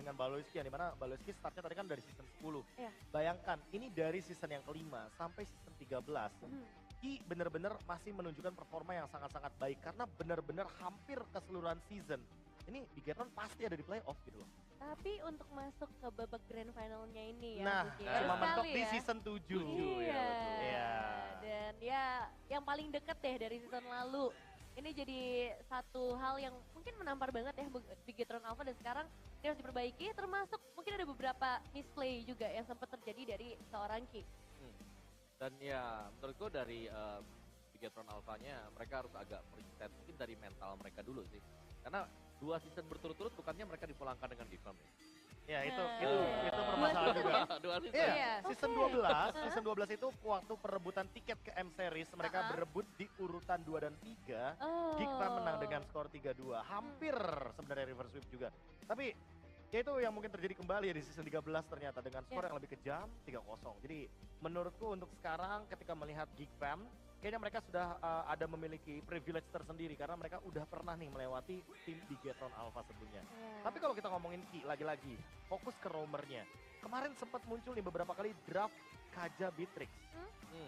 dengan Baloyski, yang dimana Baloyski startnya tadi kan dari season 10. Iya. Bayangkan, ini dari season yang kelima sampai season 13. Ki bener-bener masih menunjukkan performa yang sangat-sangat baik karena bener-bener hampir keseluruhan season. Ini Bigetron pasti ada di playoff gitu loh. Tapi untuk masuk ke babak grand finalnya ini ya, Nah, Buki, cuma baru mentok sekali di ya. season 7. Iya. Iya. Dan ya yang paling deket deh dari season lalu. Ini jadi satu hal yang mungkin menampar banget ya Bigetron Alpha, dan sekarang ini harus diperbaiki, termasuk mungkin ada beberapa misplay juga yang sempat terjadi dari seorang Ki. Dan ya menurutku dari Bigetron Alpha-nya mereka harus agak reset mungkin dari mental mereka dulu sih. Karena 2 season berturut-turut bukannya mereka dipulangkan dengan Gifam ya. Ya itu Nah. permasalahan juga. 2 season. Iya, Iya. season 12 itu waktu perebutan tiket ke M Series, mereka berebut di urutan 2 dan 3. Geekfam menang dengan skor 3-2. Hampir sebenarnya reverse sweep juga. Tapi ya itu yang mungkin terjadi kembali ya di season 13 ternyata dengan skor yang lebih kejam 3-0. Jadi menurutku untuk sekarang ketika melihat Geekfam, kayaknya mereka sudah ada memiliki privilege tersendiri karena mereka udah pernah nih melewati tim Bigetron Alpha sebelumnya. Tapi kalau kita ngomongin Ki lagi-lagi, fokus ke roamernya. Kemarin sempat muncul nih beberapa kali draft Kaja Bitrix.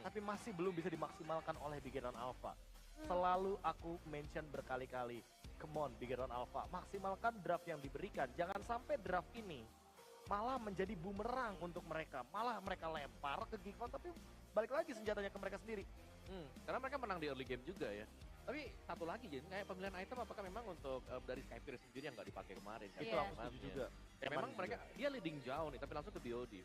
Tapi masih belum bisa dimaksimalkan oleh Bigetron Alpha. Selalu aku mention berkali-kali, come on Bigetron Alpha, maksimalkan draft yang diberikan. Jangan sampai draft ini malah menjadi bumerang untuk mereka. Malah mereka lempar ke Geekfam tapi balik lagi senjatanya ke mereka sendiri. Karena mereka menang di early game juga ya. Tapi satu lagi jadi kayak pemilihan item apakah memang untuk dari Skypear sendiri yang nggak dipakai kemarin kan? Itu aku setuju juga. Ya, memang mereka dia leading jauh nih tapi langsung ke BOD.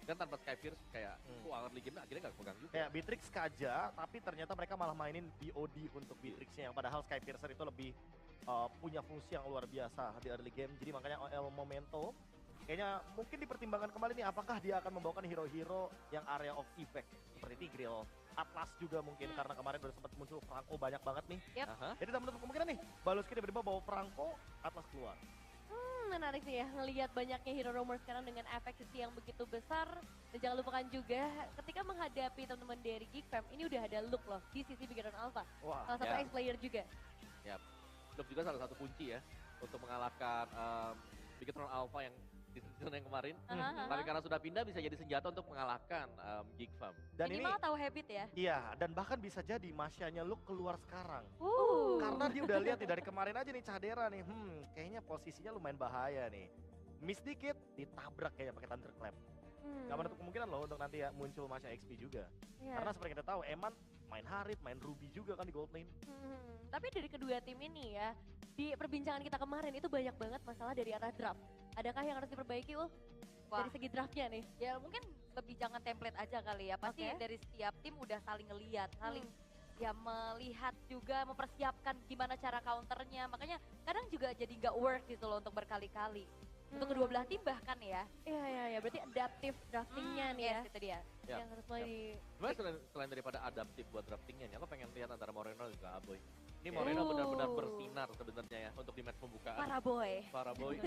Dan tanpa Skypear kayak early game akhirnya nggak pegang juga. Kayak Bitrix Kaja, tapi ternyata mereka malah mainin BOD untuk Bitrixnya yang padahal Skypiercer itu lebih punya fungsi yang luar biasa di early game. Jadi makanya OL Momento kayaknya mungkin dipertimbangkan kembali nih apakah dia akan membawakan hero-hero yang area of effect seperti Tigreal, Atlas juga mungkin karena kemarin udah sempat muncul Franco banyak banget nih. Jadi tak menutup kemungkinan nih Baloyski tiba-tiba bawa Franco, Atlas keluar. Menarik sih ya ngelihat banyaknya hero roamer sekarang dengan efek Cici yang begitu besar. Dan jangan lupakan juga ketika menghadapi teman-teman dari Geekfam, ini udah ada look loh di sisi Bigetron Alpha. Wah, salah satu ex-player juga. Ya, look juga salah satu kunci ya untuk mengalahkan Bigetron Alpha yang di season yang kemarin. Tapi karena sudah pindah bisa jadi senjata untuk mengalahkan Geekfam. Dan minimal tahu habit ya. Iya, dan bahkan bisa jadi Masyanya Luke keluar sekarang. Karena dia udah lihat nih dari kemarin aja nih Cadera nih, kayaknya posisinya lumayan bahaya nih. Miss dikit, ditabrak kayaknya pakai Thunderclap. Gak menutup kemungkinan loh untuk nanti ya muncul Masya XP juga. Karena seperti kita tahu, Eman main Harit, main Ruby juga kan di gold lane. Tapi dari kedua tim ini ya, di perbincangan kita kemarin itu banyak banget masalah dari arah draft. Adakah yang harus diperbaiki dari segi draftnya nih? Ya mungkin lebih jangan template aja kali ya. Pasti dari setiap tim udah saling ngeliat, saling ya melihat juga, mempersiapkan gimana cara counternya. Makanya kadang juga jadi nggak work gitu loh untuk berkali-kali. Untuk kedua belah tim bahkan ya. Iya, berarti adaptive draftingnya nih ya. Itu dia. Yang harus mulai di... Sebenarnya selain daripada adaptif buat draftingnya nih, aku pengen lihat antara Moreno dan juga Aboy. Ini Moreno benar-benar bersinar sebenarnya ya untuk di match pembukaan. Para boy.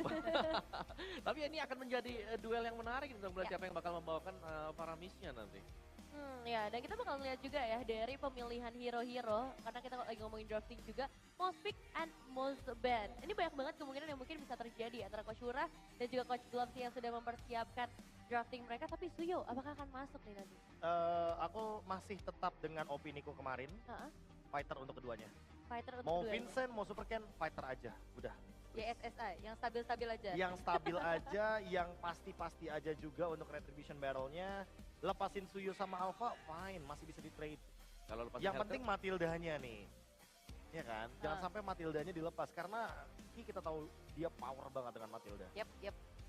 Tapi ini akan menjadi duel yang menarik untuk melihat siapa yang bakal membawakan para missnya nanti. Ya, dan kita bakal lihat juga ya dari pemilihan hero-hero, karena kita lagi ngomongin drafting juga, most pick and most ban. Ini banyak banget kemungkinan yang mungkin bisa terjadi antara Coach Shura dan juga Coach Gloves yang sudah mempersiapkan drafting mereka. Tapi Suyo, apakah akan masuk nih nanti? Aku masih tetap dengan opiniku kemarin, fighter untuk keduanya. Mau Vincent, mau Super Ken, fighter aja, udah. YSSI, yang stabil-stabil aja. Yang stabil aja, yang pasti-pasti aja juga untuk Retribution Barrel-nya. Lepasin Suyo sama Alpha, fine, masih bisa di trade. Kalau lepasin yang penting Matildanya nih. Ya kan, jangan sampai Matildanya dilepas karena kita tahu dia power banget dengan Matilda. Yap,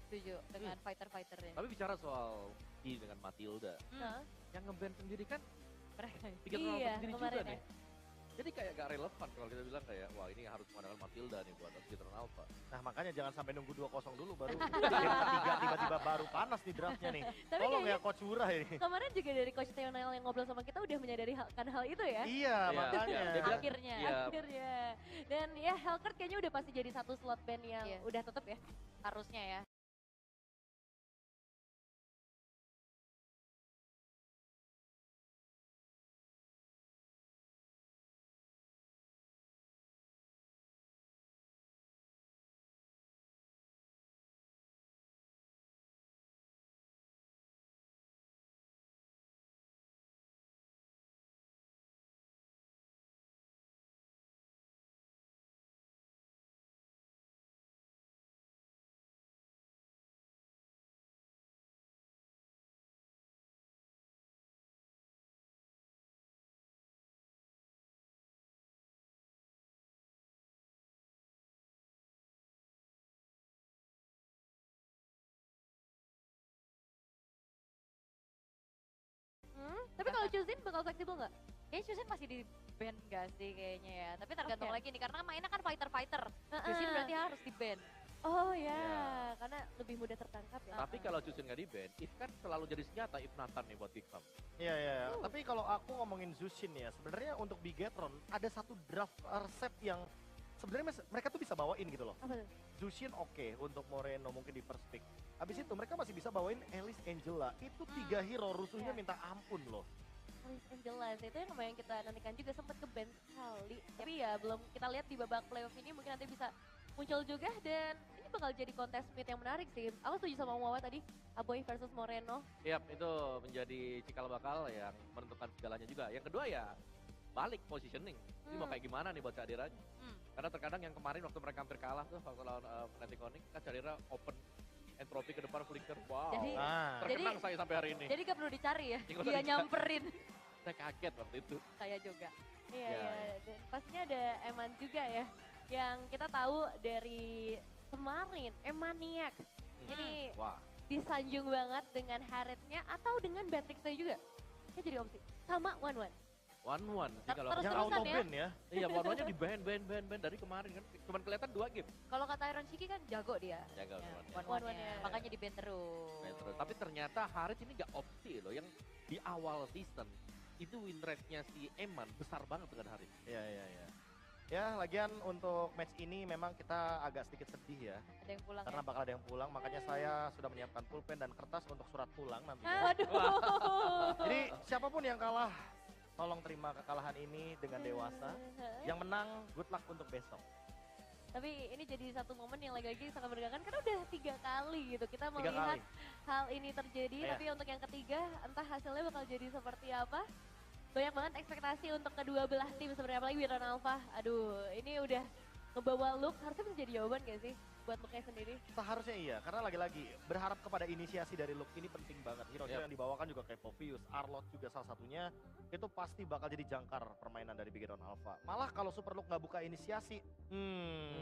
setuju dengan fighter-fighternya. Tapi bicara soal Ki dengan Matilda, yang nge-ban sendiri kan mereka. Bigetron Alpha sendiri juga nih. Ya. Jadi kayak gak relevan kalau kita bilang kayak, wah ini harus mengandalkan Matilda nih buat Bigetron Alpha. Nah makanya jangan sampai nunggu 2-0 dulu baru game ketiga tiba-tiba baru panas di draftnya nih. Tolong ya Coach Shura ini. Kemarin juga dari Coach Theonel yang ngobrol sama kita udah menyadari hal itu ya. Iya makanya. Akhirnya. Dan ya Hellcurt kayaknya udah pasti jadi satu slot band yang udah tetep ya. Harusnya ya. kalau Chuzin bakal fleksibel nggak? Kayaknya Chusin masih di band gak sih kayaknya ya. Tapi tergantung Oke. lagi nih, karena mainnya kan fighter-fighter. Chusin berarti harus di band. Oh ya, Iya. karena lebih mudah tertangkap ya. Tapi kalau Chusin nggak di band, If kan selalu jadi senjata If Nathan nih buat Geek Fam. Iya, iya. Tapi kalau aku ngomongin Zushin ya, sebenarnya untuk Bigetron ada satu draft resep yang sebenarnya mereka tuh bisa bawain gitu loh. Apa tuh? Zushin oke untuk Moreno mungkin di first pick. Habis itu mereka masih bisa bawain Alice Angela. Itu 3 hero rusuhnya Iya. minta ampun loh. Alice Angela itu yang lumayan kita nantikan juga, sempat ke band sekali. Tapi ya belum kita lihat di babak playoff ini, mungkin nanti bisa muncul juga, dan ini bakal jadi kontes meet yang menarik sih. Aku setuju sama Wawa tadi, Aboy versus Moreno. Yap, itu menjadi cikal bakal yang menentukan segalanya juga. Yang kedua ya balik positioning. Ini mau kayak gimana nih buat Cadira? Karena terkadang yang kemarin waktu mereka hampir kalah tuh waktu lawan Fnatic Onyx, kan Cadira open entropi ke depan flicker. Wow. Jadi- Nah, Terkenang saya sampai hari ini. Jadi gak perlu dicari ya, Nggak usah dia dicari. nyamperin. Saya kaget waktu itu. Saya juga. Iya, Ya, iya. Dan pastinya ada Eman juga ya, yang kita tahu dari kemarin, Emaniac. Ini Wah. disanjung banget dengan Harriet-nya atau dengan Batrix-nya juga. Ini jadi opsi. Sama One. One sih kalau Terus- yang terusan auto ya. ban ya. iya one-nya di ban dari kemarin kan cuman kelihatan 2 game. Kalau kata Iron Shiki kan jago dia. Jago Ya, one-nya. one-one-nya. One-one-nya. Makanya di band terus. Metro. Tapi ternyata Harit ini gak opsi loh, yang di awal season itu win rate-nya si Eman besar banget dengan Harit. Iya, iya, iya. Ya, lagian untuk match ini memang kita agak sedikit sedih ya. Ada yang pulang Karena ya. bakal ada yang pulang, makanya saya sudah menyiapkan pulpen dan kertas untuk surat pulang nantinya. Waduh. Jadi siapapun yang kalah, tolong terima kekalahan ini dengan dewasa. Yang menang, good luck untuk besok. Tapi ini jadi satu momen yang lagi-lagi sangat bergerakkan karena udah 3 kali gitu kita 3 melihat kali. hal ini terjadi. Iya. Tapi untuk yang ketiga, entah hasilnya bakal jadi seperti apa. Banyak banget ekspektasi untuk kedua belah tim sebenarnya, apalagi Wiran Alpha. Aduh, ini udah ngebawa look, harusnya bisa jadi jawaban gak sih buat looknya sendiri? Seharusnya iya, karena lagi-lagi berharap kepada inisiasi dari look ini penting banget. Hero-hero Yep. yang dibawakan juga kayak Povius, Arlot juga salah satunya, itu pasti bakal jadi jangkar permainan dari Bigetron Alpha. Malah kalau Super Look nggak buka inisiasi,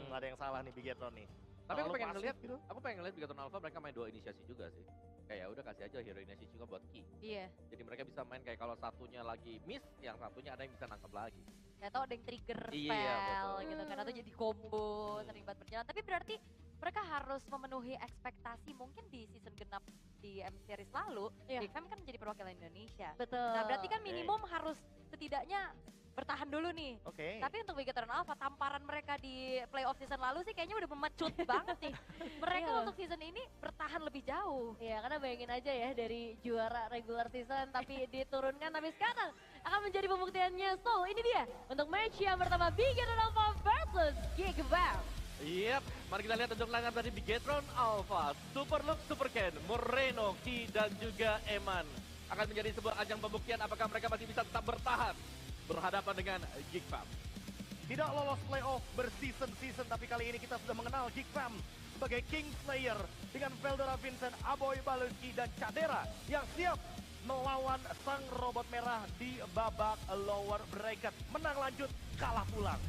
ada yang salah nih Bigetron nih. Tapi aku Terlalu pengen pasif ngeliat gitu. Aku pengen ngeliat Bigatron Alpha mereka main 2 inisiasi juga sih. Kayak udah kasih aja hero inisiasi juga buat Ki. Iya. Jadi mereka bisa main kayak kalau satunya lagi miss, yang satunya ada yang bisa nangkep lagi. Gak tau ada yang trigger Iya, spell betul. gitu kan, atau jadi combo sering banget berjalan. Tapi berarti mereka harus memenuhi ekspektasi mungkin di season genap di M Series lalu. Iya. Big Fam kan menjadi perwakilan Indonesia. Betul. Nah berarti kan Oke. minimum harus setidaknya bertahan dulu nih. Oke. Tapi untuk Bigetron Alpha, tamparan mereka di playoff season lalu sih kayaknya udah memecut banget nih. Mereka Iya. untuk season ini bertahan lebih jauh. Iya, karena bayangin aja ya dari juara regular season tapi diturunkan, tapi sekarang akan menjadi pembuktiannya. So, ini dia untuk match yang pertama, Bigetron Alpha versus Geek Fam. Yap, mari kita lihat untuk lineup dari Bigetron Alpha, Super Look, Super Ken, Moreno, Ki, dan juga Eman. Akan menjadi sebuah ajang pembuktian apakah mereka masih bisa tetap bertahan berhadapan dengan Geek Fam. Tidak lolos playoff berseason-season, tapi kali ini kita sudah mengenal Geek Fam sebagai King Slayer dengan Veldora Vincent, Aboy Baluski, dan Cadera yang siap melawan sang robot merah di babak lower bracket. Menang lanjut, kalah pulang.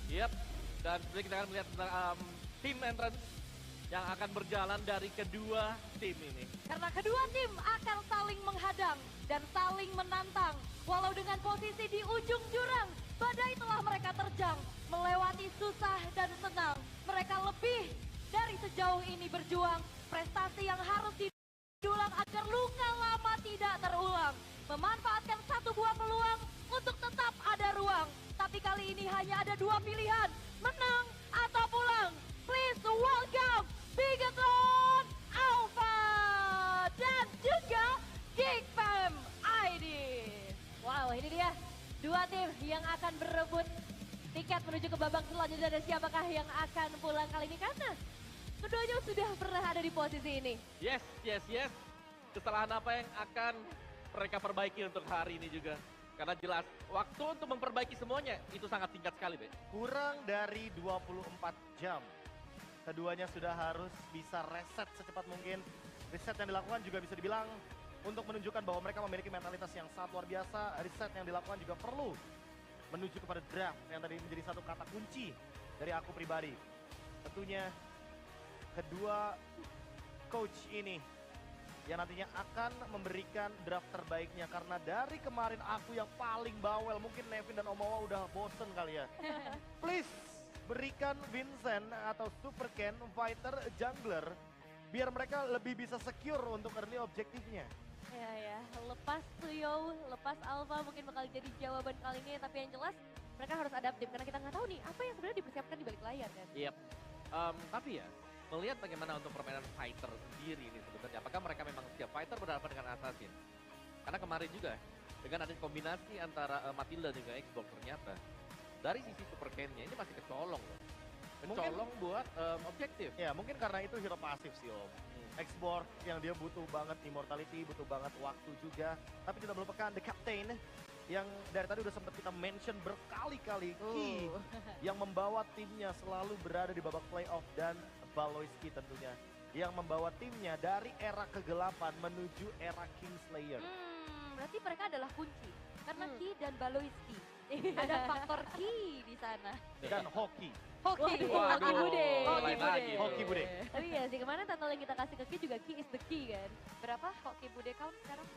Yap, dan sebenarnya kita akan melihat tim entrance yang akan berjalan dari kedua tim ini. Karena kedua tim akan saling menghadang dan saling menantang. Walau dengan posisi di ujung jurang, badai telah mereka terjang. Melewati susah dan senang, mereka lebih dari sejauh ini berjuang. Prestasi yang harus diulang agar luka lama tidak terulang. Memanfaatkan satu buah peluang untuk tetap ada ruang. Tapi kali ini hanya ada 2 pilihan, menang atau pulang. Please welcome Bigetron Alpha dan juga Geek Fam ID. Wow, ini dia 2 tim yang akan berebut tiket menuju ke babak selanjutnya, dan siapakah yang akan pulang kali ini, karena keduanya sudah pernah ada di posisi ini. Yes. Kesalahan apa yang akan mereka perbaiki untuk hari ini juga? Karena jelas waktu untuk memperbaiki semuanya itu sangat singkat sekali, Be. Kurang dari 24 jam. Keduanya sudah harus bisa reset secepat mungkin. Reset yang dilakukan juga bisa dibilang untuk menunjukkan bahwa mereka memiliki mentalitas yang sangat luar biasa. Reset yang dilakukan juga perlu menuju kepada draft yang tadi menjadi satu kata kunci dari aku pribadi. Tentunya kedua coach ini yang nantinya akan memberikan draft terbaiknya. Karena dari kemarin aku yang paling bawel, mungkin Nevin dan Omawa udah bosen kali ya. Please berikan Vincent atau Super Ken, fighter, jungler, biar mereka lebih bisa secure untuk early objektifnya. Ya, lepas Suyo, lepas Alpha mungkin bakal jadi jawaban kali ini, tapi yang jelas mereka harus adaptif karena kita nggak tahu nih apa yang sebenarnya dipersiapkan di balik layar kan. Yep. Tapi ya, melihat bagaimana untuk permainan fighter sendiri ini sebenarnya, apakah mereka memang siap fighter berhadapan dengan assassin? Karena kemarin juga dengan ada kombinasi antara Matilda dan juga Xbox, ternyata dari sisi Super Ken-nya ini masih kecolong loh. Kecolong mungkin, buat objektif. Ya mungkin karena itu hero pasif sih Om. Export yang dia butuh banget immortality, butuh banget waktu juga. Tapi tidak melupakan The Captain yang dari tadi udah sempat kita mention berkali-kali. Ki yang membawa timnya selalu berada di babak playoff, dan Baloyski tentunya yang membawa timnya dari era kegelapan menuju era Kingslayer. Berarti mereka adalah kunci karena Ki dan Baloyski. Ada faktor Ki di sana. Dan hoki. Hoki. Hoki bude. Hoki bude. Tapi ya sih kemarin title yang kita kasih ke Ki juga Ki is the key kan. Berapa Hoki bude count sekarang?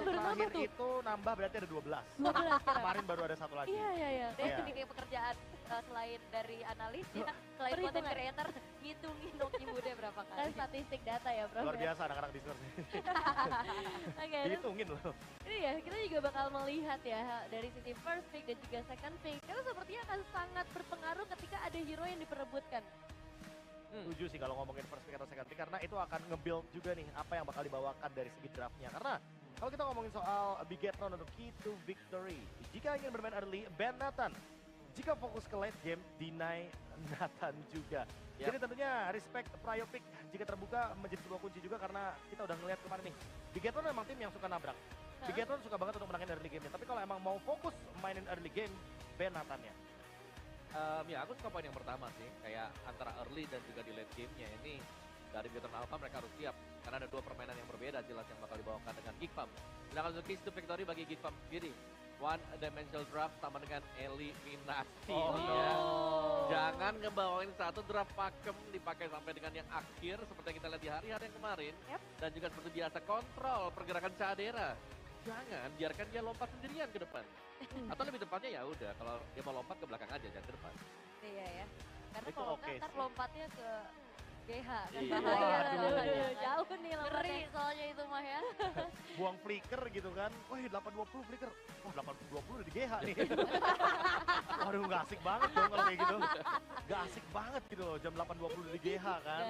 Terakhir itu nambah berarti ada 12. 12 sekarang. Kemarin baru ada satu lagi. Iya. Dia sedikit pekerjaan selain dari analis ya, selain content creator, ngitungin Hoki bude berapa kali. Kan statistik data ya bro. Luar biasa anak-anak Discord. Oke, Dihitungin loh. ini ya kita juga bakal melihat ya dari sisi first pick dan juga second pick. Karena sepertinya akan sangat berpengaruh ketika ada hero yang diperebutkan. Setuju sih kalau ngomongin first pick atau second pick, karena itu akan nge-build juga nih apa yang bakal dibawakan dari segi draftnya. Karena kalau kita ngomongin soal Bigetron untuk key to victory, jika ingin bermain early, ban Nathan. Jika fokus ke late game, deny Nathan juga. Jadi tentunya respect prio pick jika terbuka menjadi sebuah kunci juga, karena kita udah ngeliat kemarin nih. Bigetron memang tim yang suka nabrak. Bigetron suka banget untuk menangin early game-nya. Tapi kalau emang mau fokus mainin early game, ban Nathan-nya. Ya aku suka poin yang pertama sih, kayak antara early dan juga di late game-nya ini dari Bigetron Alpha mereka harus siap, karena ada dua permainan yang berbeda jelas yang bakal dibawakan dengan Geek Farm. Sedangkan untuk keys to victory bagi Geek Farm sendiri, one dimensional draft sama dengan eliminasi. Jangan ngebawain satu draft pakem dipakai sampai dengan yang akhir seperti yang kita lihat di hari-hari yang kemarin. Dan juga seperti biasa kontrol pergerakan Cadera. Jangan biarkan dia lompat sendirian ke depan. Atau lebih tepatnya ya udah, kalau dia mau lompat ke belakang aja, jangan ke depan. Iya ya. Karena Itu kalau oke ntar sih. lompatnya ke GH kan Iya. bahaya. Waduh, jauh nih Ngeri lompatnya. soalnya itu mah ya. Buang flicker gitu kan. Wih 820 flicker. Wah 820 udah di GH nih. Waduh gak asik banget dong kalau kayak gitu. Gak asik banget gitu loh jam 820 udah di GH kan.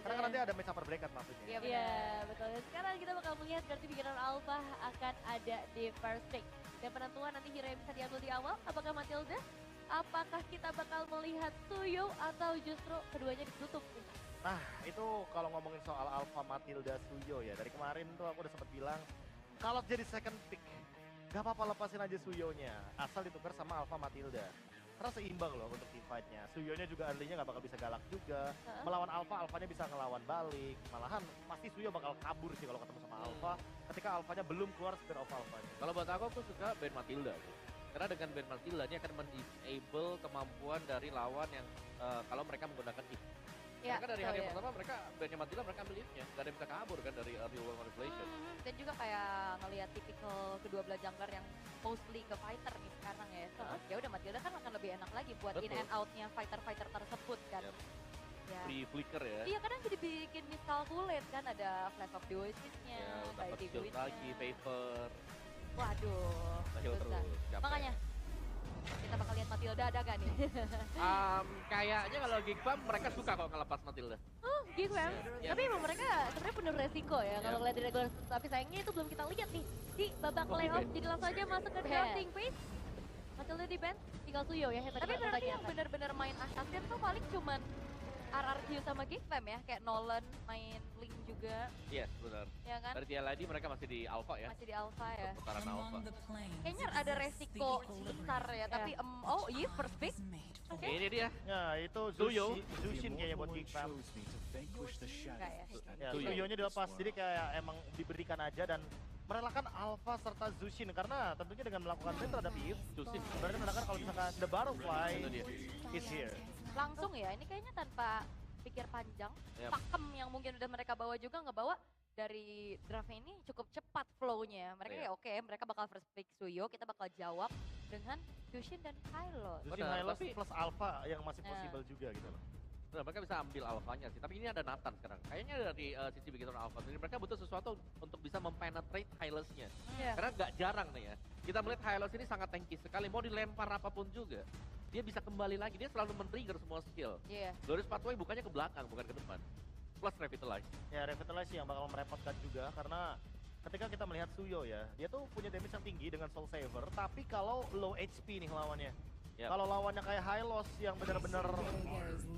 Karena kan nanti ada match upper bracket maksudnya. Iya benar. Iya betul. Dan sekarang kita bakal melihat berarti Bigetron Alpha akan ada di first pick. Dan penentuan nanti hero yang bisa diambil di awal, apakah Matilda? Apakah kita bakal melihat Suyo atau justru keduanya ditutup? Nah itu kalau ngomongin soal Alpha Matilda Suyo ya, dari kemarin tuh aku udah sempet bilang kalau jadi second pick gak apa-apa lepasin aja Suyonya asal ditukar sama Alpha Matilda, karena seimbang loh untuk team fight-nya. Suyonya juga early-nya gak bakal bisa galak juga, melawan Alpha, Alphanya bisa ngelawan balik, malahan pasti Suyo bakal kabur sih kalau ketemu sama Alpha ketika Alphanya belum keluar spear of Alphanya. Kalau buat aku suka ban Matilda tuh. Karena dengan ban Matilda ini akan mendisable kemampuan dari lawan yang kalau mereka menggunakan if. Ya, Karena dari hari yang pertama mereka bannya Matilda mereka ambil if-nya, gak ada yang bisa kabur kan dari real world manipulation. Dan juga kayak ngelihat tipikal kedua belah jungler yang mostly ke fighter nih sekarang ya. Ya udah Matilda kan akan lebih enak lagi buat in and out-nya fighter-fighter tersebut kan. Ya. Free flicker ya. Iya kadang jadi bikin miscalculate kan, ada flash of the Oasis-nya, Ya, by dapat the shield lagi, favor. Waduh, Shield susah. terus. capek. Makanya kita bakal lihat Matilda ada gak nih? Kayaknya kalau Geek Farm mereka suka kalau ngelepas Matilda. Oh, gitu ya. Iya. Tapi emang mereka sebenarnya penuh resiko ya kalau ngeliat di regular. Tapi sayangnya itu belum kita lihat nih di babak playoff. Jadi langsung aja masuk ke drafting phase. Matilda di ban, tinggal Suyo ya. Tapi berarti yang benar-benar main assassin tuh paling cuman RRQ sama Geek Fam ya, kayak Nolan main Link juga, Yes, benar. ya kan? Dari TLID mereka masih di Alpha ya. Masih di Alpha ya. Putaran Alpha. Kayaknya ada resiko besar ya, tapi oh iya first pick. Oke. Ini dia. Ya itu Suyo. Zushin kayaknya buat Geek Fam. Enggak ya. Ya, Suyo. Suyonya dilepas, jadi kayak emang diberikan aja dan merelakan Alpha serta Zushin, karena tentunya dengan melakukan ban terhadap Eve, Justin. berarti menandakan kalau misalkan the butterfly Itu dia. is here. Langsung ya, ini kayaknya tanpa pikir panjang. Yap. Pakem yang mungkin udah mereka bawa juga nggak bawa, dari draftnya ini cukup cepat flow-nya. Mereka Iya. ya oke, mereka bakal first pick Suyo, kita bakal jawab dengan Fusion dan Kylo. Justru Benar, Hylos tapi- plus Alpha yang masih possible juga gitu loh. Nah, mereka bisa ambil alfanya sih, tapi ini ada Nathan sekarang. Kayaknya dari Cici bikin alfa, jadi mereka butuh sesuatu untuk bisa mempenetrate Hylos-nya. Iya. Karena nggak jarang nih ya, kita melihat Hylos ini sangat tanky sekali, mau dilempar apapun juga. Dia bisa kembali lagi, dia selalu men-trigger semua skill. Iya. Glorious Pathway bukannya ke belakang, bukan ke depan. Plus Revitalize. Ya Revitalize yang bakal merepotkan juga karena ketika kita melihat Suyo ya, dia tuh punya damage yang tinggi dengan Soul Saver, tapi kalau low HP nih lawannya. Yap. Kalau lawannya kayak Hylos yang bener-bener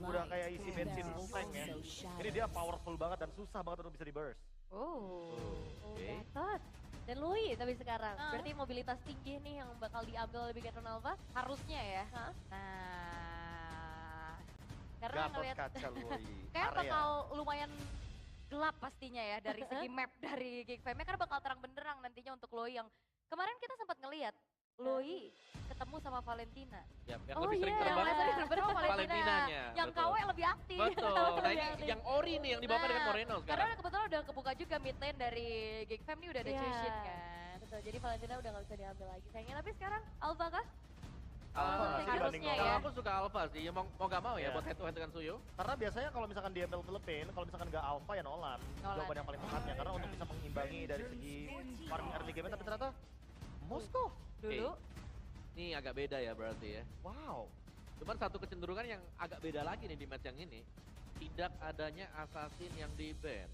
udah kayak isi bensin full tank ya. Ini dia powerful banget dan susah banget untuk bisa di burst. Oh. Oke. Gatot. Dan Lui tapi sekarang, Ah. berarti mobilitas tinggi nih yang bakal diambil lebih Gatot Alpha. Harusnya ya. Hah? Nah, karena Gatot ngelihat kaca Loi. kayak Area. bakal lumayan gelap pastinya ya dari segi map dari Geek Fame karena bakal terang benderang nantinya untuk Loi yang kemarin kita sempat ngelihat Loi ketemu sama Valentina. Yap, yang Oh lebih sering iya, terbang yang lebih sering Sama Valentinanya, Yang betul. KW yang lebih aktif. Betul, nah ini Lebih aktif. yang Ori nih yang dibawa dengan Nah, Moreno Karena sekarang. kebetulan udah kebuka juga mid lane dari Geek Fame nih udah ada Iya. Chushin kan. Betul, jadi Valentina udah gak bisa diambil lagi sayangnya. Tapi sekarang Alpha kah? Alpha Ah, sih dibanding harusnya kalau ya. aku suka Alpha sih, ya mau gak mau ya Iya. buat head to head dengan Suyo. Karena biasanya kalau misalkan dia MPL Philippine, kalau misalkan nggak Alpha ya Nolan. Nolan. Jawaban yang paling tepatnya karena untuk bisa mengimbangi dari segi farming early game tapi ternyata Moskow. Dulu Ini agak beda ya berarti ya. Wow. Cuman satu kecenderungan yang agak beda lagi nih di match yang ini. Tidak adanya assassin yang di ban.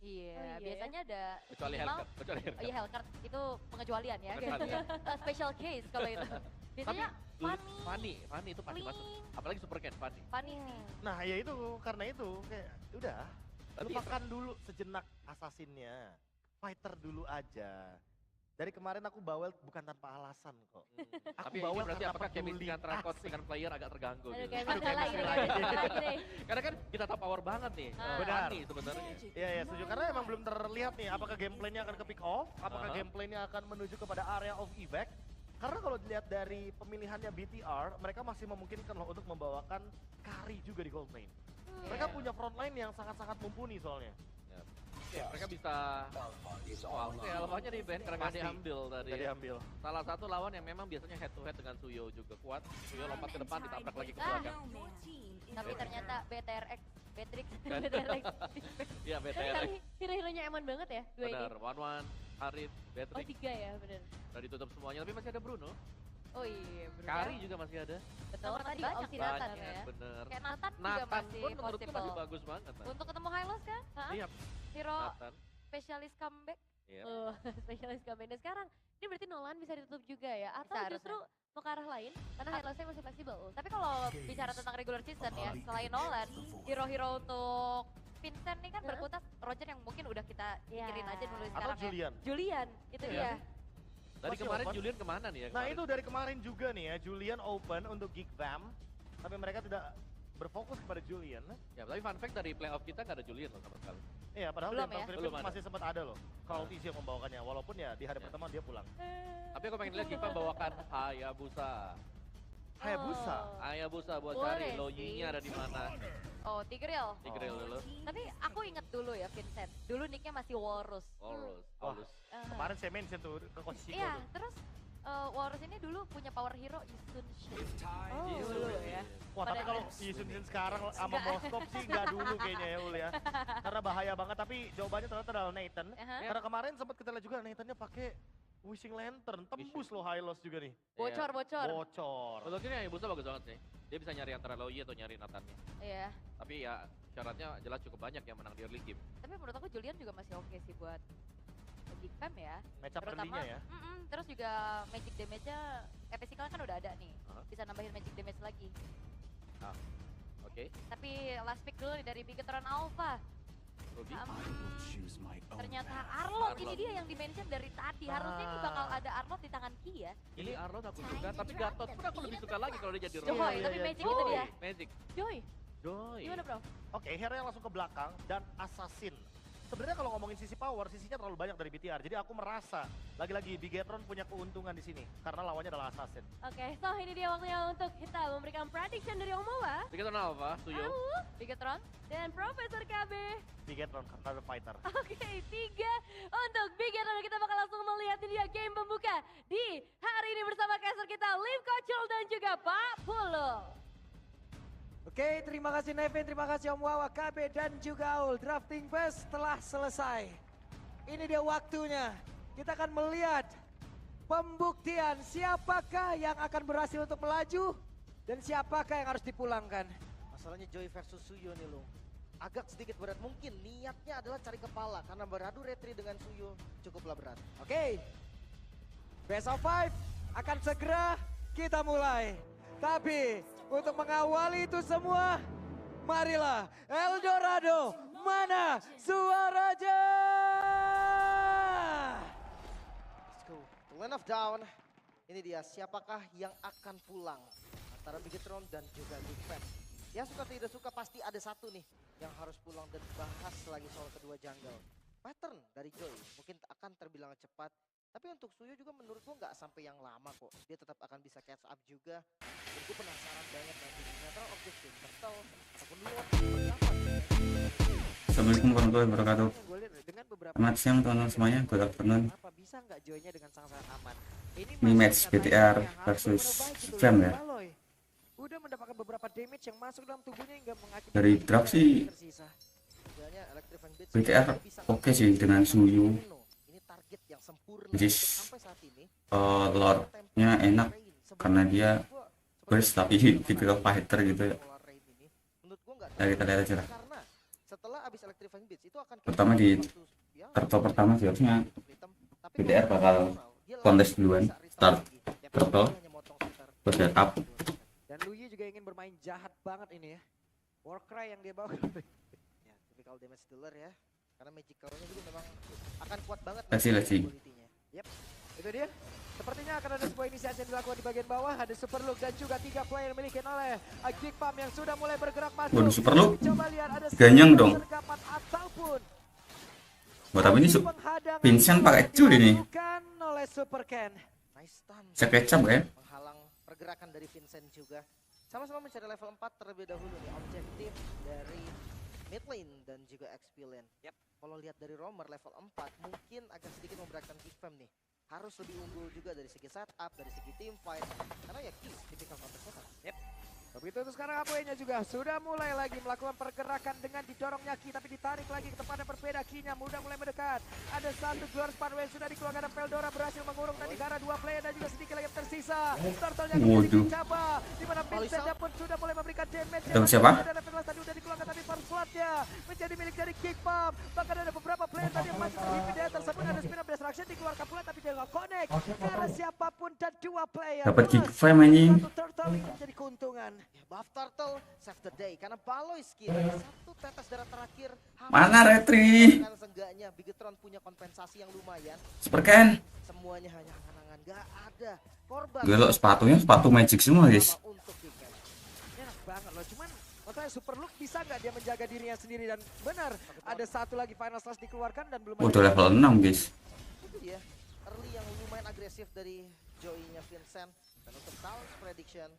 iya, Oh iya. biasanya ada Kecuali minimal- Hellcat, kecuali Oh Hellcat. iya Hellcard itu pengecualian ya. Pengecualian. Special case kalau itu. Biasanya Fanny itu pasti masuk. Clean. Apalagi Super Cat Fanny. Fanny sih. Nah ya itu karena itu kayak udah Tapi lupakan dulu sejenak assassinnya, fighter dulu aja. Dari kemarin aku bawel bukan tanpa alasan kok. Aku Tapi ini bawel berarti karena apakah peduli. chemistry antara coach Asik. dengan player agak terganggu Aduh gitu. kayak Aduh, masalah chemistry ini, lagi. kayak masalah lagi nih. Karena kan kita tahu power banget nih. Benar. Fanny sebenarnya. Iya ya setuju karena emang belum terlihat nih apakah gameplaynya akan ke pick off, apakah gameplaynya akan menuju kepada area of evac. Karena kalau dilihat dari pemilihannya BTR, mereka masih memungkinkan loh untuk membawakan carry juga di gold lane. Mereka punya front line yang sangat-sangat mumpuni soalnya. Oke, mereka bisa oke, Alphanya di ban karena nggak Pasti. diambil tadi. Nggak ya. diambil. Salah satu lawan yang memang biasanya head to head dengan Suyo juga kuat. Suyo lompat ke depan ditabrak lagi ke Ah. belakang. Tapi ternyata BTRX, Beatrix, Kan? BTRX. Iya BTR. Tapi hero-heronya aman banget ya, dua ini. Benar, One, Harit, Oh Beatrix. 3 ya, bener. Udah ditutup semuanya, tapi masih ada Bruno. Oh iya, bener. Kari juga masih ada. Betul, Nomor masih tadi banyak. opsi Nathan Banyak, ya. bener. Kayak Nathan juga Nathan masih pun menurutku possible. masih bagus banget. Nah. Untuk ketemu Hylos kan? Hah? Iya, Hero Nathan. spesialis comeback. Iya. Oh, spesialis comeback. Dan sekarang, ini berarti Nolan bisa ditutup juga ya? Atau Bisa, justru mau ke arah lain? Karena headless-nya masih fleksibel. Tapi kalau bicara tentang regular season ya, selain Nolan, hero-hero untuk Vincent nih kan Heeh. berkutat Roger yang mungkin udah kita Iya. pikirin aja dulu Atau sekarang ya. Julian. Julian, itu Iya. dia. Dari Masih kemarin open. Julian kemana nih ya? Nah kemarin? itu dari kemarin juga nih ya, Julian open untuk Geek Fam. Tapi mereka tidak berfokus kepada Julian. Ya, tapi fun fact dari playoff kita nggak ada Julian loh sama sekali. Iya padahal Belum di ya? Philippines Belum ada. masih sempat ada loh. Kalau TC yang membawakannya, walaupun ya di hari Ya. pertama dia pulang. Tapi aku pengen lihat Giva bawakan Hayabusa. Hayabusa. Oh. Hayabusa buat Boleh cari sih. Loyinya ada di mana. Oh, Tigreal. Di grill dulu. Tapi aku inget dulu ya Vincent, dulu nicknya masih Walrus. Walrus. Wah. Walrus. Kemarin saya mention tuh ke Coach Chico Iya, tuh. terus Walrus ini dulu punya power hero Yusun Shin. Oh, Iya, dulu iya. ya. Wah tapi Pada- kalau Yisun sekarang sama Moskov sih nggak dulu kayaknya ya Ul ya. Karena bahaya banget tapi jawabannya ternyata adalah Nathan. Aha. Karena kemarin sempat kita lihat juga Nathannya pakai Wishing Lantern, tembus loh high loss juga nih. Bocor, bocor. Bocor. Menurut ini Hayabusa bagus banget sih. Dia bisa nyari antara Loyi atau nyari Nathannya. Iya. Tapi ya syaratnya jelas cukup banyak yang menang di early game. Tapi menurut aku Julian juga masih oke sih buat Geek Fam ya. Match up Terutama, early-nya ya. terus juga magic damage-nya, physical kan udah ada nih. Aha. Bisa nambahin magic damage lagi. Oke. Tapi last pick dulu nih dari Bigetron Alpha. Ruby. Ternyata Arlot ini Arlot. dia yang dimention dari tadi. Harusnya ini bakal ada Arlot di tangan Ki ya. Ini Arnold aku suka, tapi Gatot pun aku lebih suka lagi kalau dia jadi Joy, Roy. iya, tapi iya, magic Joy. itu dia. Magic. Joy, Joy. gimana bro? Oke, hero yang langsung ke belakang dan assassin. sebenarnya kalau ngomongin sisi power, sisinya terlalu banyak dari BTR. Jadi aku merasa lagi-lagi Bigetron punya keuntungan di sini karena lawannya adalah assassin. Oke, so ini dia waktunya untuk kita memberikan prediction dari Omowa, Bigetron apa? Tuyo. Bigetron, dan Profesor KB. Bigetron karena ada fighter. Oke, 3 untuk Bigetron. Kita bakal langsung melihat ini dia game pembuka di hari ini bersama caster kita Lim Choirul dan juga Pak Pulu. Oke, terima kasih Nevin, terima kasih Om Wawa, KB dan juga Aul. Drafting phase telah selesai. Ini dia waktunya. Kita akan melihat pembuktian siapakah yang akan berhasil untuk melaju dan siapakah yang harus dipulangkan. Masalahnya Joy versus Suyo nih lo. Agak sedikit berat, mungkin niatnya adalah cari kepala karena beradu retri dengan Suyo cukuplah berat. Oke, best of 5 akan segera kita mulai. Tapi untuk mengawali itu semua, marilah Eldorado, mana suaranya? Let's go. Land of Down. Ini dia siapakah yang akan pulang antara Bigetron dan juga Geek. Ya suka tidak suka pasti ada satu nih yang harus pulang dan bahas lagi soal kedua jungle. Pattern dari Joy mungkin akan terbilang cepat. Tapi untuk Suyo juga menurut gua nggak sampai yang lama kok. Dia tetap akan bisa catch up juga. Dan gue penasaran banget nanti di netral objective, turtle, ataupun luar. Assalamualaikum warahmatullahi wabarakatuh. Dengan beberapa Selamat siang teman-teman semuanya, good afternoon. apa bisa nggak Joy-nya dengan sangat aman? Ini match BTR versus Selain ya. Udah mendapatkan beberapa damage yang masuk dalam tubuhnya hingga mengakibatkan Dari draft sih tersisa. BTR oke sih dengan Suyu. Ini target yang sempurna Which is, sampai saat ini. Lordnya enak karena dia burst tapi typical fighter gitu ya. Ya kita lihat aja lah. Karena setelah habis electrifying beats itu akan Pertama di turtle pertama sih harusnya BTR bakal kontes duluan, start turtle, terus set up. Dan Luyi juga ingin bermain jahat banget ini ya. Warcry yang dia bawa. Ya, typical damage dealer ya. Karena magical-nya juga memang akan kuat banget. Let's see. Yep, itu dia. Sepertinya akan ada sebuah inisiasi yang dilakukan di bagian bawah. Ada super look dan juga 3 player dimiliki oleh Geek yang sudah mulai bergerak masuk. Waduh, super look. Coba lihat ada Ganyang dong. Ataupun Buat tapi ini Vincent pakai cul ini. bukan oleh Super Ken. Nice stun. Saya kecap ya. Menghalang pergerakan dari Vincent juga. Sama-sama mencari level 4 terlebih dahulu nih. Objektif dari mid lane dan juga XP lane. Yap. Kalau lihat dari roamer level 4 mungkin agak sedikit memberatkan Geek nih. Harus lebih unggul juga dari segi setup, dari segi team fight. Karena ya Geek tipikal counter setup. Yap. Begitu itu sekarang Aboy-nya juga sudah mulai lagi melakukan pergerakan dengan didorongnya Ki, tapi ditarik lagi ke tempat yang berbeda. Ki-nya mudah mulai mendekat. Ada satu Glorious Sparrow yang sudah dikeluarkan dan Peldora berhasil mengurung tadi karena 2 player dan juga sedikit lagi yang tersisa. Turtle-nya kembali dicoba, di mana Vincent pun sudah mulai memberikan damage. Itu siapa? Dan level tadi sudah dikeluarkan tapi first blood-nya menjadi milik dari Geek. Bahkan ada beberapa player tadi yang masih terhimpit di tersebut. Ada spin of destruction dikeluarkan pula tapi dia nggak connect. Karena siapapun dan 2 player. Dapat Geek anjing. Satu Turtle ini menjadi keuntungan. Ya, buff Turtle save the day karena Baloy skill satu tetes darah terakhir. Mana retri? Karena seenggaknya Bigetron punya kompensasi yang lumayan. Super Ken. Semuanya hanya angan-angan, gak ada korban. Gelo sepatunya sepatu magic semua guys. Untuk Geek. Enak banget loh, cuman maksudnya Super Look bisa nggak dia menjaga dirinya sendiri. Dan benar, ada satu lagi final slash dikeluarkan dan belum Udah level 6 guys. Itu dia early yang lumayan agresif dari Joey-nya Vincent. Dan untuk Talon's prediction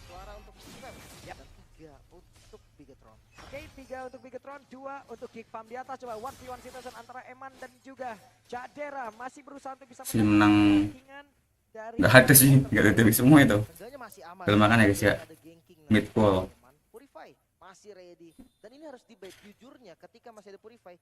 suara untuk Spam dan 3 untuk Bigetron. Oke, 3 untuk Bigetron, 2 untuk Geek di atas. Coba 1v1 situation antara Eman dan juga Jadera masih berusaha untuk bisa Si menang. dari Nggak ada sih, nggak ada TV semua itu. Seenggaknya masih aman. Belum makan ya guys ya. Ada ganking Mid wall. Purify masih ready. Dan ini harus dibait jujurnya ketika masih ada Purify,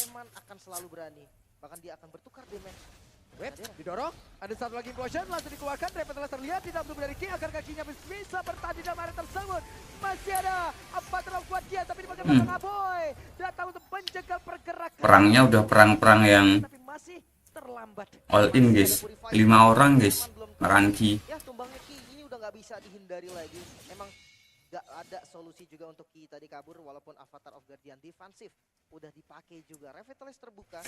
Eman akan selalu berani. Bahkan dia akan bertukar damage. Web, didorong, ada satu lagi implosion, langsung dikeluarkan, Repet telah terlihat di dalam tubuh dari Ki, agar kakinya bisa bertahan di dalam area tersebut. Masih ada 4 terlalu kuat dia, tapi di bagian belakang Aboy datang untuk menjegal pergerakan. Perangnya udah perang-perang yang Tapi masih terlambat. all in guys. 5 orang guys. Ranki. Ya tumbangnya Ki ini udah nggak bisa dihindari lagi. Emang gak ada solusi juga untuk Ki tadi kabur walaupun Avatar of Guardian defensif udah dipakai juga. Revitalize terbuka.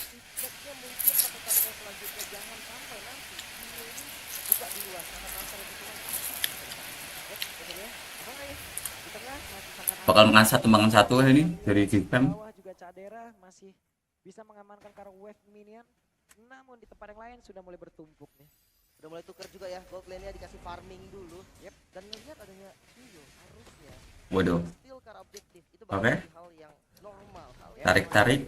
Tiketnya mungkin satu selanjutnya jangan sampai nanti Ki ini buka di luar karena transfer itu cuma. Ya, betul ya. Apa ya? Di tengah masih sangat Bakal mengasah tembangan satu ini dari Geek. Bawah juga Cadera masih bisa mengamankan karena wave minion. Namun di tempat yang lain sudah mulai bertumpuk nih. Udah mulai tuker juga ya, gold lane-nya dikasih farming dulu. Dan melihat adanya trio harusnya. Waduh. Steal karena objektif itu Oke. hal yang normal. Tarik-tarik.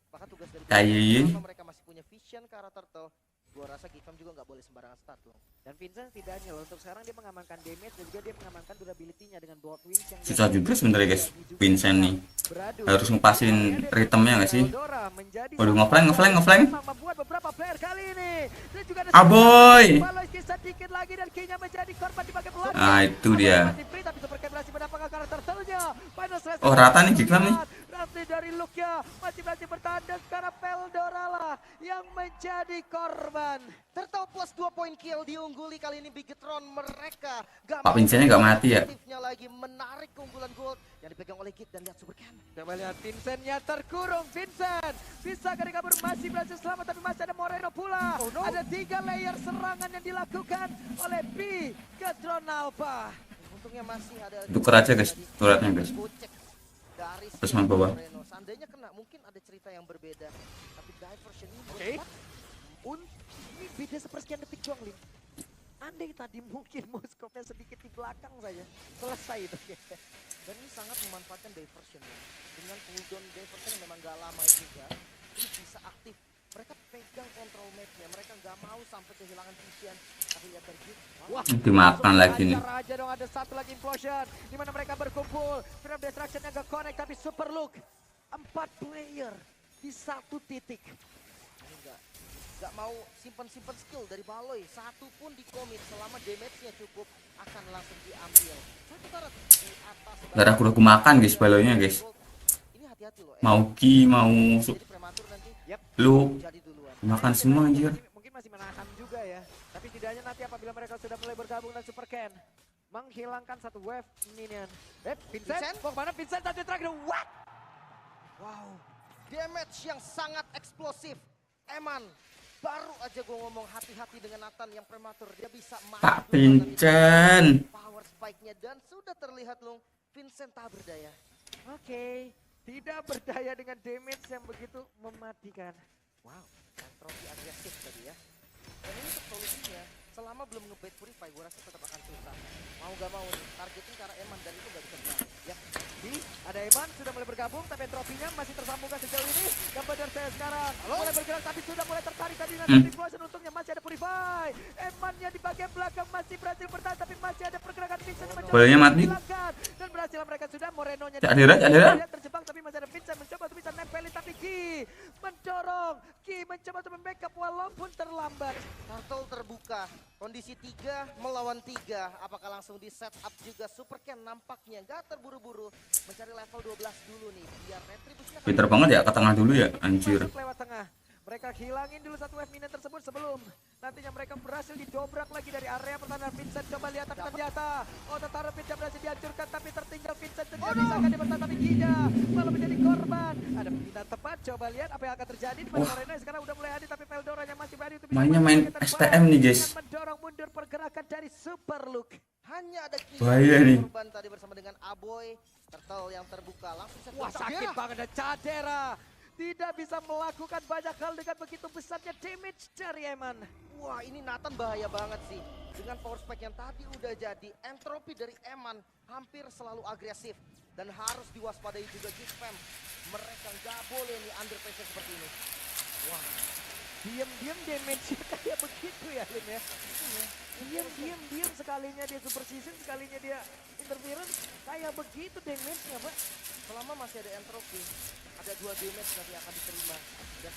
Bahkan tugas dari Haiii. mereka masih punya vision karena turtle. Gua rasa GEEK juga nggak boleh sembarangan start loh. Dan Vincent setidaknya loh, untuk sekarang dia mengamankan damage dan juga dia mengamankan durability-nya dengan blood wings yang Susah juga sebenarnya guys, Vincent nih. beradu. Harus ngepasin ritmenya nggak sih? Eldora menjadi Waduh, sang ngeflank. membuat beberapa player kali ini. Dan juga ada Aboy. Balas kisah dikit lagi dan kayaknya menjadi korban dipakai pelanggan. Nah, itu dia. Masih free, tapi Super Cat berhasil mendapatkan karakter turtle-nya. Final slash Oh, rata nih GEEK nih. Rafli dari Lukia masih berhasil bertahan dan sekarang Veldora lah yang menjadi korban. Turtle plus 2 poin kill diungguli kali ini Bigetron mereka. Pak Vincentnya nggak mati ya? Aktifnya lagi menarik keunggulan gold yang dipegang oleh GEEK dan lihat Super Cat. Coba lihat Vincentnya terkurung. Vincent bisa kali kabur, masih berhasil selamat tapi masih ada Moreno pula. Ada 3 layer serangan yang dilakukan oleh Bigetron Alpha. Untungnya masih ada. Tuker aja guys, turretnya guys. Dari Terus main bawah. Moreno. Seandainya kena mungkin ada cerita yang berbeda. Tapi diversion ini Ini beda sepersekian detik doang, Lin. Andai tadi mungkin mouse-nya sedikit di belakang saja, selesai itu. Dan ini sangat memanfaatkan diversion ya. Dengan cooldown diversion yang memang gak lama juga, ini bisa aktif. Mereka pegang kontrol map-nya, mereka gak mau sampai kehilangan vision. Tapi lihat dari GEEK. Wah, Dimakan lagi nih. aja dong, ada satu lagi implosion di mana mereka berkumpul. Freedom Destruction yang gak connect tapi super look. 4 player di satu titik. Ini gak mau simpan-simpan skill dari Baloy. Satu pun di commit selama damage-nya cukup akan langsung diambil. Satu turret di atas. Darah aku makan guys balonya guys. Ini hati-hati loh. Mau Ki, mau Jadi prematur nanti. lu Jadi duluan. makan semua anjir. Mungkin masih menahan juga ya. Tapi setidaknya nanti apabila mereka sudah mulai bergabung dan Super Ken menghilangkan satu wave minion. Vincent? Mau kemana? Vincent tadi terakhir. What? Wow. Damage yang sangat eksplosif. Eman. Baru aja gue ngomong hati-hati dengan Nathan yang prematur. Dia bisa Pak Vincent. Power spike-nya dan sudah terlihat loh. Vincent tak berdaya. Oke. Tidak berdaya dengan damage yang begitu mematikan. Wow. Dan trofi agresif tadi ya. Dan ini untuk solusinya. Selama belum nge-bait Purify, gue rasa tetap akan susah. Mau gak mau nih, targeting karena Eman dan itu gak bisa berani. Ya. Ada Eman sudah mulai bergabung, tapi trofinya masih tersambungkan sejauh ini. Dan benar saya sekarang mulai bergerak, tapi sudah mulai tertarik tadi dengan explosion. Untungnya masih ada Purify. Emannya di bagian belakang masih berhasil bertahan, tapi masih ada pergerakan Vincent yang mencoba Bolanya mati. menghilangkan. Dan berhasil mereka sudah Morenonya Cadera. terjebak, tapi masih ada Vincent mencoba untuk bisa nempelin, tapi Ki mendorong. Ki mencoba untuk membackup walaupun terlambat. Turtle terbuka. Kondisi 3 melawan 3. Apakah langsung di setup juga Super Ken nampaknya gak terburu-buru mencari level 12 dulu nih biar retribusinya. Pinter banget ya ke tengah dulu ya anjir. Masuk lewat tengah. Mereka hilangin dulu satu wave minion tersebut sebelum nantinya mereka berhasil didobrak lagi dari area pertahanan. Vincent coba lihat tapi ternyata tentara Vincent berhasil dihancurkan tapi tertinggal Vincent tidak bisa kan dia bertahan tapi tidak malah menjadi korban. Ada permintaan tepat, coba lihat apa yang akan terjadi pada Moreno sekarang udah mulai hadir tapi Veldoranya masih berani untuk Mainnya main STM nih guys. mendorong mundur pergerakan dari Super Look. Hanya ada Ki Bahaya nih. korban tadi bersama dengan Aboy. Turtle yang terbuka langsung set. Wah sakit banget dan Cadera tidak bisa melakukan banyak hal dengan begitu besarnya damage dari Eman. Wah ini Nathan bahaya banget sih. Dengan power spike yang tadi udah jadi, entropi dari Eman hampir selalu agresif. Dan harus diwaspadai juga GEEK. Mereka nggak boleh nih under pressure seperti ini. Wah, Diam-diam damage-nya kayak begitu ya Lin ya. Diam sekalinya dia super season, sekalinya dia interference, kayak begitu damage-nya Pak. selama masih ada entropi, ada 2 damage nanti akan diterima. Dan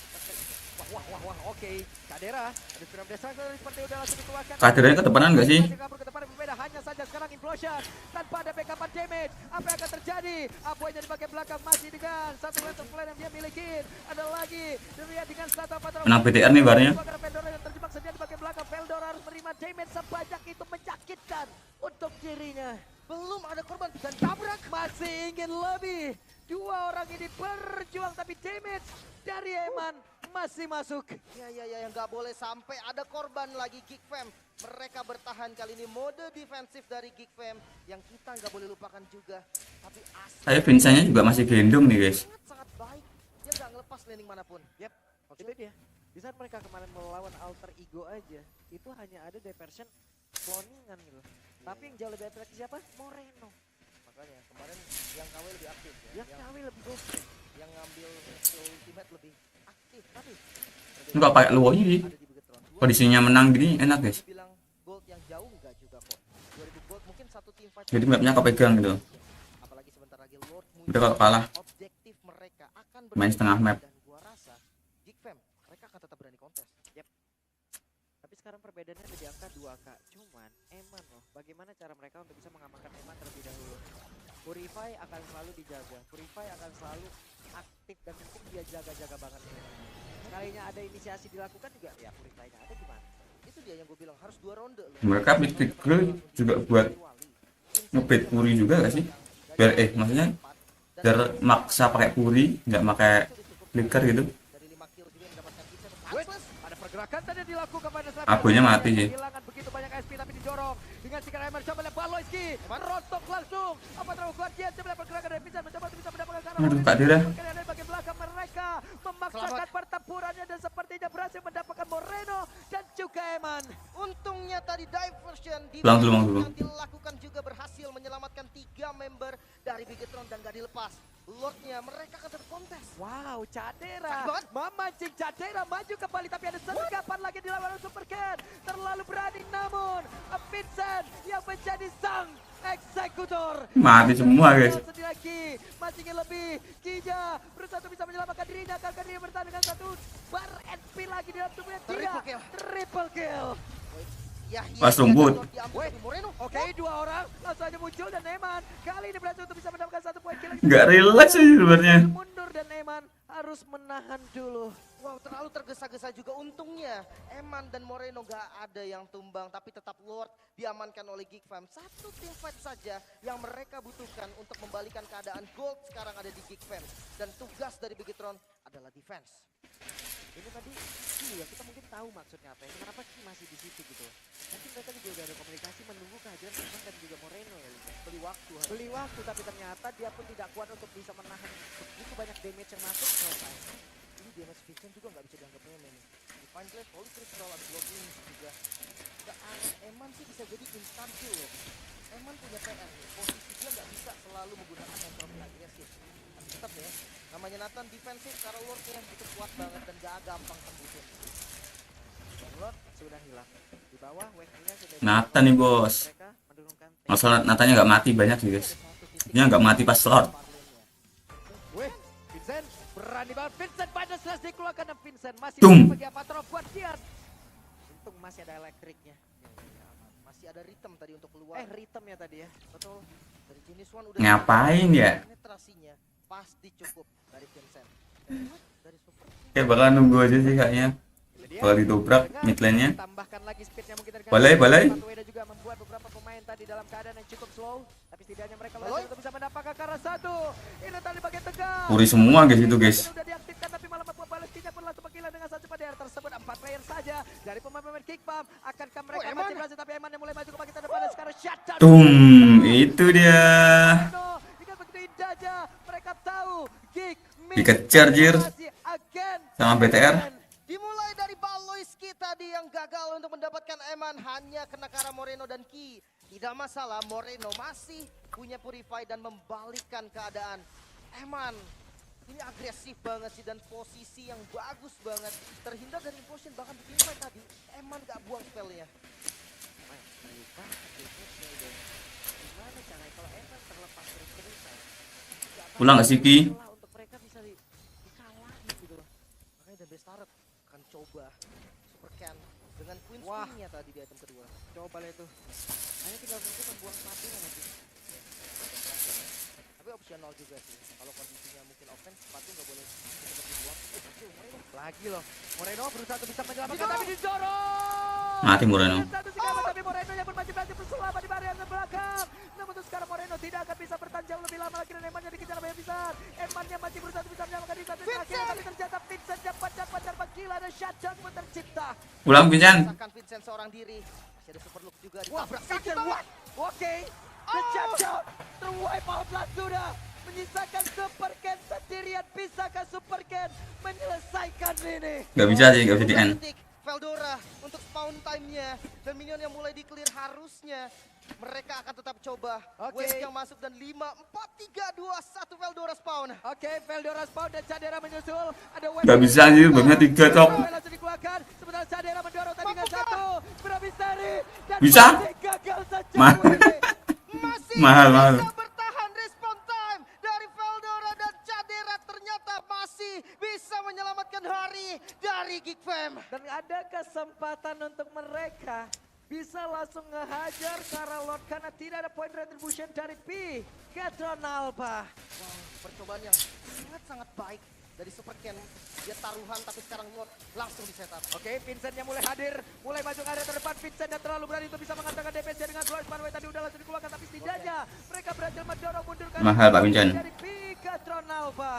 Wah, oke. Cadera, ada Firman Choirul seperti udah langsung dikeluarkan. Caderanya ke depanan nggak sih? Kabur ke depan berbeda, hanya saja sekarang implosion tanpa ada backupan damage. Apa yang akan terjadi? Aboynya di bagian belakang masih dengan satu lane plan yang dia miliki. Ada lagi dilihat dengan satu patron. Menang BTR nih barnya. Veldora yang terjebak sedia di bagian belakang. Veldora harus menerima damage sebanyak itu, menyakitkan untuk dirinya. belum ada korban dan tabrak. Masih ingin lebih. 2 orang ini berjuang tapi damage dari Eman masih masuk. Ya, yang nggak boleh sampai ada korban lagi GEEK. Mereka bertahan kali ini mode defensif dari GEEK yang kita nggak boleh lupakan juga. Tapi Saya Vincentnya juga masih gendong nih guys. sangat baik dia nggak ngelepas landing manapun. Yap, itu dia. Di saat mereka kemarin melawan alter ego aja, itu hanya ada diversion cloningan gitu. Tapi yang jauh lebih efektif siapa? Moreno. Makanya kemarin yang KW lebih aktif ya. Yang KW lebih ghosting. Yang ngambil ultimate lebih aktif. Tapi Enggak pakai luonya sih. ada di Bigetron. Kondisinya menang gini enak guys. Bilang gold yang jauh enggak juga kok. 2000 gold mungkin satu tim fight. Jadi mapnya kepegang gitu. Apalagi sebentar lagi Lord Udah kalau kalah objektif mereka akan main setengah map. dan gua rasa Geek Fam mereka akan tetap berani kontes. Yep. Tapi sekarang perbedaannya ada di angka 2K. Cuman Eman loh, bagaimana cara mereka untuk bisa mengamankan Eman terlebih dahulu. Purify akan selalu dijaga. Purify akan selalu aktif dan mungkin dia jaga-jaga banget. Sekalinya ada inisiasi dilakukan juga ya Purify-nya ada gimana? Itu dia yang gue bilang harus 2 ronde loh. Mereka pikir juga buat ngebet puri juga gak sih? Biar maksudnya biar maksa pakai puri, nggak pakai flicker gitu. Dari 5 kill juga yang mendapatkan Kitchen. Ada pergerakan tadi dilakukan pada saat Abunya mati sih. kehilangan begitu banyak SP tapi didorong dengan si Eman coba lempar Loiski rontok langsung apa terlalu kuat dia coba pergerakan dari Vincent mencoba untuk bisa mendapatkan saran. Aduh Kak Dira. Dari bagian belakang mereka memaksakan pertempurannya dan sepertinya berhasil mendapatkan Moreno dan juga Eman. Untungnya tadi diversion Pulang dulu, yang dilakukan juga berhasil menyelamatkan 3 member dari Bigetron dan gak dilepas. Lordnya mereka akan tetap kontes. Wow, Cadera memancing Cadera maju kembali tapi ada sergapan lagi dilawan oleh Supercan. Terlalu berani namun Vincent yang menjadi sang eksekutor. Mati semua guys. Sedih lagi, masih ingin lebih. Kija berusaha untuk bisa menyelamatkan dirinya. Akan dia bertahan dengan satu bar SP lagi di dalam tubuhnya. Triple kill. Ya, Pas rumput. Oke, 2 orang langsung aja muncul dan Eman kali ini berhasil untuk bisa mendapatkan 1 poin kill. Nggak relax sih sebenarnya. Mundur dan Eman harus menahan dulu. Wow, terlalu tergesa-gesa juga. Untungnya Eman dan Moreno gak ada yang tumbang, tapi tetap Lord diamankan oleh Geek Fam. Satu tim fight saja yang mereka butuhkan untuk membalikan keadaan gold sekarang ada di Geek Fam. Dan tugas dari Bigetron adalah defense. Ini tadi ya kita mungkin tahu maksudnya apa ya. Kenapa Ki masih di situ gitu. Mungkin mereka juga udah ada komunikasi menunggu kehadiran Eman dan juga Moreno ya. Beli waktu. Beli waktu tapi ternyata dia pun tidak kuat untuk bisa menahan begitu banyak damage yang masuk selesai. Ini damage Vincent juga gak bisa dianggap remeh nih. Divine Blade, Holy Crystal, ada blocking juga. Gak aneh, Eman sih bisa jadi instant kill loh. Eman punya PR nih, posisi dia gak bisa selalu menggunakan entropy agresif. Tapi tetap ya, namanya Nathan defensif karena Lordnya itu kuat banget dan gak gampang tembusin. Dan Lord sudah hilang. Di bawah wave-nya sudah Nathan nih bos. mereka menurunkan Masalah Natanya nggak mati banyak sih guys. Dia nggak mati pas slot. Weh, Vincent berani banget. Vincent pada slash dikeluarkan dan Vincent masih Tum. bagi Apatro buat dia. Untung masih ada elektriknya. Masih ada rhythm tadi untuk keluar. Ritmenya tadi ya. Betul. Dari jenis one udah Ngapain ya? penetrasinya pasti cukup dari Vincent. Dari super Kayak bakal nunggu aja sih kayaknya. Itu dia. Bakal ditobrak mid lane-nya. Tambahkan lagi speednya mungkin dari Balai. Weda juga membuat beberapa pemain tadi dalam keadaan yang cukup slow. Tapi setidaknya mereka berhasil untuk bisa mendapatkan karena satu. Ini tadi bagian tegang. Puri semua guys itu guys. Sudah diaktifkan tapi malah membuat Palestina pun langsung menghilang dengan satu pada tersebut 4 player saja dari pemain-pemain kick bomb. Akankah mereka masih berhasil tapi Eman yang mulai maju ke bagian depan dan sekarang shutdown. Itu dia. Dengan begitu indahnya mereka tahu Geek Dikejar, Jir. Sama BTR. dimulai dari Baloiski tadi yang gagal untuk mendapatkan Eman hanya kena ke arah Moreno dan Ki. Tidak masalah, Moreno masih punya Purify dan membalikkan keadaan. Eman ini agresif banget sih dan posisi yang bagus banget. Terhindar dari implosion bahkan di Purify tadi. Eman gak buang spellnya. Gimana caranya kalau Eman terlepas terus-terusan? Pulang nggak sih Ki? Untuk mereka bisa dikalahin gitu loh. Makanya dan Bestaret akan coba Super Can dengan Queen Swing-nya tadi di item kedua. Coba lihat tuh. Hanya tinggal mungkin membuang sepatunya nanti. Tapi opsional juga sih. Kalau kondisinya mungkin offense, sepatu nggak boleh seperti dibuang. Lagi loh. Moreno berusaha untuk bisa menyelamatkan tapi didorong. Mati Moreno. Satu sikap tapi Moreno yang pun masih berhasil berselamat di barrier belakang. Namun untuk sekarang Moreno tidak akan bisa bertahan jauh lebih lama lagi dan Emannya dikejar banyak besar. Emannya masih berusaha untuk bisa menyelamatkan di satu terakhir tapi ternyata Vincent dapat gila dan shutdown pun tercipta. Pulang Vincent. Rasakan Vincent seorang diri. Masih ada super look juga di Wah, Vincent what? Oke. The shutdown terwipe out lah sudah. menyisakan Super Ken sendirian. Bisakah Super Ken menyelesaikan ini? Gak bisa sih, gak bisa di end. Veldora untuk spawn time-nya dan minion yang mulai di-clear harusnya mereka akan tetap coba. Wave yang masuk dan 5, 4, 3, 2, 1 Veldora spawn. Oke, Veldora spawn dan Cadera menyusul. Ada wave. Gak bisa anjir, babnya 3 cok. Langsung dikeluarkan. Sementara Cadera mendorong tadi dengan 1. Berabistari. Bisa? Gagal saja. Masih Mahal. bisa bertahan respawn time dari Veldora dan Cadera ternyata masih bisa menyelamatkan hari dari Geek Fam. Dan ada kesempatan untuk mereka bisa langsung ngehajar ke arah Lord karena tidak ada point retribution dari Gatron Alpha. Wow, percobaan yang sangat-sangat baik dari Super Ken. Dia taruhan tapi sekarang Lord langsung di setup. Oke, Vincentnya mulai hadir, mulai masuk area terdepan. Vincent yang terlalu berani untuk bisa mengatakan DPC dengan Glorious Manway tadi udah langsung dikeluarkan, tapi setidaknya mereka berhasil mendorong mundur Mahal Pak Vincent. dari Gatron Alpha.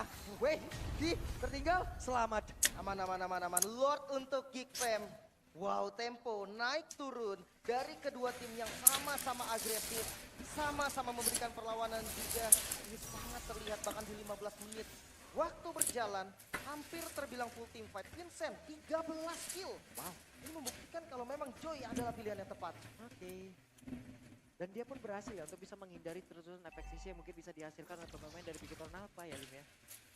Tertinggal, selamat. Aman. Lord untuk Geek Fam. Wow, tempo naik turun dari kedua tim yang sama-sama agresif, sama-sama memberikan perlawanan juga. Ini sangat terlihat bahkan di 15 menit. Waktu berjalan, hampir terbilang full team fight. Vincent, 13 kill. Wow, ini membuktikan kalau memang Joy adalah pilihan yang tepat. Oke. Dan dia pun berhasil ya untuk bisa menghindari terus-terusan efek sisi yang mungkin bisa dihasilkan oleh pemain dari Gatron Alpha ya, Lim ya.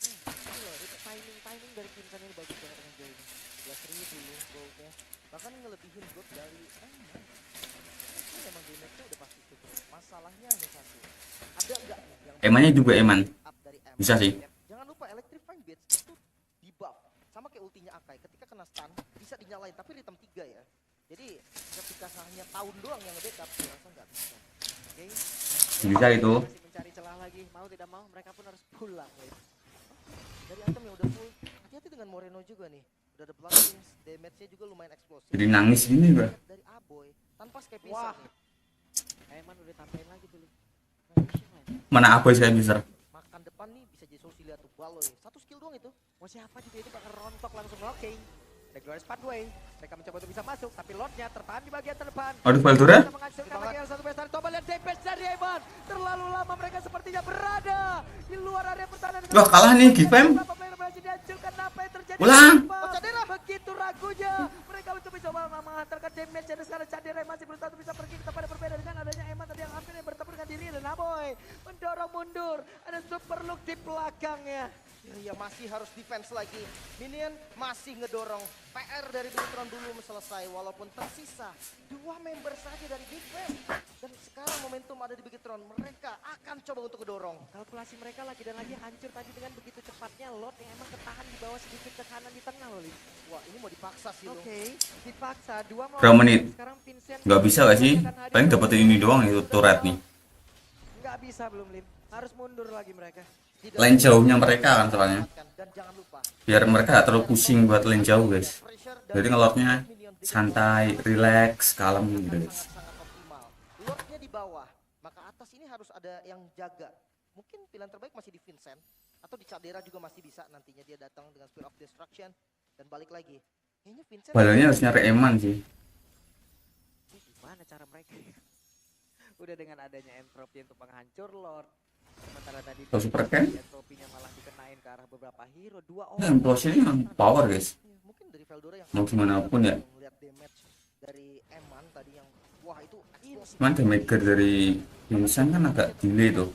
Ini loh, itu timing dari Vincent ini bagus banget dengan Joy ini. 11.000 dulu goldnya. Bahkan ngelebihin gold dari Eman. Ini memang damage-nya udah pasti cukup. Masalahnya hanya satu. Ada nggak nih yang Emannya juga Eman. up dari Eman? Bisa sih. Jangan lupa Electrifying Beats itu di buff. Sama kayak ultinya Akai. Ketika kena stun bisa dinyalain. Tapi rhythm 3 ya. Jadi ketika hanya tahun doang yang nge-backup, saya rasa nggak bisa. Oke. Bisa itu. Masih mencari celah lagi. Mau tidak mau mereka pun harus pulang. Dari item yang udah full. Hati-hati dengan Moreno juga nih. Udah ada blood wings, damage-nya juga lumayan eksplosif. Jadi nangis gini gua. Dari Aboy tanpa skip Wah. nih. Eman udah tambahin lagi tuh. Mana apa saya bisa? Makan depan nih bisa jadi solusi, lihat tuh Baloy. 1 skill doang itu. Mau siapa juga itu bakal rontok langsung locking. Ada Glorious Pathway. Mereka mencoba untuk bisa masuk, tapi Lordnya tertahan di bagian terdepan. Aduh, Veldora. Bisa menghasilkan lagi yang satu besar. Coba lihat damage dari Eman. Terlalu lama mereka sepertinya berada di luar area pertahanan. Wah, kalah nih, Geek Fam. Beberapa player berhasil dihancurkan. Apa yang terjadi? Ulang. Begitu ragunya. Mereka mencoba menghantarkan damage. Dan sekarang Cadera masih berusaha untuk bisa pergi ke tempat yang berbeda dengan adanya Eman tadi yang hampir bertemu dengan diri. Dan Aboy mendorong mundur. Ada super look di belakangnya. Ya masih harus defense lagi. Minion masih ngedorong. PR dari Bigetron belum selesai walaupun tersisa 2 member saja dari Big Fam. Dan sekarang momentum ada di Bigetron. Mereka akan coba untuk ngedorong. Kalkulasi mereka lagi dan lagi hancur tadi dengan begitu cepatnya Lord yang emang ketahan di bawah sedikit ke kanan di tengah loh, Lim. Wah, ini mau dipaksa sih loh. Oke, dipaksa 2 mau. Berapa menit? Sekarang Vincent Gak bisa gak sih? Paling dapetin ini doang itu turret nih. nggak bisa belum, Lim. Harus mundur lagi mereka. Lane jauhnya mereka kan soalnya. Dan jangan lupa Biar mereka gak terlalu pusing buat lane jauh guys. Jadi ngelotnya santai, relax, kalem gitu guys. sangat optimal. Lordnya di bawah, maka atas ini harus ada yang jaga. Mungkin pilihan terbaik masih di Vincent atau di Cadera juga masih bisa nantinya dia datang dengan Spear of Destruction dan balik lagi. Kayaknya Vincent Balanya harus nyari Eman sih. Gimana cara mereka? Udah dengan adanya entropy untuk menghancur Lord. Sementara tadi Kalau Super Ken? entropinya malah dikenain ke arah beberapa hero. 2 Nah, orang. implosinya yang power guys. mungkin dari Veldora yang Mau gimana pun ya. melihat damage dari Eman tadi yang wah itu eksplosif. Cuman damage dari Vincent kan agak delay tuh.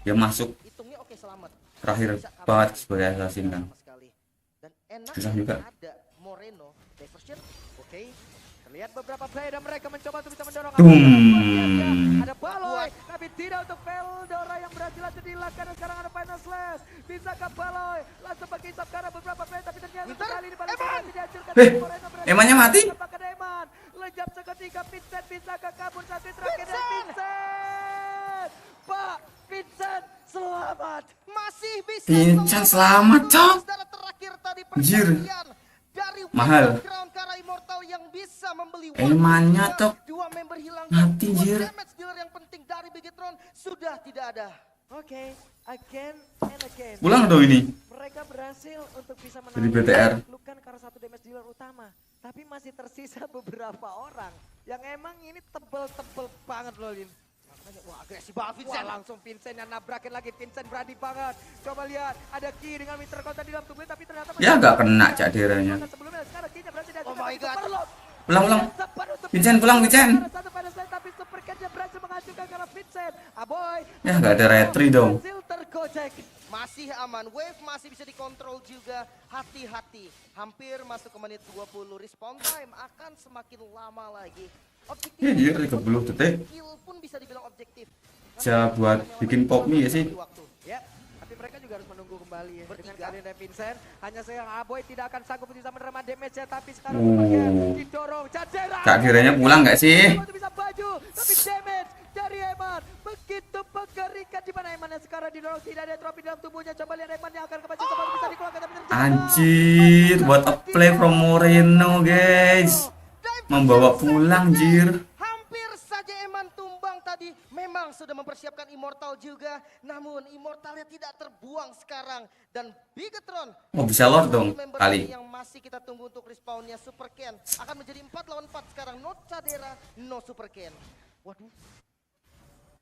Dia masuk Hitungnya oke selamat. terakhir banget sebagai assassin kan. Sama sekali. Dan enak Susah juga. ada Moreno diversion. Oke. Terlihat beberapa player dan mereka mencoba untuk bisa mendorong. Ada Baloy, tapi tidak untuk Veldora yang berhasil langsung dilakukan. Dan sekarang ada final slash. Bisakah Baloy langsung pakai hisap karena beberapa player, tapi ternyata sekali ini Baloy berhasil dihancurkan. Emannya mati? Eman, lejap seketika. Vincent bisakah kabur satu terakhir dan Vincent. Pak Vincent selamat. Masih bisa Vincent selamat cok. saudara terakhir tadi Anjir. pergantian dari Mahal. Ground Kara Immortal yang bisa membeli Emannya, waktu. Cok. 2 member hilang. Mati, Dua anjir. damage dealer yang penting dari Bigetron sudah tidak ada. Oke, again and again. Pulang dong ini. Mereka berhasil untuk bisa Jadi BTR. menaklukkan karena satu damage dealer utama. Tapi masih tersisa beberapa orang yang emang ini tebel-tebel banget loh, Lin. Wah, agresif banget Vincent. Wah, langsung Vincent yang nabrakin lagi. Vincent berani banget. Coba lihat, ada Ki dengan winter counter di dalam tubuhnya, tapi ternyata Ya nggak kena Cak Deranya. sebelumnya sekarang Ki-nya berhasil Oh my god. Pulang. Vincent pulang, Vincent. Satu pada Selain, tapi super catch-nya berhasil menghancurkan karena Vincent. Aboy. Ya nggak ada retri dong. Berhasil tergojek. Masih aman, wave masih bisa dikontrol juga. Hati-hati, hampir masuk ke menit 20. Respawn time akan semakin lama lagi. Objektif Iya, 30 detik. kill pun bisa dibilang objektif. Bisa buat bikin pop mie ya sih. Ya, tapi mereka juga harus menunggu kembali ya. Dengan Bertiga. kalian dan Vincent, hanya sayang Aboy tidak akan sanggup bisa menerima damage-nya, tapi sekarang Oh. bagian didorong. Cadera. Cak Deranya pulang nggak sih? Untuk bisa baju, tapi damage dari Eman begitu mengerikan, di mana Eman yang sekarang didorong, tidak ada trofi dalam tubuhnya. Coba lihat Eman yang akan kembali sempat bisa dikeluarkan, tapi terjadi. Anjir, buat a play from Moreno guys. Membawa pulang jir. Hampir saja Eman tumbang tadi. Memang sudah mempersiapkan Immortal juga. Namun Immortalnya tidak terbuang sekarang. Dan Bigetron. Oh bisa lord dong member kali. yang masih kita tunggu untuk respawnnya Super Ken. Akan menjadi 4 lawan 4 sekarang. No Cadera, no Super Ken. Waduh,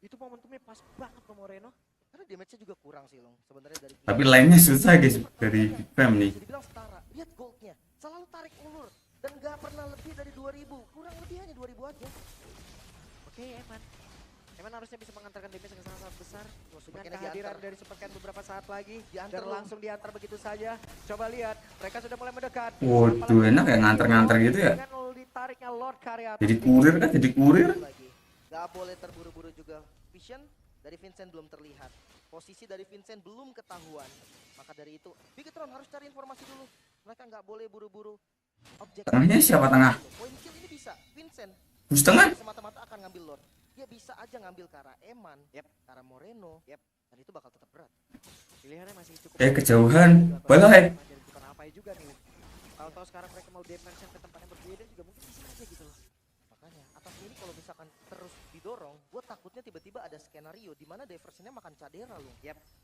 itu momentumnya pas banget ke Moreno. Karena damage-nya juga kurang sih Long. Sebenarnya dari Tapi lainnya susah guys dari Big Fam nih. bisa dibilang setara. Lihat goldnya. Selalu tarik ulur. Dan gak pernah lebih dari 2000. Kurang lebih hanya 2000 aja. Oke, Eman. Eman harusnya bisa mengantarkan damage yang sangat besar. Dengan Supercannya kehadiran diantar. dari Super Ken beberapa saat lagi. Diantar, Dan Long. langsung diantar begitu saja. Coba lihat, mereka sudah mulai mendekat. Waduh, enak ya nganter-nganter gitu ya. Dengan ditariknya Lord Karya. Jadi kurir kan, jadi kurir. Lagi. Gak boleh terburu-buru juga. Vision dari Vincent belum terlihat. Posisi dari Vincent belum ketahuan. Maka dari itu, Bigetron harus cari informasi dulu. Mereka nggak boleh buru-buru. Objektif. Tengahnya siapa tengah? Poin kill ini bisa. Vincent Bus tengah? semata-mata akan ngambil Lord. Dia bisa aja ngambil ke arah Eman, ke arah Moreno. Dan itu bakal tetap berat. Pilihannya masih cukup. Kejauhan. Balai. Bukan apa juga nih. Tahu-tahu sekarang mereka mau dimension ke tempat yang berbeda juga mungkin bisa aja gitu loh. Makanya atas ini kalau misalkan terus didorong, gue takutnya tiba-tiba ada skenario di mana diversionnya makan Cadera loh.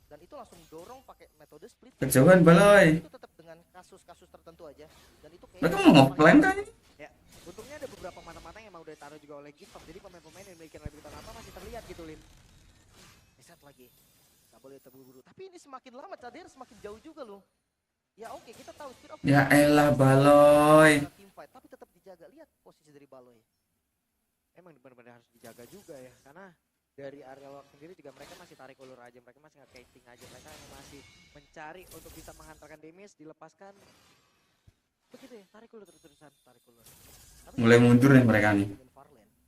Dan itu langsung dorong pakai metode split. Kejauhan balai. Itu tetap dengan kasus-kasus tertentu aja. Dan itu Mereka mau nge-plan kan? Ya, untungnya ada beberapa mata-mata yang mau ditaruh juga oleh Geek. Jadi pemain-pemain yang memiliki lebih apa masih terlihat gitu, Lin. Reset lagi. Gak boleh terburu-buru. Tapi ini semakin lama Cadera semakin jauh juga loh. Ya oke, kita tahu speed of Ya elah Baloy. team fight, tapi tetap dijaga. Lihat posisi dari Baloy. Emang benar-benar harus dijaga juga ya, karena dari area luar sendiri juga mereka masih tarik ulur aja, mereka masih nge-casting aja, mereka masih mencari untuk bisa menghantarkan damage, dilepaskan. Begitu ya, tarik ulur terus-terusan, tarik ulur. Mulai mundur nih mereka nih.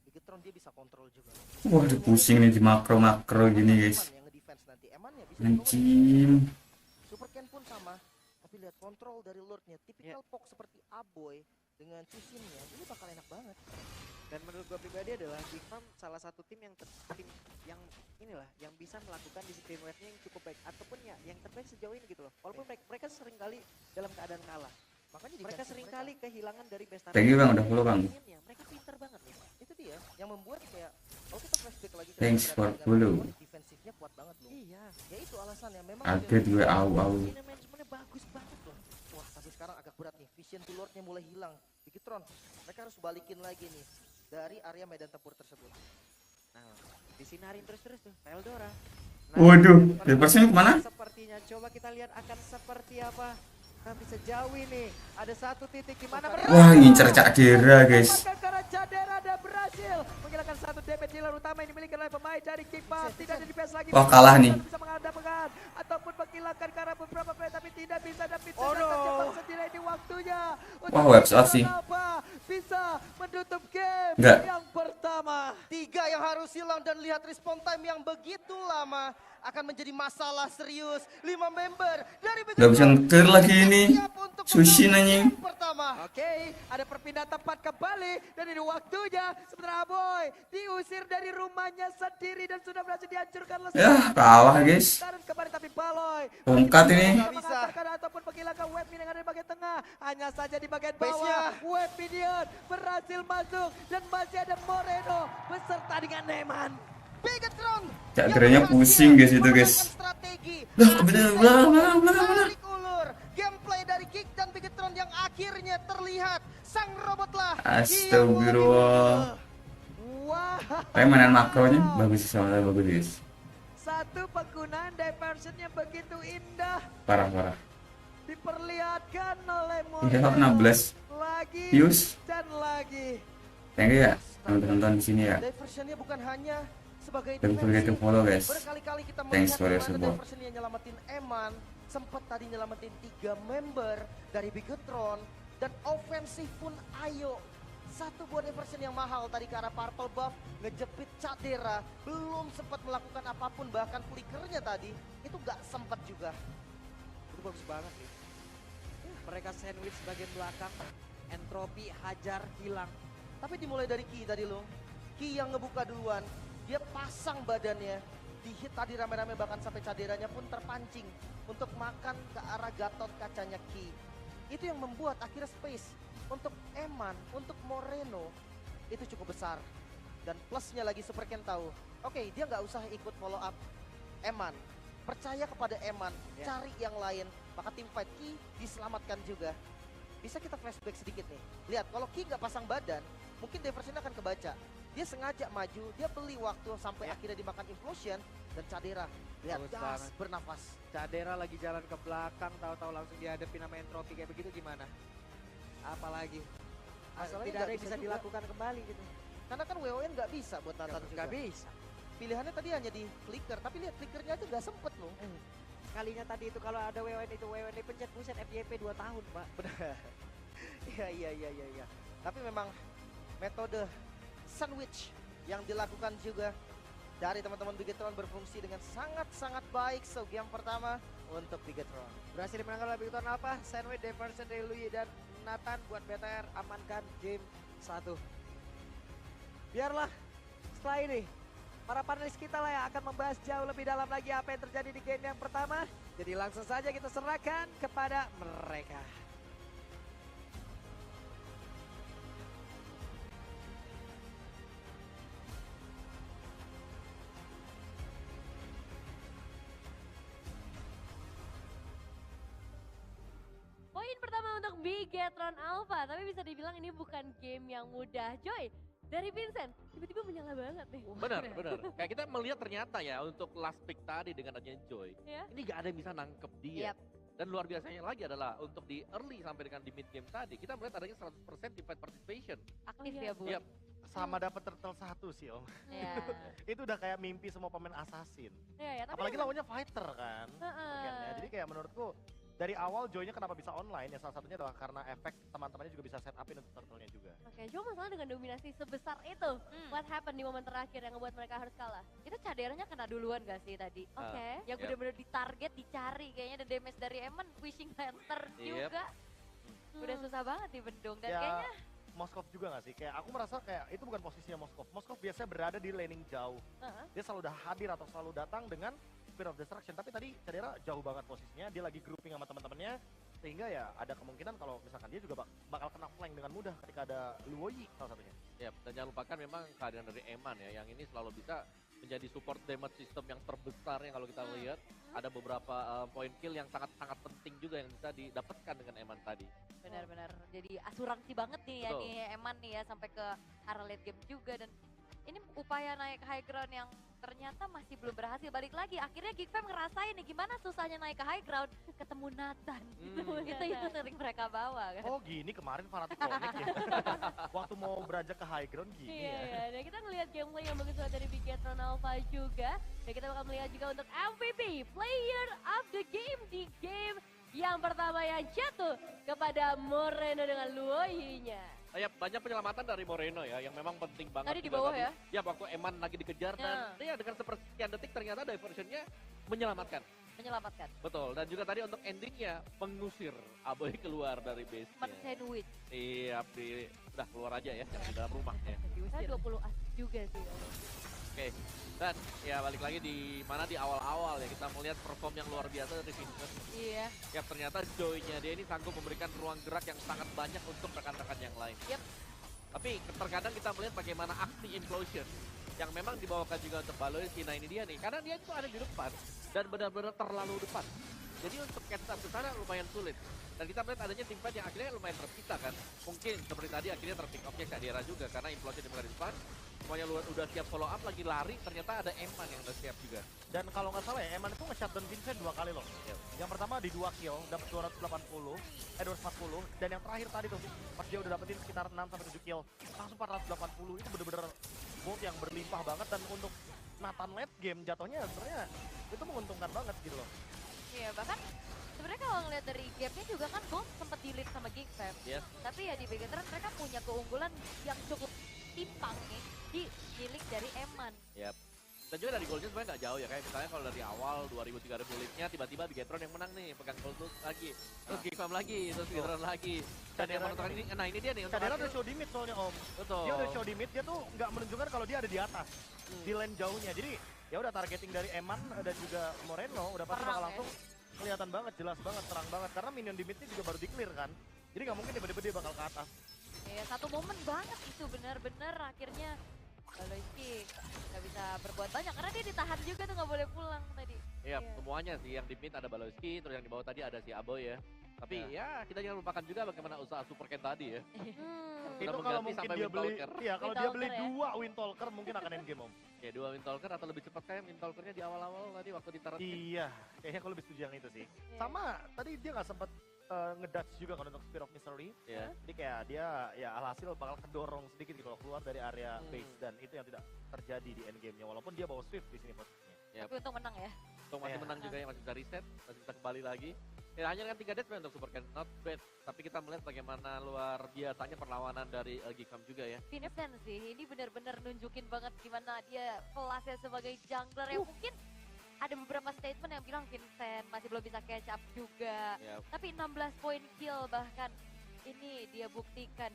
Bigetron dia bisa kontrol juga. Waduh pusing nih di makro-makro gini guys. Yang nge-defense nanti Emannya bisa Anjim. Super Ken pun sama, tapi lihat kontrol dari Lordnya, tipikal pok seperti Aboy dengan Cici-nya, ini bakal enak banget. Dan menurut gue pribadi adalah Big Mom salah satu tim yang inilah yang bisa melakukan disiplin wave-nya yang cukup baik ataupun ya yang terbaik sejauh ini gitu loh. Walaupun mereka sering kali dalam keadaan kalah. Makanya mereka sering kali kehilangan dari best Thank you bang, udah follow bang. Mereka pintar banget nih. Itu dia yang membuat kayak kalau kita flashback lagi ke Thanks for follow. defensifnya kuat banget loh. Iya. Ya itu alasannya memang Kaget gue au. Ini manajemennya bagus banget loh. wah, tapi sekarang agak berat nih. Vision to Lordnya mulai hilang. Bigetron, mereka harus balikin lagi nih dari area medan tempur tersebut. Nah, disinarin terus tuh, Eldora. Waduh, reverse-nya kemana? Sepertinya, coba kita lihat akan seperti apa. Nah, bisa jauh ini. Ada satu titik di mana Wah ngincer Cak Dera guys. karena Cadera ada berhasil menghilangkan satu damage dealer utama yang dimiliki oleh pemain dari Kipa. Tidak ada defense lagi. Wah, kalah nih. Bisa menghadapkan ataupun menghilangkan karena beberapa player tapi tidak bisa dan bisa Oh, no. cepat sendiri di waktunya. Wah, webs off sih. Bisa menutup game Enggak. yang pertama. 3 yang harus hilang dan lihat respawn time yang begitu lama akan menjadi masalah serius. 5 member dari Gak bisa ngetir lagi ini. Sushi nanya. Pertama. Oke, ada perpindahan tempat kembali dan ini waktunya sebenarnya Aboy diusir dari rumahnya sendiri dan sudah berhasil dihancurkan. Ya kalah guys. Taruh kembali tapi Baloy Tongkat ini. Nggak bisa. mengatakan ataupun menghilangkan web minion yang ada di bagian tengah. Hanya saja di bagian Base-nya. bawah web minion berhasil masuk dan masih ada Moreno beserta dengan Neman. Bigetron. Cak Deranya pusing guys itu guys. Strategi. Lah bener bener. Tarik ulur. Gameplay dari Geek dan Bigetron yang akhirnya terlihat. Sang robotlah. Astagfirullah. Wah, Tapi mainan makronya bagus sih, soalnya bagus. Satu penggunaan diversionnya begitu indah. Parah. Diperlihatkan oleh Iya, Moreno. 16 Lagi views. dan lagi. Thank you ya nonton di sini ya. Diversionnya bukan hanya sebagai Don't forget to follow guys. Berkali-kali kita Thanks melihat for your gimana support. diversion yang nyelamatin Eman, sempat tadi nyelamatin 3 member dari Bigetron, dan ofensif pun ayo. Satu buah diversion yang mahal tadi ke arah Purple Buff, ngejepit Cadera, belum sempat melakukan apapun, bahkan flickernya tadi itu gak sempat juga. Itu bagus banget nih. Mereka sandwich bagian belakang, entropi hajar hilang. Tapi dimulai dari Ki tadi loh, Ki yang ngebuka duluan, dia pasang badannya, dihit tadi rame-rame bahkan sampai Caderanya pun terpancing untuk makan ke arah Gatot kacanya Ki. Itu yang membuat akhirnya space untuk Eman, untuk Moreno itu cukup besar. Dan plusnya lagi Super Ken tahu, oke, dia nggak usah ikut follow up Eman. Percaya kepada Eman, cari yang lain. Maka tim fight Ki diselamatkan juga. Bisa kita flashback sedikit nih. Lihat, kalau Ki nggak pasang badan, mungkin diversionnya akan kebaca. Dia sengaja maju, dia beli waktu sampai akhirnya dimakan implosion. Dan Cadera, lihat, Bagus gas, banget. bernafas. Cadera lagi jalan ke belakang, tahu-tahu langsung dihadapi nama entropi kayak begitu gimana? Apalagi Masalahnya tidak nggak ada yang bisa bisa juga. dilakukan kembali gitu. Karena kan WON nggak bisa buat Nathan juga. Nggak bisa. Pilihannya tadi hanya di flicker, tapi lihat flickernya aja nggak sempet loh. Kalinya tadi itu kalau ada WWN itu WWN pencet buset FYP 2 tahun, Pak. Iya. Tapi memang metode sandwich yang dilakukan juga dari teman-teman Bigetron berfungsi dengan sangat-sangat baik. So, game pertama untuk Bigetron. Berhasil dimenangkan oleh Bigetron apa? Sandwich diversion dari Lui dan Nathan buat BTR amankan game 1. Biarlah setelah ini para panelis kita lah yang akan membahas jauh lebih dalam lagi apa yang terjadi di game yang pertama. Jadi langsung saja kita serahkan kepada mereka. Poin pertama untuk Bigetron Alpha, tapi bisa dibilang ini bukan game yang mudah. Joy, dari Vincent, tiba-tiba menyala banget nih. Benar. Kayak kita melihat ternyata ya untuk last pick tadi dengan adanya Joy, Ya. ini gak ada yang bisa nangkep dia. Dan luar biasanya lagi adalah untuk di early sampai dengan di mid game tadi, kita melihat adanya 100% di fight participation. Aktif Oh, iya. ya, Bu. Yap. Sama dapat turtle 1 sih om. Ya. Itu udah kayak mimpi semua pemain assassin. Ya, tapi Apalagi lawannya fighter kan. Heeh. Weekendnya. Jadi kayak menurutku dari awal Joy-nya kenapa bisa online ya salah satunya adalah karena efek teman-temannya juga bisa set upin untuk turtle-nya juga. Oke, cuma masalah dengan dominasi sebesar itu, what happened di momen terakhir yang ngebuat mereka harus kalah? Itu Caderanya kena duluan gak sih tadi? Oke. Yang Yap. bener-bener ditarget, dicari kayaknya, dan damage dari Eman wishing lantern Yep. juga. Udah susah banget dibendung dan Ya, kayaknya Moskov juga gak sih? Kayak aku merasa kayak itu bukan posisinya Moskov. Moskov biasanya berada di laning jauh. Heeh. Dia selalu udah hadir atau selalu datang dengan Spear of Destruction. Tapi tadi Cadera jauh banget posisinya. Dia lagi grouping sama teman-temannya. Sehingga ya ada kemungkinan kalau misalkan dia juga bakal kena flank dengan mudah ketika ada Luoyi salah satunya. Yap. Dan jangan lupakan memang kehadiran dari Eman ya, yang ini selalu bisa menjadi support damage system yang terbesar yang kalau kita lihat. Ada beberapa poin kill yang sangat-sangat penting juga yang bisa didapatkan dengan Eman tadi. benar-benar jadi asuransi banget nih ya Betul. nih Eman nih ya sampai ke arah late game juga, dan ini upaya naik high ground yang ternyata masih belum berhasil. Balik lagi akhirnya Geek Fam ngerasain nih gimana susahnya naik ke high ground, ketemu Nathan. Itu yang sering mereka bawa kan. Oh gini kemarin fanatik Connect ya. Waktu mau beranjak ke high ground gini Iya, ya. iya. Dan kita ngelihat gameplay yang bagus banget dari Bigetron Alpha juga. Dan kita bakal melihat juga untuk MVP, Player of the Game di game yang pertama yang jatuh kepada Moreno dengan Luoyi-nya. Ya, banyak penyelamatan dari Moreno ya, yang memang penting banget. Tadi di juga bawah tadi. ya? Ya, waktu Eman lagi dikejar dan dia dengan sepersekian detik ternyata diversionnya menyelamatkan. Menyelamatkan. Betul, dan juga tadi untuk endingnya mengusir Aboy keluar dari Cuman base-nya. sandwich. Iya, udah keluar aja ya, jangan di dalam rumah ya. Saya 20 as juga sih. Oke, dan ya balik lagi di mana di awal-awal ya kita melihat perform yang luar biasa dari Vincent. Iya. Ya ternyata Joy-nya dia ini sanggup memberikan ruang gerak yang sangat banyak untuk rekan-rekan yang lain. Yep. Tapi terkadang kita melihat bagaimana aksi implosion yang memang dibawakan juga untuk Baloy. Nah ini dia nih, karena dia itu ada di depan dan benar-benar terlalu depan. Jadi untuk catch up ke sana lumayan sulit. Dan kita melihat adanya tim fight yang akhirnya lumayan terpisah kan. Mungkin seperti tadi akhirnya terpick off-nya Kadera juga karena implosion di depan. Semuanya udah siap follow up lagi lari, ternyata ada Eman yang udah siap juga. Dan kalau nggak salah ya, Eman itu nge-shutdown Vincent 2 kali loh. Yang pertama di 2 kill, dapat 240, dan yang terakhir tadi tuh, pas dia udah dapetin sekitar 6-7 kill, langsung 480, itu bener-bener gold yang berlimpah banget, dan untuk Nathan late game jatuhnya sebenarnya itu menguntungkan banget gitu loh. Iya, bahkan sebenarnya kalau ngeliat dari gamenya juga kan Gold sempat di-lead sama Geek Fam. Yes. Tapi ya di Vegetarian mereka punya keunggulan yang cukup timpang nih di milik dari Eman. Yap. Dan juga dari goalnya sebenarnya nggak jauh ya, kayak misalnya kalau dari awal 2000-3000 lead-nya tiba-tiba Bigetron yang menang nih, pegang gold terus lagi, terus Geekfam lagi, terus Bigetron lagi. Dan yang menentukan ini, nah ini dia nih. Kadera udah show di mid soalnya Om. Betul. Dia udah show di mid, dia tuh nggak menunjukkan kalau dia ada di atas, di lane jauhnya. Jadi ya udah targeting dari Eman dan juga Moreno udah pasti bakal langsung kelihatan banget, jelas banget, terang banget. Karena minion di mid-nya juga baru di-clear kan. Jadi nggak mungkin tiba-tiba dia bakal ke atas. Ya satu momen banget itu benar-benar akhirnya Loiski nggak bisa berbuat banyak karena dia ditahan juga tuh nggak boleh pulang tadi. Iya, semuanya sih yang di mid ada Baloski, terus yang di bawah tadi ada si Aboy ya. Tapi ya kita jangan lupakan juga bagaimana usaha Super Ken tadi ya. Itu kalau mungkin dia beli, iya kalau dia beli Windtalker 2 Windtalker mungkin akan end game Om. Ya 2 Windtalker atau lebih cepat kayak Windtalkernya di awal-awal tadi waktu ditaruh. Iya, kayaknya aku lebih setuju yang itu sih. Sama tadi dia nggak sempet ngedutch juga kan untuk Spear of Mystery. Iya. Jadi kayak dia ya alhasil bakal kedorong sedikit gitu loh keluar dari area base, dan itu yang tidak terjadi di end game-nya walaupun dia bawa Swift di sini posisinya. Yep. Tapi untung menang ya. Untuk masih menang juga ya, masih bisa reset, masih bisa kembali lagi. Ya hanya dengan 3 death untuk Super Ken, not bad. Tapi kita melihat bagaimana luar biasanya perlawanan dari Geekfam juga ya. Vincent sih, ini benar-benar nunjukin banget gimana dia kelasnya sebagai jungler yang mungkin ada beberapa statement yang bilang Vincent masih belum bisa catch up juga. Yep. Tapi 16 poin kill bahkan ini dia buktikan.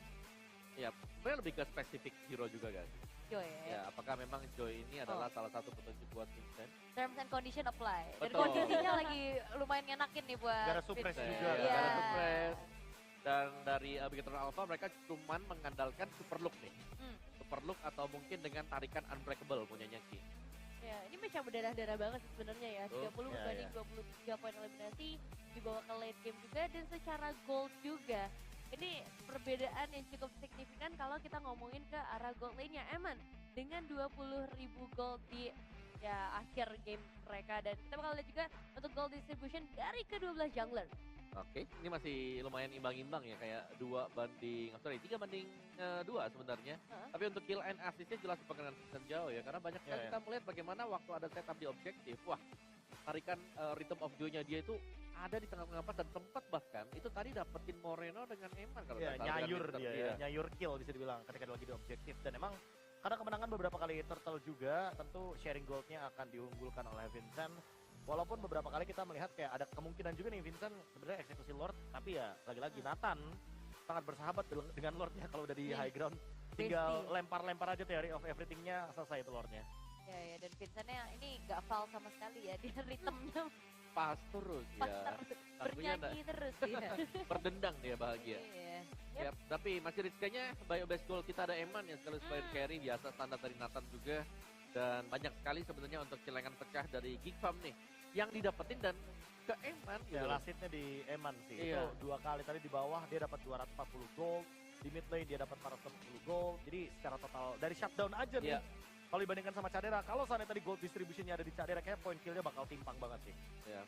Ya, sebenarnya lebih ke spesifik hero juga kan. Joy Ya, apakah memang Joy ini adalah salah satu petunjuk buat Vincent? Terms and condition apply. Dan Betul. kondisinya lagi lumayan ngenakin nih buat Gara suppress Vincent. juga. Ya, Iya. karena suppress. Dan dari Beginner Alpha mereka cuman mengandalkan super look nih. Super look atau mungkin dengan tarikan unbreakable punyanya Ki. Ya, ini match yang berdarah-darah banget sih sebenarnya ya. Betul. 30 Ya, berbanding 23 poin eliminasi, dibawa ke late game juga dan secara gold juga. Ini perbedaan yang cukup signifikan kalau kita ngomongin ke arah gold lane-nya Eman dengan 20.000 gold di ya akhir game mereka, dan kita bakal lihat juga untuk gold distribution dari ke-12 jungler. Oke, ini masih lumayan imbang-imbang ya, kayak 3 banding 2 sebenarnya. Tapi untuk kill and assist-nya jelas berperan Vincent jauh ya, karena banyak sekali kita melihat bagaimana waktu ada setup di objektif, wah tarikan rhythm of joy-nya dia itu ada di tengah-tengah pas dan tempat bahkan itu tadi dapetin Moreno dengan Eman kalau Ya, nggak salah, nyayur dengan dia Winter, ya, nyayur kill bisa dibilang ketika dia lagi di objektif. Dan emang karena kemenangan beberapa kali turtle juga, tentu sharing goldnya akan diunggulkan oleh Vincent. Walaupun beberapa kali kita melihat kayak ada kemungkinan juga nih Vincent sebenarnya eksekusi Lord, tapi ya lagi-lagi Nathan sangat bersahabat dengan Lordnya kalau udah di high ground. Tinggal lempar-lempar aja teori of everything-nya, selesai itu Lordnya. Ya, dan Vincentnya ini gak foul sama sekali ya, dia ritmenya pas terus pas ya. terus, Lagunya bernyanyi terus ya. berdendang dia bahagia. Iya. Yap, tapi masih rizkanya bio best goal kita ada Eman yang sekali player carry biasa standar dari Nathan juga, dan banyak sekali sebenarnya untuk celengan pecah dari Geekfam nih yang didapetin dan ke Eman gitu. Ya lasitnya di Eman sih, Iya. itu 2 kali tadi di bawah dia dapat 240 gold, di mid lane dia dapat 440 gold, jadi secara total dari shutdown aja nih. Iya. Kalau dibandingkan sama Cadera, kalau seandainya tadi gold distribution-nya ada di Cadera, kayak point kill-nya bakal timpang banget sih. Ya.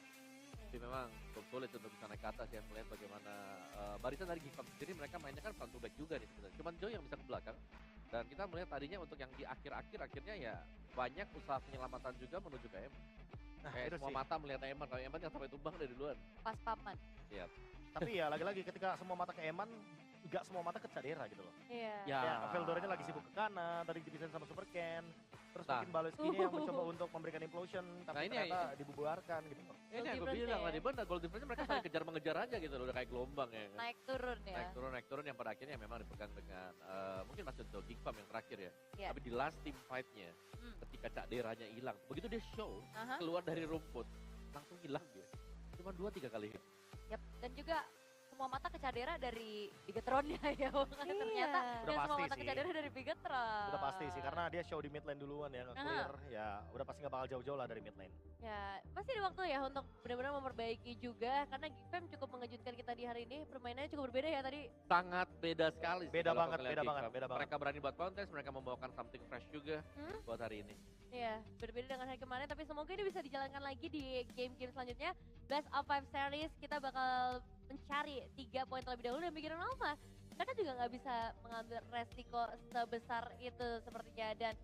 Tapi memang cukup sulit untuk bisa naik ke atas ya, melihat bagaimana barisan dari Geekfam sendiri mereka mainnya kan front to back juga nih sebenarnya. Cuman Joy yang bisa ke belakang. Dan kita melihat tadinya untuk yang di akhir-akhir akhirnya ya banyak usaha penyelamatan juga menuju ke Eman. Nah, Kayak itu semua sih. mata melihat Eman, kalau Eman yang sampai tumbang dari duluan. Pas paman. Iya. Tapi ya lagi-lagi ketika semua mata ke Eman, nggak semua mata ke Cadera gitu loh. Iya. Ya. Ya, Veldornya lagi sibuk ke kanan, tadi dipisahin sama Super Ken. Terus Nah. mungkin Baloski yang mencoba untuk memberikan implosion, tapi Nah, ini ternyata dibubarkan gitu loh. Ini yang gue difference bilang ya. tadi benar, goal difference mereka saling kejar-mengejar aja gitu loh, udah kayak gelombang ya. kan. Naik turun ya. Naik turun yang pada akhirnya memang dipegang dengan mungkin masuk ke Geekfam yang terakhir ya. Iya. Tapi di last team fight-nya ketika Cak Deranya hilang, begitu dia show Aha. keluar dari rumput langsung hilang dia. Cuma 2-3 kali hit. Yap. Dan juga semua mata ke Cadera dari Bigetronnya ya. Ternyata Udah yang semua pasti mata ke sih. Cadera dari Bigetron. Udah pasti sih, karena dia show di mid lane duluan ya, nge-clear. Ya udah pasti nggak bakal jauh-jauh lah dari mid lane. Ya, masih ada waktu ya untuk benar-benar memperbaiki juga karena Geek cukup mengejutkan kita di hari ini. Permainannya cukup berbeda ya tadi. Sangat beda sekali. sih Beda kalau banget, ngeliat beda Geek banget, Fam. beda banget. Mereka berani buat kontes, mereka membawakan something fresh juga buat hari ini. Iya, berbeda dengan hari kemarin tapi semoga ini bisa dijalankan lagi di game-game selanjutnya. Best of 5 series kita bakal mencari 3 poin terlebih dahulu dan bikin lama. Karena juga nggak bisa mengambil resiko sebesar itu sepertinya dan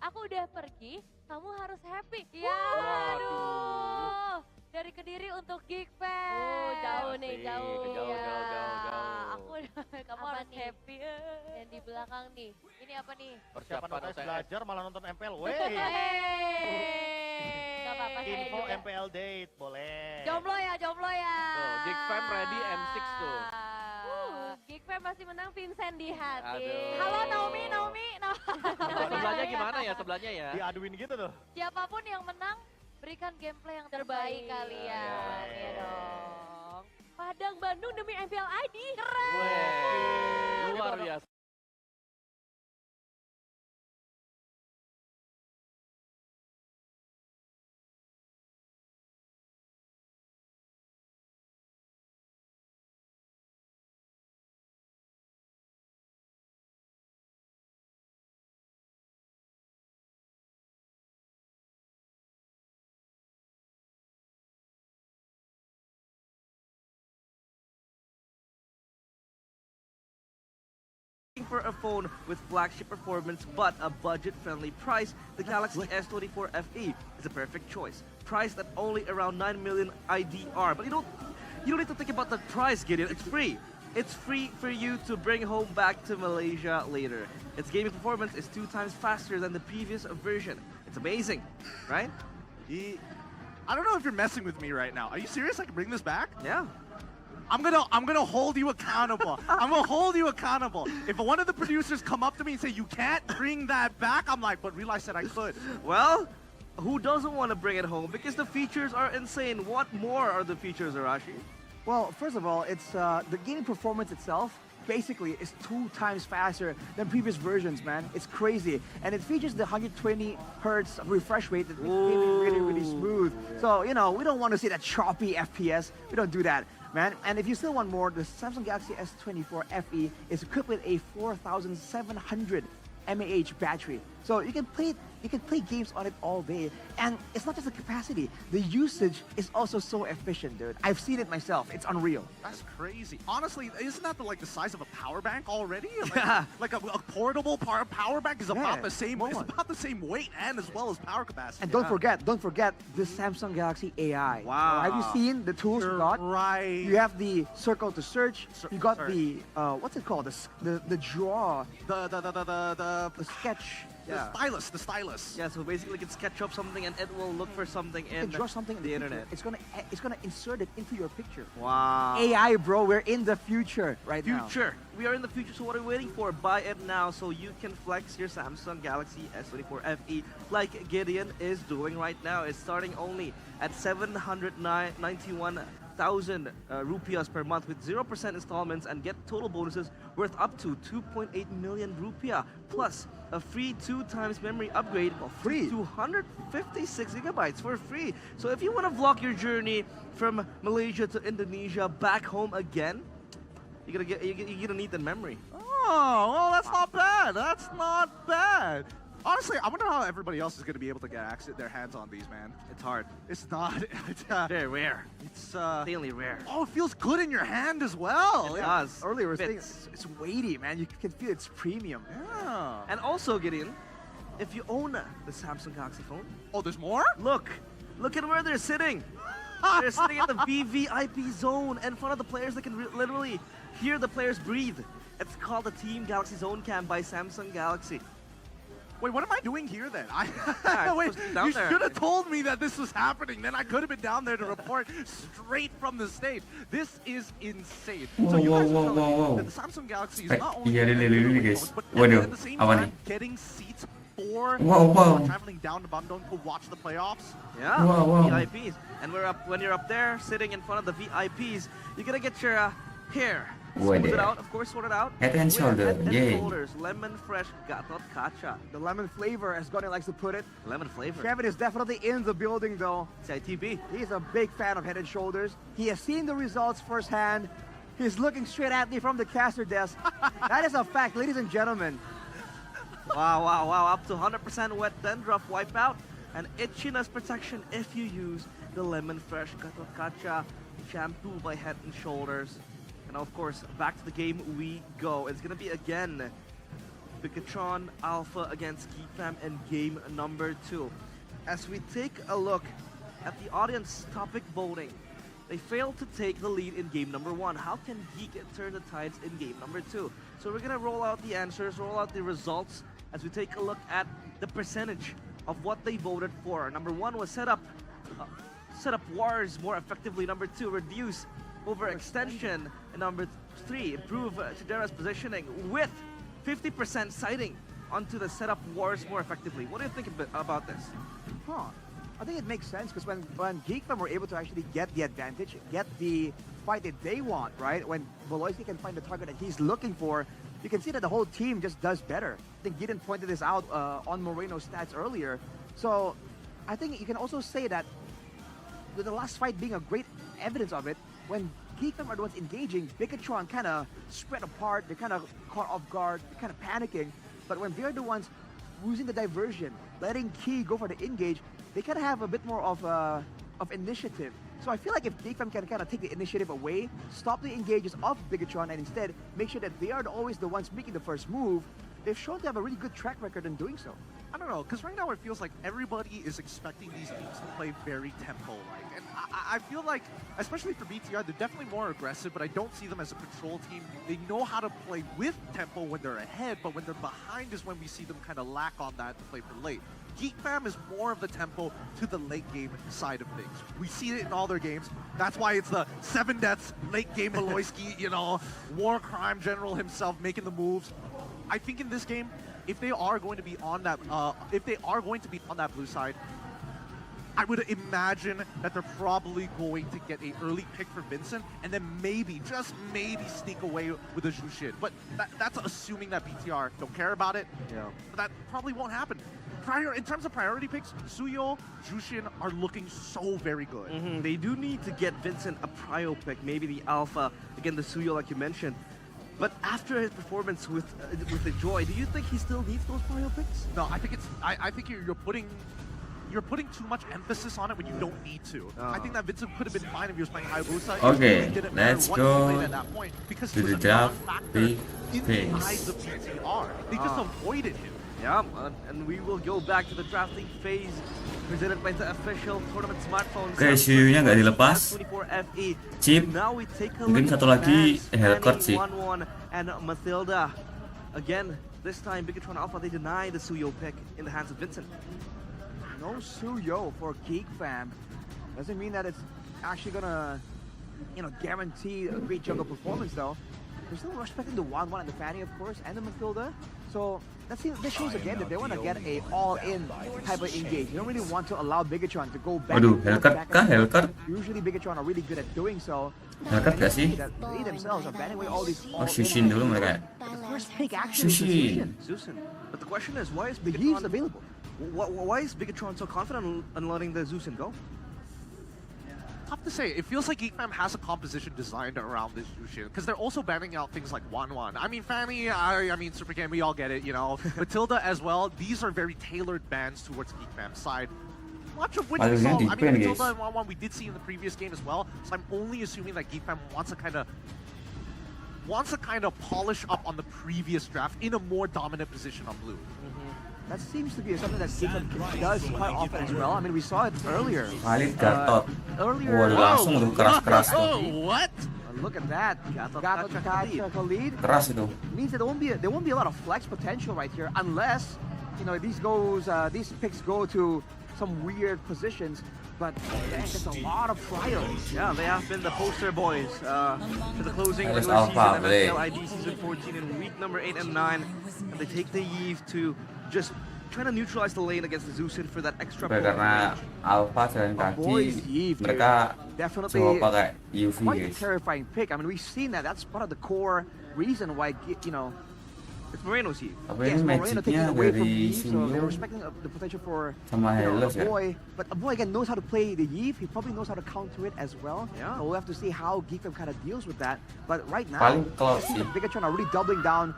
aku udah pergi, kamu harus happy. Ya, Waduh. Dari Kediri untuk Geek Fam. Jauh nih, Asik, jauh. jauh. Aku kamu Apa harus nih? happy. Yang di belakang nih. Ini apa nih? Persiapan Persiapan UTS UTS. belajar malah nonton MPL. Wey. Gak apa-apa saya Info juga. MPL date boleh. Jomblo ya. Tuh, Geek Fam ready M6 tuh. Geek Fam masih menang Vincent di hati. Aduh. Halo Naomi. Sebelahnya gimana ya sebelahnya ya? Diaduin gitu tuh. Siapapun yang menang, berikan gameplay yang terbaik kalian. Iya. Ya dong. Padang Bandung demi MPL ID. Weh, luar biasa. For a phone with flagship performance but a budget-friendly price, the Galaxy S24 FE is a perfect choice. Priced at only around 9 million IDR, but you don't need to think about the price, Gideon. It's free. It's free for you to bring home back to Malaysia later. Its gaming performance is 2 times faster than the previous version. It's amazing, right? I don't know if you're messing with me right now. Are you serious? I can bring this back? Yeah. I'm gonna hold you accountable. I'm gonna hold you accountable. If one of the producers come up to me and say you can't bring that back, I'm like, but realize that I could. Well, who doesn't want to bring it home? Because the features are insane. What more are the features, Arashi? Well, first of all, it's the gaming performance itself basically is 2 times faster than previous versions, man. It's crazy. And it features the 120 hertz refresh rate that makes gaming really, really smooth. So, you know, we don't want to see that choppy FPS. We don't do that, man. And if you still want more, the Samsung Galaxy S24 FE is equipped with a 4700 mAh battery. So you can play games on it all day. And it's not just the capacity. The usage is also so efficient, dude. I've seen it myself. It's unreal. That's crazy. Honestly, isn't that like the size of a power bank already? Like, Yeah. like a portable power bank is about Yeah, the same. small It's one. about the same weight and as well as power capacity. And don't forget the Samsung Galaxy AI. Wow. Have you seen the tools we You're got? right. You have the circle to search. You got search. the what's it called? The draw, the the sketch. Yeah. the stylus. Yeah, so basically you can sketch up something and it will look for something You in can draw something in the picture. internet. It's gonna insert it into your picture. Wow. AI, bro. We're in the future right now. Future. We are in the future, so what are we waiting for? Buy it now so you can flex your Samsung Galaxy S24 FE like Gideon is doing right now. It's starting only at 791,000 rupiahs per month with 0% installments and get total bonuses worth up to 2.8 million rupiah plus a free 2 times memory upgrade of free? 256 gigabytes for free. So if you want to vlog your journey from Malaysia to Indonesia back home again, you're gonna need the memory. Oh, well, that's not bad. That's not bad. Honestly, I wonder how everybody else is going to be able to get their hands on these, man. It's hard. It's not. Very rare. It's Insanely rare. Oh, it feels good in your hand as well. It does. Earlier, we were saying Fits. it's weighty, man. You can feel it's premium. Yeah. And also, Gideon, if you own the Samsung Galaxy phone, Oh, there's more? look at where they're sitting. They're sitting in the VVIP zone in front of the players. They can literally hear the players breathe. It's called the Team Galaxy Zone Cam by Samsung Galaxy. Wait, what am I doing here then? Yeah, Wait, supposed to be down you there. should have told me that this was happening. Then I could have been down there to report straight from the stage. This is insane. Wow, you guys wow, are telling wow, me wow. that the Samsung Galaxy is Eh, not only iya, getting guys. but Waduh, at the same apa time nih? getting seats for Wow. traveling down to Bandung to watch the playoffs. Yeah, Wow. VIPs. And when you're up there, sitting in front of the VIPs, you're gonna get your Hair. Why Smooth it there? out, of course, sort it out. Head and shoulder, Head and yay. shoulders, lemon fresh gatot kacha. The lemon flavor, as Gordon likes to put it. Lemon flavor. Kevin is definitely in the building though. CITB. He's a big fan of Head and Shoulders. He has seen the results firsthand. He's looking straight at me from the caster desk. That is a fact, ladies and gentlemen. Wow, wow, wow. Up to 100% wet dandruff wipeout and itchiness protection if you use the lemon fresh gatot kacha shampoo by Head and Shoulders. And of course, back to the game we go. It's gonna be again Bigatron Alpha against GeekFam in game number 2. As we take a look at the audience topic voting, they failed to take the lead in game number 1. How can Geek turn the tides in game number 2? So we're gonna roll out the answers, roll out the results as we take a look at the percentage of what they voted for. Number 1 was set up wars more effectively. Number 2, reduce overextension. And number 3, improve Chidera's positioning with 50% sighting onto the setup wars more effectively. What do you think about this? I think it makes sense because when GeekFam were able to actually get the advantage, get the fight that they want, right? When Voloisky can find the target that he's looking for, you can see that the whole team just does better. I think Gideon pointed this out on Moreno's stats earlier. So I think you can also say that with the last fight being a great evidence of it, when GeekFam are the ones engaging, Bigatron kind of spread apart, they're kind of caught off guard, they're kind of panicking. But when they're the ones using the diversion, letting Key go for the engage, they kind of have a bit more of initiative. So I feel like if GeekFam can kind of take the initiative away, stop the engages of Bigatron, and instead make sure that they are always the ones making the first move, they've shown to have a really good track record in doing so. I don't know, because right now it feels like everybody is expecting these teams to play very tempo-like. And I feel like, especially for BTR, they're definitely more aggressive, but I don't see them as a control team. They know how to play with tempo when they're ahead, but when they're behind is when we see them kind of lack on that to play for late. GeekFam is more of the tempo to the late game side of things. We see it in all their games. That's why it's the 7 deaths, late game Voloisky, you know, war crime general himself making the moves. I think in this game, if they are going to be on that, blue side, I would imagine that they're probably going to get an early pick for Vincent, and then maybe, just maybe, sneak away with a Jushin. But that's assuming that BTR don't care about it. Yeah. But that probably won't happen. In terms of priority picks, Suyo, Jushin are looking so very good. They do need to get Vincent a prio pick, maybe the Alpha, again the Suyo like you mentioned. But after his performance with the Joy, do you think he still needs those prio picks? No, I think it's. I think you're putting too much emphasis on it when you don't need to. I think that Vincent could have been fine if he was playing Haiii side. Okay, let's go to the draft phase. Inside the BTR, they just avoided him. Yeah, and we will go back to the drafting phase presented by the official tournament smartphone. Oke, Shuyunya nggak dilepas. Chip. Mungkin satu lagi Hellcourt sih. And Mathilda. Again, this time Bigatron Alpha, they deny the Suyo pick in the hands of Vincent. No Suyo for GeekFam doesn't mean that it's actually gonna, guarantee a great jungle performance though. They're still respecting the 1-1 and the Fanny, of course, and the Mathilda. So this shows again that they want to get a all-in type of engage. They don't really want to allow Bigatron to go back. Waduh, Hellcourt. Usually Bigatron are really good at doing so. Hellcourt gak sih? They themselves are banning away all these. Oh, Jushin dulu mereka. First pick actually Jushin. But the question is, why is the Yee's available? Why is Bigatron so confident in letting the Jushin go? I have to say, it feels like GeekFam has a composition designed around this Jushin, because they're also banning out things like 1-1. I mean, Fanny, I mean, Super Game, we all get it, Matilda as well. These are very tailored bans towards GeekFam's side. Much of which we saw, I mean, Matilda and 1-1 we did see in the previous game as well, so I'm only assuming that GeekFam wants to kind of polish up on the previous draft in a more dominant position on blue. That seems to be something that GeekFam does quite often as well. I mean, we saw it earlier. Waduh, langsung tuh keras-keras tuh. What? Look at that. Gatot Kacha Khalid. Keras itu. Means that there won't be a lot of flex potential right here unless, these picks go to some weird positions. But that's a lot of trials. Yeah, they have been the poster boys for the closing That is regular season Alpha, MPL ID Season 14 in week number 8 and 9. And they take the Eve to just trying to neutralize the lane against the Zeusin for that extra Karena Alpha jalan kaki, mereka coba pakai UV Quite a guys. terrifying pick. I mean, we've seen that. That's part of the core reason why, you know, It's Moreno's Eve. Tapi yes, ini Moreno taking magicnya away from dari Eve, so they're Suyo respecting the potential for sama Hellos a ya. boy. But a boy again knows how to play the Eve. He probably knows how to counter it as well. Yeah. So we'll have to see how GEEK kind of deals with that. But right now, Paling kalau I see sih the Bigatron are really doubling down,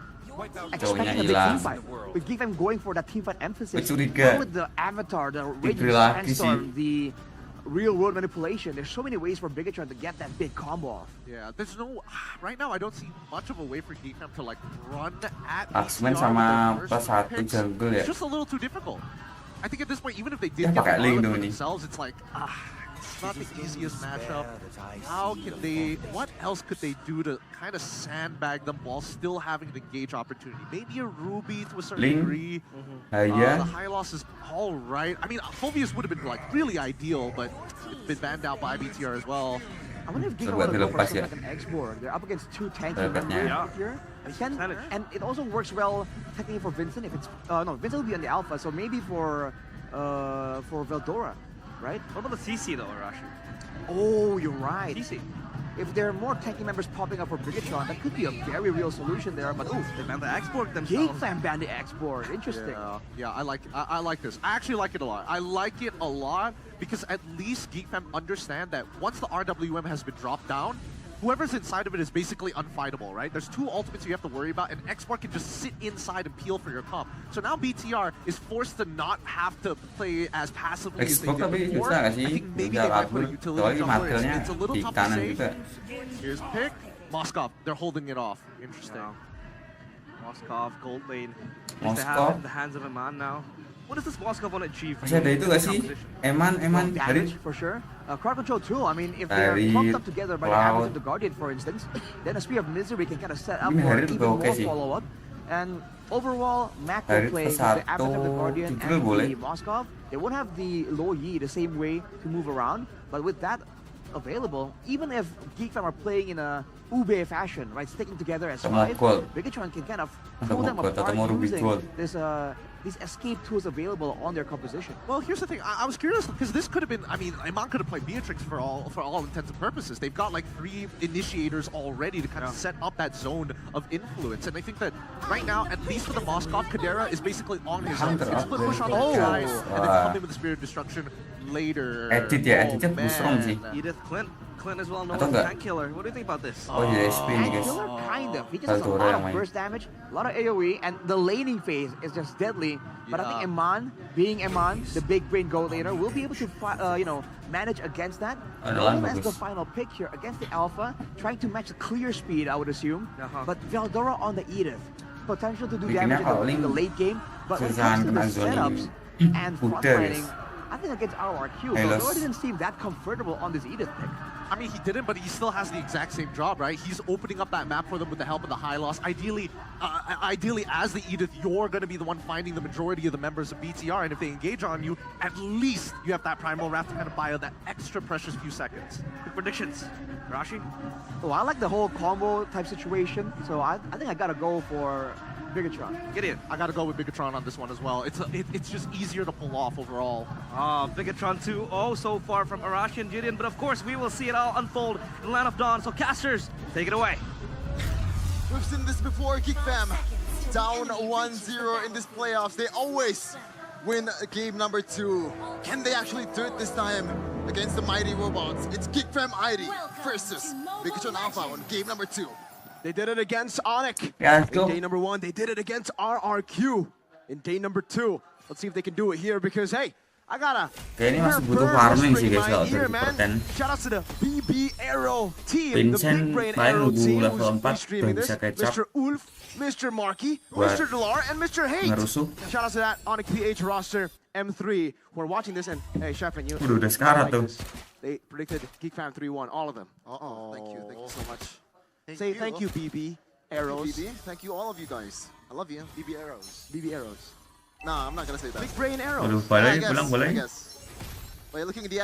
expecting a big hilang. team fight. With GEEK going for that team fight emphasis. Curiga. With the avatar, the raging lagi sandstorm, sih. the real world manipulation. There's so many ways for Bigatron to get that big combo off. Yeah, there's no right now. I don't see much of a way for GEEK to like run at Axeman BTR sama with their plus first satu picks. jungle ya. It's just a little too difficult. I think at this point, even if they Ya, did get pakai a link for dong ini. themselves, it's like it's not the easiest matchup. How can they? What else could they do to kind of sandbag them while still having the engage opportunity? Maybe a Ruby to a certain Link. degree. Haiii. The high loss is all right. I mean, Phobius would have been like really ideal, but it's been banned out by BTR as well. I wonder if GEEK Coba want to go for dilepas something ya. like an X-Board. They're up against two tanky Repetnya. members here. And it also works well technically for Vincent. If it's no, Vincent will be on the alpha, so maybe for Veldora, right? What about the CC though, Arashi? Oh, you're right. CC. If there are more tanky members popping up for Bigatron, that could be a very real solution there. But ooh, They banned the export GEEK themselves. fan banned the X-Board. Interesting. Yeah, I like this. I actually like it a lot. I like it a lot because at least GEEK fam understand that once the RWM has been dropped down, whoever's inside of it is basically unfightable, right? There's two ultimates you have to worry about, and Export can just sit inside and peel for your comp. So now BTR is forced to not have to play as passively as they Export tapi did before. susah nggak I sih? think maybe Bisa they might put kabur. a utility Soalnya jungler. materialnya It's a little di tough to kanan say. juga. Here's pick. Moskov, they're holding it off. Interesting. Moskov, gold lane. Moskov. They have it in the hands of Eman now. What does this Moskov want to achieve? Masih ada itu nggak sih? Eman Damage dari for sure. Crowd control too. I mean, if they're Dari clumped up together by the Cloud. Amazon the Guardian, for instance, then a Spear of Misery can kind of set up Ini for Hari even juga oke more sih. follow-up. And overall, macro Hari play with the satu Avatar of the Guardian judul and boleh. the Moskov, they won't have the low Yi the same way to move around. But with that available, even if GEEK fam are playing in a Ube fashion, right, sticking together as Ketemu five, gold. Bigatron can kind of Ketemu pull them gold, apart ketemu Ruby using gold. these escape tools available on their composition. Well, here's the thing. I was curious because this could have been. I mean, Iman could have played Beatrix for all intents and purposes. They've got like 3 initiators already to kind of set up that zone of influence, and I think that right now, at least for the Moskov, Kadera is basically on his own. He's split push on the guys, and then come in with the Spirit of Destruction later. Edit ya, editnya busrom sih. Edith Clint as well known Atau as enggak? tank killer. What do you think about this? Oh iya, SP nih guys. Killer, kind of. He just has a Veldora lot yang of main. burst damage, a lot of AoE, and the laning phase is just deadly. But I think Eman, being Eman, the big brain gold laner, will be able to manage against that. Adalah Known as the bagus. final pick here against the Alpha, trying to match the clear speed, I would assume. But Veldora on the Edith, potential to do Bikinnya damage kalau in the link late game. But when it susahan comes to the kena zoning setups and front udah lining, guys. I think against RRQ, Hellos. Veldora didn't seem that comfortable on this Edith pick. I mean, he didn't, but he still has the exact same job, right? He's opening up that map for them with the help of the high loss. Ideally, as the Edith, you're going to be the one finding the majority of the members of BTR, and if they engage on you, at least you have that Primal Wrath to kind of buy that extra precious few seconds. Quick predictions. Rashi? Oh, I like the whole combo type situation, so I think I gotta go for Bigatron. Gideon. I got to go with Bigatron on this one as well. It's just easier to pull off overall. Bigatron 2-0 so far from Arashi and Gideon, but of course we will see it all unfold in Land of Dawn. So casters, take it away. We've seen this before, GEEK fam. Down 1-0 in this playoffs. They always win game number 2. Can they actually do it this time against the mighty robots? It's GEEK fam ID versus Bigatron Alpha on game number 2. They did it against Onyx Ya, let's in go. day number 1. They did it against RRQ in day number 2. Let's see if they can do it here because, hey, I gotta Kayaknya masih butuh farming sih guys kalau dari perten. Shout out to the BB Arrow team, the Vincent Big Brain paling Arrow nunggu team level who's 4 streaming udah this. bisa kecap Mr. Ulf, Mr. Marky, buat Mr. Delar, and Mr. Hate. ngerusuh. Shout out to that Onyx PH roster M3 who are watching this, and hey, Chef and you. Udah sekarat tuh. They predicted GEEK fam 3-1, all of them. Thank you so much. Say thank you, BB Arrows. BB. Thank you, all of you guys. I love you, BB Arrows. BB Arrows. Nah, I'm not gonna say that. Big Brain Arrows. Aduh, I boleh guess, pulang I boleh. guess. By looking at the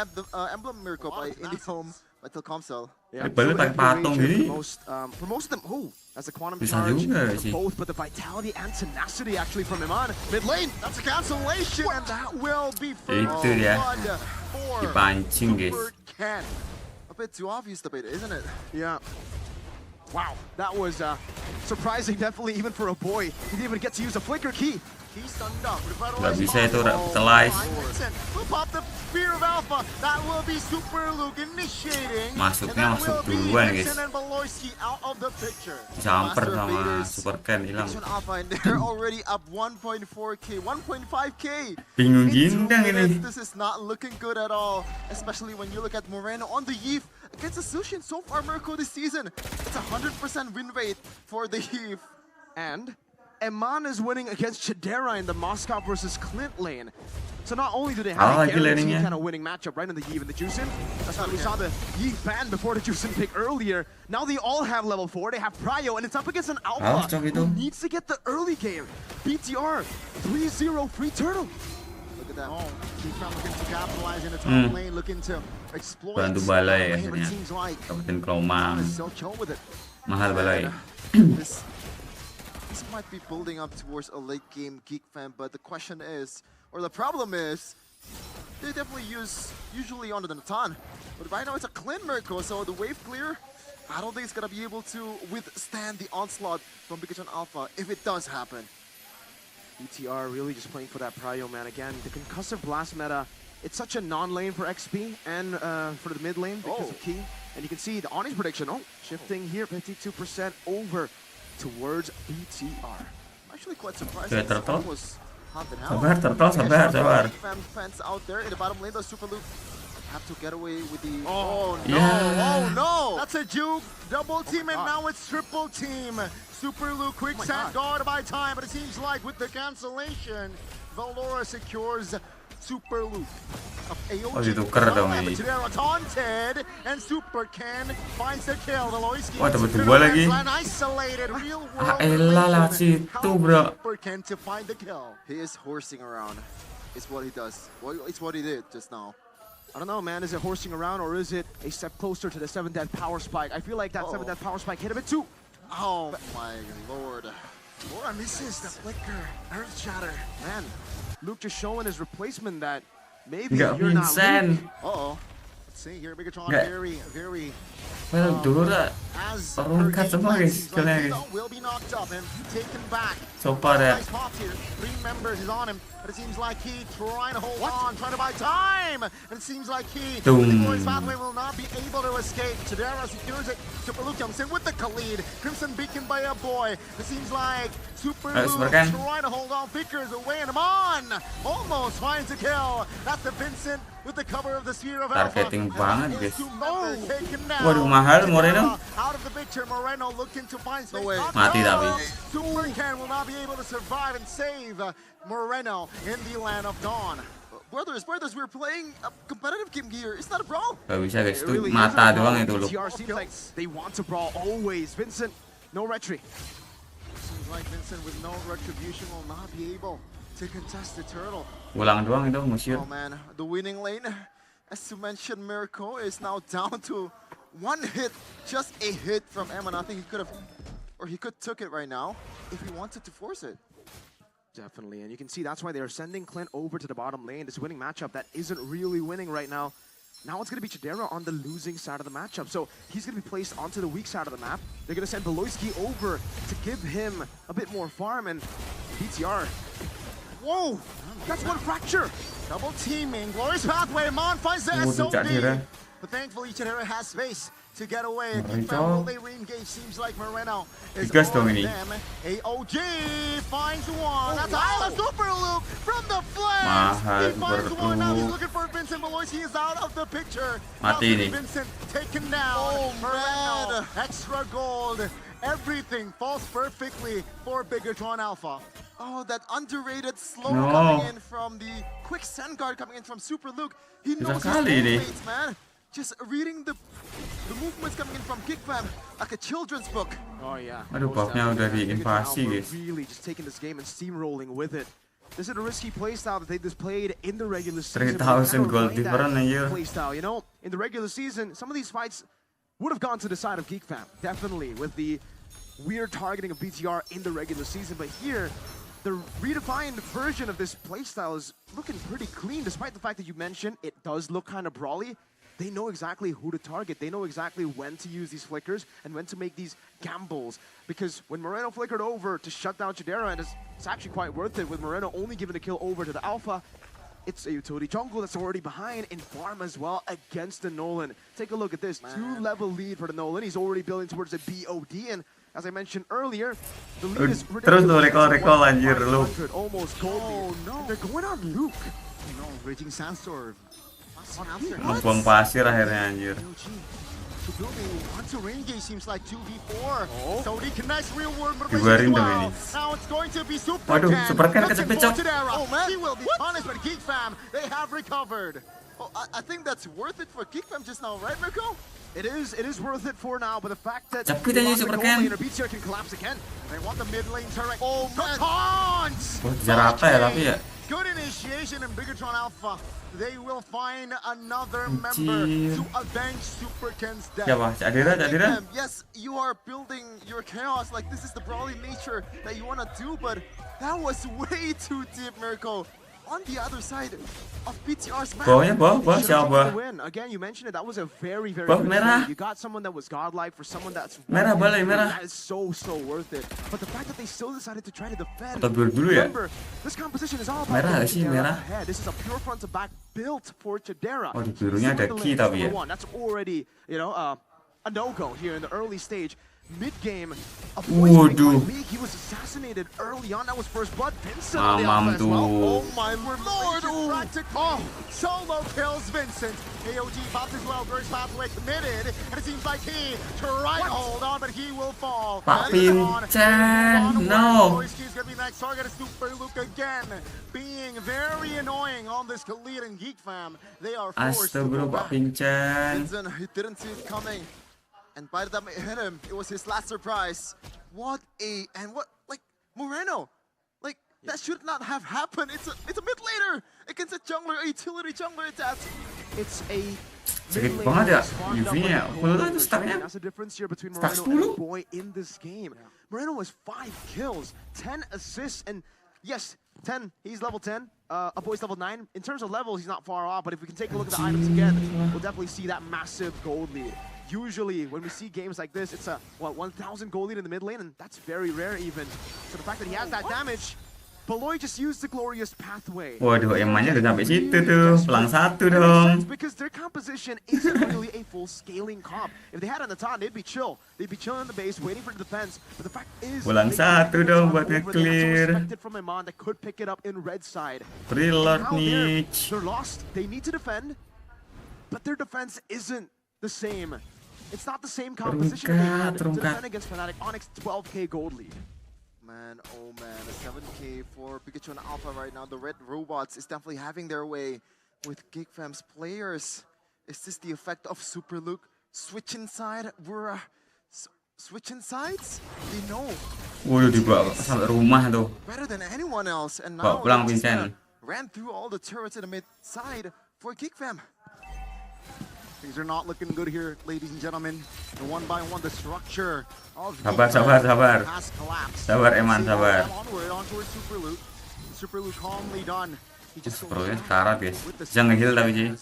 emblem miracle by Indie Home, Until Comcell. Yeah, Baru pakai patung gini. For most of them, that's a quantum Bisa charge juga for sih. both, but the vitality and tenacity actually from Iman. Mid lane, that's a cancellation, and that will be Itu first dia. blood for Dipancing, guys. Super Ken. A bit too obvious the bait, isn't it? Yeah. Wow, that was surprising, definitely, even for a boy. He didn't even get to use a flicker key. He's stunned up. Gak bisa itu revitalize. We'll pop the Fear of Alpha. That will be Super Luke initiating. Masuknya masuk duluan, guys. Out of the picture. Jumper sama Super Ken hilang. Alpha, and they're already up 1.4k, 1.5k. Bingung gindang ini. This is not looking good at all, especially when you look at Moreno on the Eve against the Sushin. So far, Mirko this season, it's 100% win rate for the Eve. And Eman is winning against Chidera in the Moscow versus Clint lane. So not only do they have a guaranteed kind of winning matchup right in the Yves and the Juicin, that's why we saw the Yves ban before the Juicin pick earlier. Now they all have level 4, they have Prio, and it's up against an Alpha who needs to get the early game. BTR 3-0 free turtle. Look at that. Keep looking to capitalize in the top lane, looking to exploit. Bantu balai akhirnya. Dapetin kelomang. Mahal balai. This might be building up towards a late game Geek fan, but the question is, or the problem is, they definitely usually on the Natan. But right now it's a clean Mirko, so the wave clear, I don't think it's gonna be able to withstand the onslaught from Pikachu Alpha if it does happen. BTR really just playing for that Prio, man. Again, the concussive blast meta, it's such a non-lane for XP and for the mid lane because of Key. And you can see the Onyx prediction, shifting here, 52% over towards BTR. Actually quite surprised. Turtle. Sabar. Sabar. Fans out there in the bottom lane, the Super Luke have to get away with the. Oh no! That's a juke. Double team, and now it's triple team. Super Luke quicksand guard by time, but it seems like with the cancellation, Valora secures Super Luke. Ditukar dong ini. Taunted and Super Ken finds the kill. Wah, dapat dua lagi. Elah lah situ, bro. Super Ken to find the kill. He is horsing around. It's what he does. It's what he did just now. I don't know, man. Is it horsing around or is it a step closer to the 7-death power spike? I feel like that 7-death power spike hit a bit too. Oh my lord. Laura misses the flicker. Earth shatter. Man, Luke just showing his replacement that maybe Nggak you're not Luke. Let's see here, Bigatron very well dulu lah. Terungkat semua guys, kalian guys. Will be knocked up and taken back. So far ya. 3 members is on him, but it seems like he trying to hold on, trying to buy time. And it seems like he, the boys pathway will not be able to escape. Chidera secures it. Super Luke comes in with the Khalid. Crimson beacon by a boy. It seems like Super Luke trying to hold on. Vickers away and Amon almost finds a kill. That's the Vincent with the cover of the Sphere of Alpha. Targeting banget guys. Taken down. Waduh mahal Moreno. Out of the picture, Moreno looking to find space. Mati tapi. Super Ken will not be able to survive and save Moreno in the land of Dawn. Brothers, we're playing a competitive game here. It's not a brawl. Gak bisa guys, itu mata doang itu loh. Seems like they want to brawl always. Vincent, no retry. Seems like Vincent with no retribution will not be able to contest the turtle. Ulang doang itu musuh. Oh man, the winning lane, as you mentioned, Mirko is now down to 1 hit, just a hit from Emma. I think he could have, or he could took it right now if he wanted to force it. Definitely, and you can see that's why they're sending Clint over to the bottom lane. This winning matchup that isn't really winning right now. Now it's going to be Chidera on the losing side of the matchup. So he's going to be placed onto the weak side of the map. They're going to send Beloyski over to give him a bit more farm, and BTR. Whoa, that's one fracture. Double teaming, glorious pathway, Mon finds the SOB. But thankfully Chidera has space to get away. Will they re-engage? Seems like Moreno is on them. AOG finds one. That's a Super Loop from the flanks. He finds one. Now he's looking for Vincent. Beloyski is out of the picture. Vincent taken down. Moreno, extra gold. Everything falls perfectly for Bigatron Alpha. Oh, that underrated slow coming in from the quick send guard coming in from Super Luke. He knows his teammates, man. Just reading the movements coming in from Geek Fam like a children's book. Oh yeah. Aduh, buffnya udah diinvasi guys. Really just taking this game and steamrolling with it. This is a risky playstyle that they displayed in the regular season. 3,000 gold different anjir. Playstyle, you know, in the regular season, some of these fights would have gone to the side of Geek Fam, definitely, with the weird targeting of BTR in the regular season. But here, the redefined version of this playstyle is looking pretty clean, despite the fact that you mentioned it does look kind of brawly. They know exactly who to target. They know exactly when to use these flickers and when to make these gambles. Because when Moreno flickered over to shut down Chidera, and it's actually quite worth it with Moreno only giving the kill over to the Alpha, it's a utility jungle that's already behind in farm as well against the Nolan. Take a look at this, 2-level lead for the Nolan. He's already building towards the BOD, and as I mentioned earlier, the lead is terus lo recall anjir lu. Almost gold lead. Oh no. They're going on Luke. No, Raging Sandstorm. Buang pasir akhirnya anjir. Building onto Renegade seems like 2v4. So he connects real world Dibuarin dong ini. Now it's going to be Super Waduh, Can. Super Can kecepet cok. Oh man, he will be punished, but Geek Fam, they have recovered. Oh, I think that's worth it for Geek Fam just now, right, Mirko? It is worth it for now, but the fact that Cepet aja Super Can. BTR can collapse again. They want the mid lane turret. Oh man, taunts! Wah, rata ya tapi ya. Good initiation in Bigatron Alpha. They will find another member to avenge Super Ken's death. Siapa? Cadira? Yes, you are building your chaos. Like, this is the brawly nature that you want to do, but that was way too deep, Mirko. On the other side of BTR's map. Bawah siapa? Again, you mentioned it. That was a very Bawah merah. You got someone that was godlike for someone that's merah balik merah. That is so worth it. But the fact that they still decided to try to defend. Atau biru dulu ya? Remember, this composition is all about merah sih merah. This is a pure front to back built for Chidera. Oh, di birunya ada key tapi ya. That's already, you know, a no-go here in the early stage. Mid-game, waduh, he was assassinated early on. That was first blood. Vincent mamam tuh. Oh my lord! Oh, solo kills Vincent. AOG pops as well. First pathway committed, and it seems like he tried to hold on, but he will fall. Pak Pinchan, no. He's gonna be next target. Super Luke again, being very annoying on this Khalid and Geek Fam. They are forced to go back. Pak Pinchan. Vincent, he didn't see it coming. And by the time it hit him, it was his last surprise. What Moreno, like that should not have happened. It's a mid laner against a jungler, a utility jungler attack. It's a sakit banget ya UV-nya. Full itu stacknya. That's the difference here between Moreno and Boy in this game. Moreno has 5 kills, 10 assists, and yes, 10. He's level 10. A Boy's level 9. In terms of levels, he's not far off. But if we can take a look at the items again, we'll definitely see that massive gold lead. Usually, when we see games like this, it's a 1,000 gold lead in the mid lane, and that's very rare even. So the fact that he has that damage, Beloy just used the glorious pathway. Waduh, emangnya udah sampai situ tuh, pelang 1 dong. Because their composition isn't really a full scaling comp. If they had on the top, they'd be chill. They'd be chilling in the base, waiting for the defense. But the fact is, pelang 1 dong buat nge-clear. From Iman that could pick it up in red side. Preload nih. They're lost. They need to defend, but their defense isn't the same. It's not the same composition they had to defend against Fnatic. Onyx 12k gold lead. Man, oh man, a 7k for Pikachu and Alpha right now. The red robots is definitely having their way with Geek Fam's players. Is this the effect of Super Luke switching side? We're switching sides? They know. Waduh, dibawa sampai rumah tuh. Better than anyone else, and now pulang Vincent. Ran through all the turrets in the mid side for Geek Fam. Things are not looking good here, ladies and gentlemen. And one by one, the structure of sabar. has collapsed. Sabar, Eman, sabar. Onward, Super Luke. Super Luke calmly done. He just Pro-nya sekarat, guys. Jangan nge-heal tapi sih.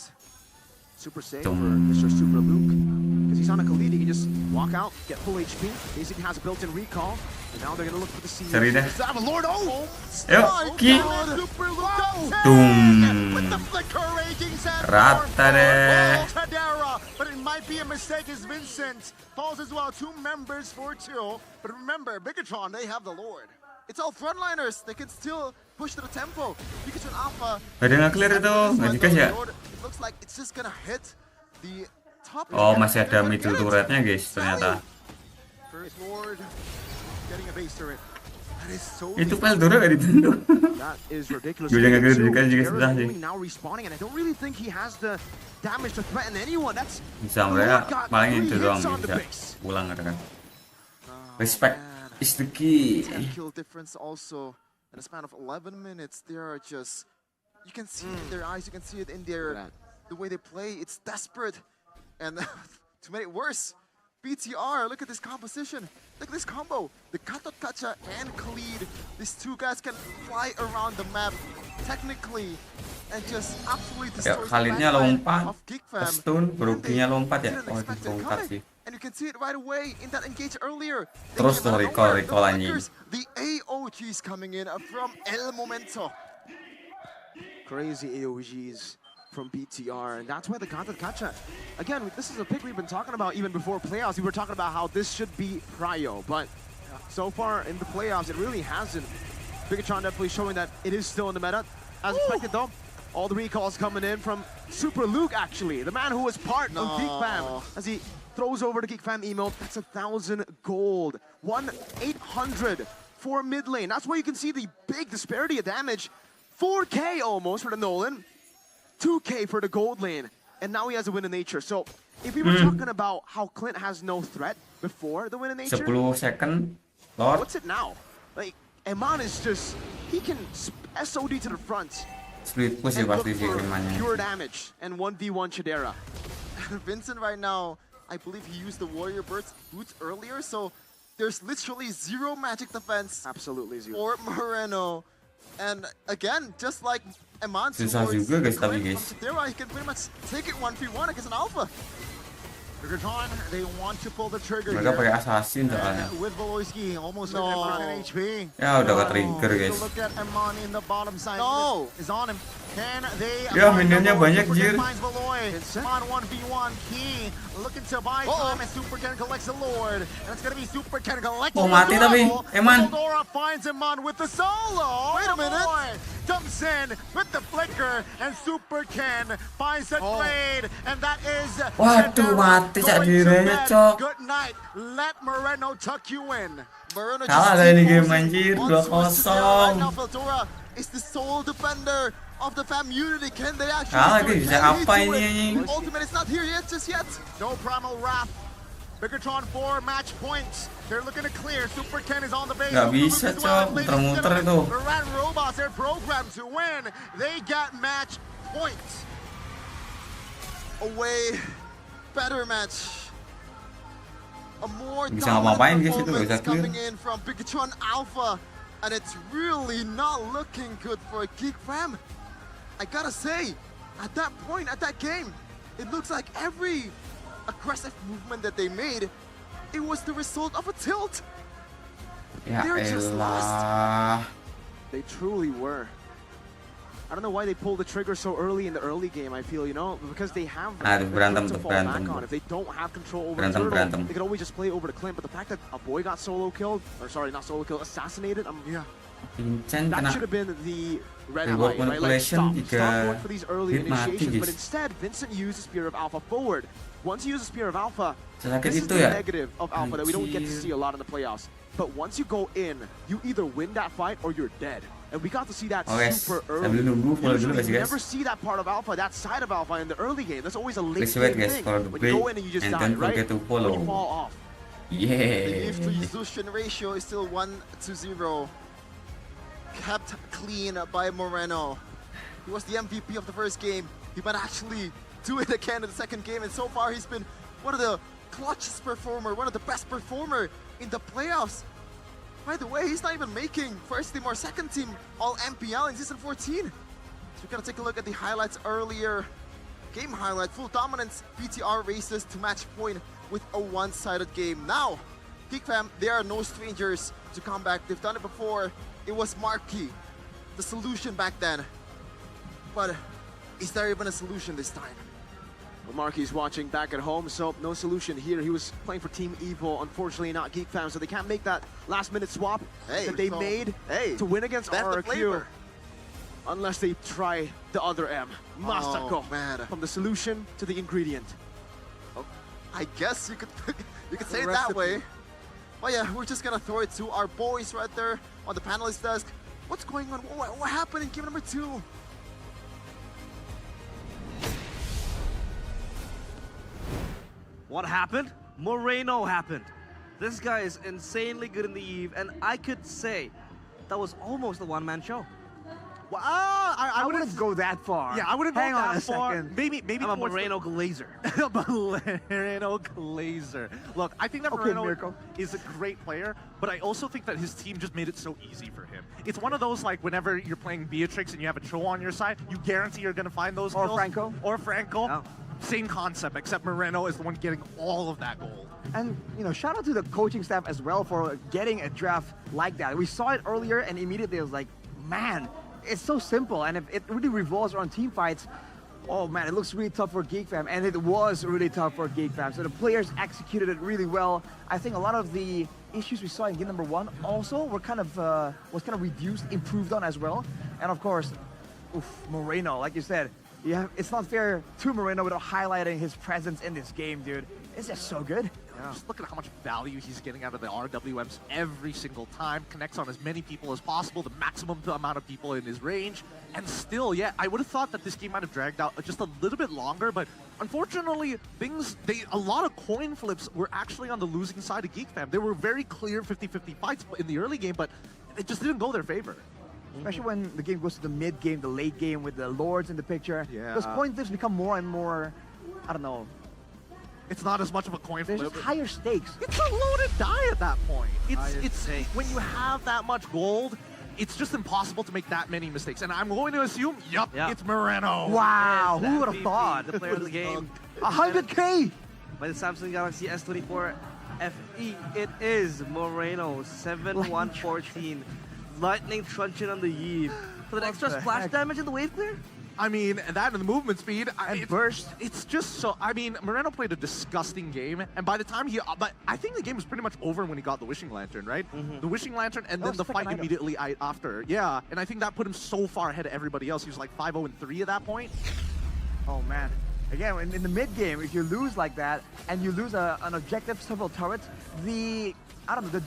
Super safe for Mr. Super Luke. Because he's on a Khalid, he can just walk out, get full HP. Basically has a built-in recall. And now they're gonna look for the scene. Seri dah. Lord, oh! Yuk, Ki. Rata deh. But it might be a mistake as Vincent falls as well. 2 members for 2. But remember, Bigatron, they have the Lord. It's all frontliners. They can still push to the tempo. Pikachu and Alpha. Ada nggak clear itu? Nggak dikasih ya? It looks like it's just gonna hit the top. Oh, masih ada middle turretnya guys ternyata. First Lord getting a base turret. Itu Peldora gak dibantu. That is ridiculous. Gue jangan dikasih juga susah sih. Now respawning and I don't really think he has the damage to threaten anyone. That's bisa mereka paling itu doang bisa pulang kan. Respect is the key. Kill difference also In the span of 11 minutes, they are just, you can see it in their eyes, you can see it in their, the way they play, it's desperate. And to make it worse, BTR, look at this composition, look at this combo. The Katot Kacha and Khalid, these two guys can fly around the map technically and just absolutely destroy Khalidnya lompat, of Geek Fam. stun, Broginya lompat ya. Oh, itu lompat sih. And you can see it right away in that engage earlier. Terus tuh recall anjing. The AOGs coming in from El Momento. Crazy AOGs from BTR, and that's why the Katot Kacha. Again, this is a pick we've been talking about even before playoffs. We were talking about how this should be prio, but so far in the playoffs, it really hasn't. Bigatron definitely showing that it is still in the meta. As expected though, all the recalls coming in from Super Luke actually, the man who was part of Geek Fam, as he throws over the Geek Fam emote. That's 1,000 gold, 1,800 for mid lane. That's why you can see the big disparity of damage. 4K almost for the Nolan, 2K for the gold lane, and now he has a win in nature. So if we were talking about how Clint has no threat before the win in nature, 10 second, Lord. what's it now? Like, Eman is just, he can SOD to the front Split push sih and look pasti sih for Firmannya. pure damage and 1v1 Chidera. Vincent right now, I believe he used the Warrior Bird's boots earlier, so there's literally zero magic defense. Absolutely zero. For Moreno. And again, just like Eman Susah towards juga guys tapi Clint guys. from Chidera, he can pretty much take it 1v1 against an Alpha. Bigatron, they want to pull the trigger Mereka here. pakai assassin soalnya. With Voloisky, almost at 10% HP. Ya udah ke trigger guys. Look at Eman in the bottom side. No. Is on him. Can they? Ya minionnya banyak jir. Finds Valoy. On 1v1 key. Looking to buy time and Super Ken collects the Lord. And it's gonna be Super Ken collecting. Oh mati tapi, Eman. Eldora finds Eman with the solo. Wait a minute. Boy. Jumps in with the flicker and Super Ken finds a trade. And that is. Waduh mati cak direnya cok. Good night. Let Moreno tuck you in. Moreno Kalah just ini keep game forcing anjir, once more to Chidera. Right 2-0. now, Eldora is the sole defender of the fam unity. Can they actually Kalah do it? guys, bisa Can he apa do ini it? anjing? Ultimate is not here yet, just yet. No Primal Wrath. Bigatron 4 match points. They're looking to clear. Super Ken is on the base. Gak bisa cok, muter-muter itu. The Rat Robots are programmed to win. They got match points. Away, better match. A more Bisa dominant ngapain guys itu, performance bisa clear. coming in from Bigatron Alpha, and it's really not looking good for Geek Fam. I gotta say, at that point, at that game, it looks like every aggressive movement that they made, it was the result of a tilt. Ya They're just elah. They truly were. I don't know why they pulled the trigger so early in the early game, I feel, you know, because they have Aduh, berantem to tuh, fall berantem. back on. If they don't have control over Berantem, the turtle, berantem. they could always just play over to Clint, but the fact that a boy got solo killed, or sorry, not solo killed, assassinated, Vincent that kena should have been the red reward light, right? Like, manipulation, stop going for these early hit mati, initiations, but guys. instead, Vincent used the Spear of Alpha forward. Once you use the Spear of Alpha, Sesakit this is itu the ya. negative of Alpha that we don't get to Anjir. see a lot in the playoffs. But once you go in, you either win that fight or you're dead. And we got to see that Oke, super early. sambil nunggu follow dulu Usually guys you guys. never see that part of Alpha, that side of Alpha in the early game. That's always a late Please wait game guys, thing. follow the When play you go in and you just and die, don't right? forget to When follow. you fall off. The Yeah. If to Resolution ratio is still 1-0. Kept clean by Moreno. He was the MVP of the first game. He might actually do it again in the second game, and so far he's been one of the clutchest performer, one of the best performer in the playoffs. By the way, he's not even making first team or second team all MPL in season 14. So we're gonna take a look at the highlights earlier. Game highlight, full dominance, BTR races to match point with a one-sided game. Now, Geek Fam, they are no strangers to comeback. They've done it before. It was Marquee, the solution back then. But is there even a solution this time? Well, Marky's watching back at home, so no solution here. He was playing for Team Evil, unfortunately not Geek Fam, so they can't make that last-minute swap that they made to win against RRQ. Unless they try the other M, Masako, from the solution to the ingredient. Oh, I guess you could say it that way. Well, yeah, we're just gonna throw it to our boys right there on the panelist desk. What's going on? What happened in game number 2? What happened? Moreno happened. This guy is insanely good in the Eve, and I could say that was almost a one-man show. Well, I wouldn't go that far. Yeah, I wouldn't Hang go on that a far. second. Maybe I'm a Moreno glazer. Moreno glazer. Look, I think that Moreno is a great player, but I also think that his team just made it so easy for him. It's one of those, like, whenever you're playing Beatrix and you have a Cho on your side, you guarantee you're going to find those kills. Or Franco. Yeah. Same concept, except Moreno is the one getting all of that gold. And, you know, shout out to the coaching staff as well for getting a draft like that. We saw it earlier and immediately it was like, man, it's so simple. And if it really revolves around team fights, oh man, it looks really tough for Geek Fam. And it was really tough for Geek Fam. So the players executed it really well. I think a lot of the issues we saw in game number 1 also were kind of, was kind of reduced, improved on as well. And of course, Moreno, like you said, yeah, it's not fair to Moreno without highlighting his presence in this game, dude. It's just so good. Yeah. Just look at how much value he's getting out of the RWMs every single time. Connects on as many people as possible, the maximum amount of people in his range. And still, yeah, I would have thought that this game might have dragged out just a little bit longer, but unfortunately, a lot of coin flips were actually on the losing side of Geek Fam. They were very clear 50-50 fights in the early game, but it just didn't go their favor. Especially when the game goes to the mid game, the late game with the lords in the picture. Yeah. Those coin flips become more and more, I don't know. It's not as much of a coin flip. There's just higher stakes. It's a loaded die at that point. It's when you have that much gold, it's just impossible to make that many mistakes. And I'm going to assume, it's Moreno. Wow, who would have thought? The player of the game. 100K! By the Samsung Galaxy S24 FE, it is Moreno, 7-1-14. Lightning truncheon on the Eve. For the extra splash damage in the wave clear? I mean, that and the movement speed. Burst. It's just so, I mean, Moreno played a disgusting game. And by the time but I think the game was pretty much over when he got the Wishing Lantern, right? The Wishing Lantern and then the fight immediately after. Yeah, and I think that put him so far ahead of everybody else. He was like 5-0-3 at that point. Oh man. Again, in the mid game, if you lose like that and you lose an objective, several turrets, the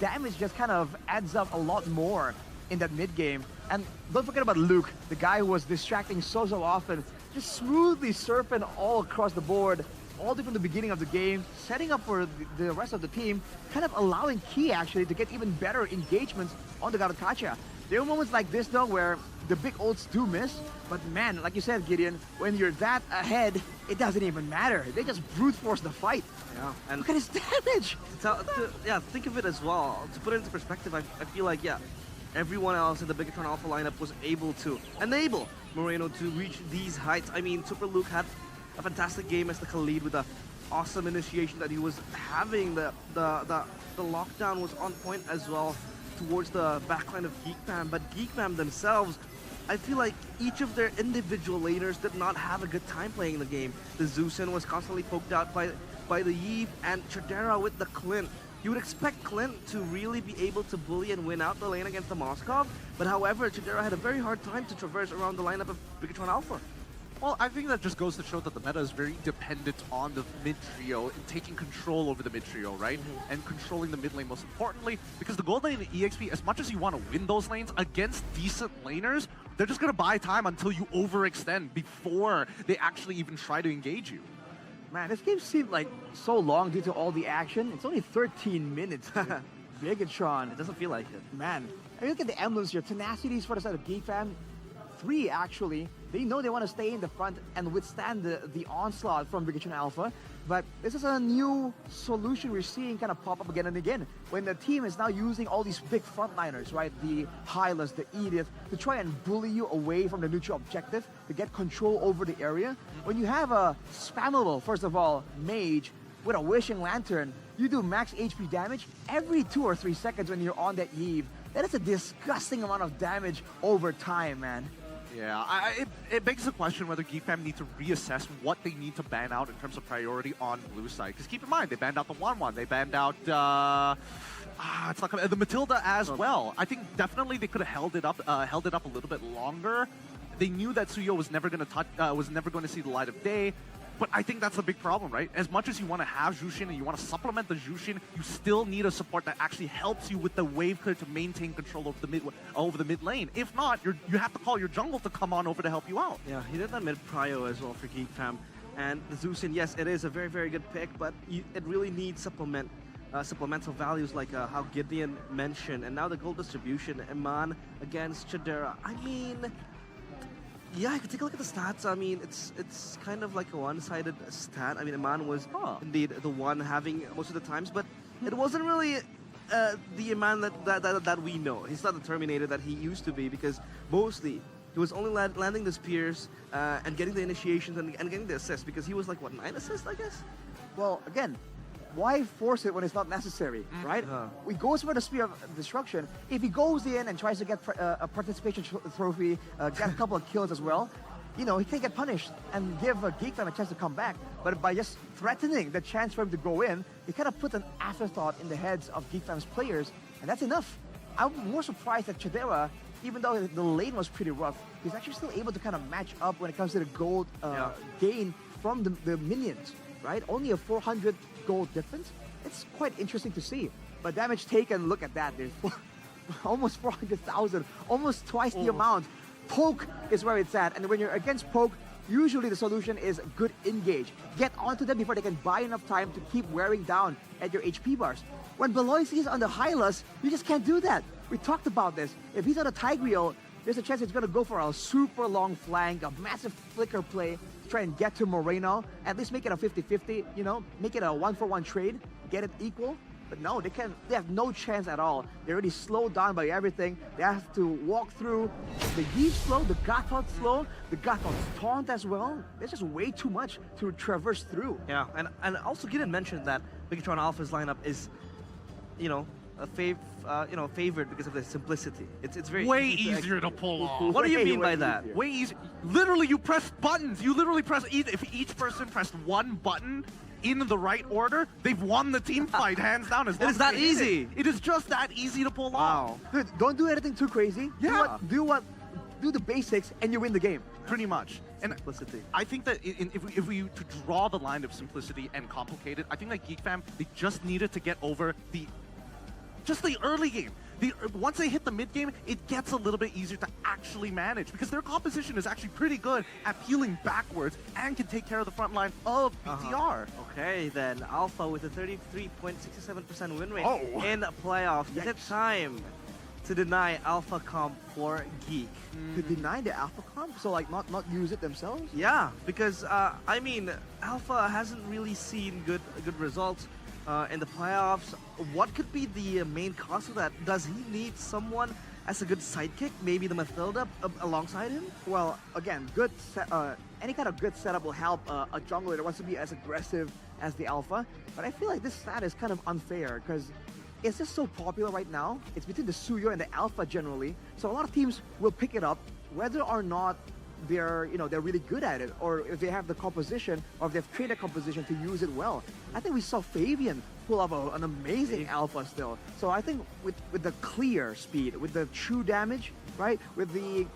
damage just kind of adds up a lot more in that mid game. And don't forget about Luke, the guy who was distracting so often, just smoothly surfing all across the board, all the way from the beginning of the game, setting up for the rest of the team, kind of allowing Key actually to get even better engagements on the Garukacha. There are moments like this though where the big ults do miss, but man, like you said, Gideon, when you're that ahead, it doesn't even matter. They just brute force the fight. Yeah, and look at his damage. Think of it as well. To put it into perspective, I feel like, everyone else in the Bigatron Alpha lineup was able to enable Moreno to reach these heights. I mean, Super Luke had a fantastic game as the Khalid with the awesome initiation that he was having. The lockdown was on point as well towards the backline of Geek Fam, but Geek Fam themselves, I feel like each of their individual laners did not have a good time playing the game. The Zeusin was constantly poked out by the Yve, and Chidera with the Clint. You would expect Clint to really be able to bully and win out the lane against the Moskov, but however, Chidera had a very hard time to traverse around the lineup of Bigatron Alpha. Well, I think that just goes to show that the meta is very dependent on the mid trio and taking control over the mid trio, right? And controlling the mid lane most importantly, because the gold lane and EXP, as much as you want to win those lanes against decent laners, they're just going to buy time until you overextend before they actually even try to engage you. Man, this game seemed like so long due to all the action. It's only 13 minutes. Bigatron. It doesn't feel like it. Man, I mean, look at the emblems here. Tenacities for the side of Geek Fam. 3 actually. They know they want to stay in the front and withstand the onslaught from Bigatron Alpha. But this is a new solution we're seeing kind of pop up again and again. When the team is now using all these big frontliners, right? The Hylas, the Edith, to try and bully you away from the neutral objective, to get control over the area. When you have a spammable, first of all, mage with a Wishing Lantern, you do max HP damage every 2 or 3 seconds when you're on that Eve. That is a disgusting amount of damage over time, man. Yeah, it begs the question whether Geek Fam need to reassess what they need to ban out in terms of priority on blue side. Because keep in mind, they banned out the 1-1. They banned out it's not the Matilda as well. I think definitely they could have held it up a little bit longer. They knew that Suyo was never going to see the light of day. But I think that's the big problem, right? As much as you want to have Jushin and you want to supplement the Jushin, you still need a support that actually helps you with the wave clear to maintain control over the mid lane. If not, you have to call your jungle to come on over to help you out. Yeah, he did that mid prio as well for Geek Fam. And the Zeusin, yes, it is a very, very good pick, but it really needs supplement supplemental values like how Gideon mentioned, and now the goal distribution, Eman against Chadera. I mean, yeah, I could take a look at the stats. I mean, it's kind of like a one-sided stat. I mean, Eman was indeed the one having most of the times, but it wasn't really the Eman that we know. He's not the Terminator that he used to be, because mostly he was only landing the spears and getting the initiations and getting the assists, because he was like, what, 9 assists, I guess? Well, again, why force it when it's not necessary, right? He goes for the Spear of Destruction. If he goes in and tries to get a participation trophy, get a couple of kills as well, you know, he can get punished and give Geek Fam a chance to come back. But by just threatening the chance for him to go in, he kind of puts an afterthought in the heads of Geek Fam's players, and that's enough. I'm more surprised that Chadera, even though the lane was pretty rough, he's actually still able to kind of match up when it comes to the gold gain from the minions, right? Only a 400 gold difference. It's quite interesting to see. But damage taken, look at that. There's almost 400,000, almost twice the amount. Poke is where it's at. And when you're against Poke, usually the solution is good engage. Get onto them before they can buy enough time to keep wearing down at your HP bars. When Beloisi is on the Hylas, you just can't do that. We talked about this. If he's on a Tigreal, there's a chance he's going to go for a super long flank, a massive flicker play, try and get to Moreno, at least make it a 50-50, you know, make it a 1-for-1 trade, get it equal. But no, they have no chance at all. They're already slowed down by everything. They have to walk through the Yeet slow, the Gatot slow, the Gatot taunt as well. There's just way too much to traverse through. Yeah, and also Gideon mentioned that Bigatron Alpha's lineup is, you know, favored because of the simplicity. It's very way easier to pull off. What do you mean by that? Way easier. Literally, you press buttons. You literally press. If each person pressed one button in the right order, they've won the team fight hands down. It is that easy. It is just that easy to pull off. Dude, don't do anything too crazy. Yeah. Do the basics and you win the game. Pretty much. And simplicity. I think that if we to draw the line of simplicity and complicated, I think that Geek Fam, they just needed to get over the early game. Once they hit the mid game, it gets a little bit easier to actually manage, because their composition is actually pretty good at peeling backwards and can take care of the front line of BTR. Okay, then Alpha with a 33.67% win rate in playoffs. Is it time to deny Alpha comp for Geek? To deny the Alpha comp? So like not use it themselves? Yeah, because I mean, Alpha hasn't really seen good results in the playoffs. What could be the main cause of that? Does he need someone as a good sidekick? Maybe the Mathilda alongside him? Well, again, any kind of good setup will help a jungler that wants to be as aggressive as the Alpha. But I feel like this stat is kind of unfair, because it's just so popular right now. It's between the Suyo and the Alpha generally. So a lot of teams will pick it up, whether or not they're really good at it, or if they have the composition, or if they've trained a composition to use it well. I think we saw Fabian pull up an amazing Alpha still. So I think with the clear speed, with the true damage, right, with the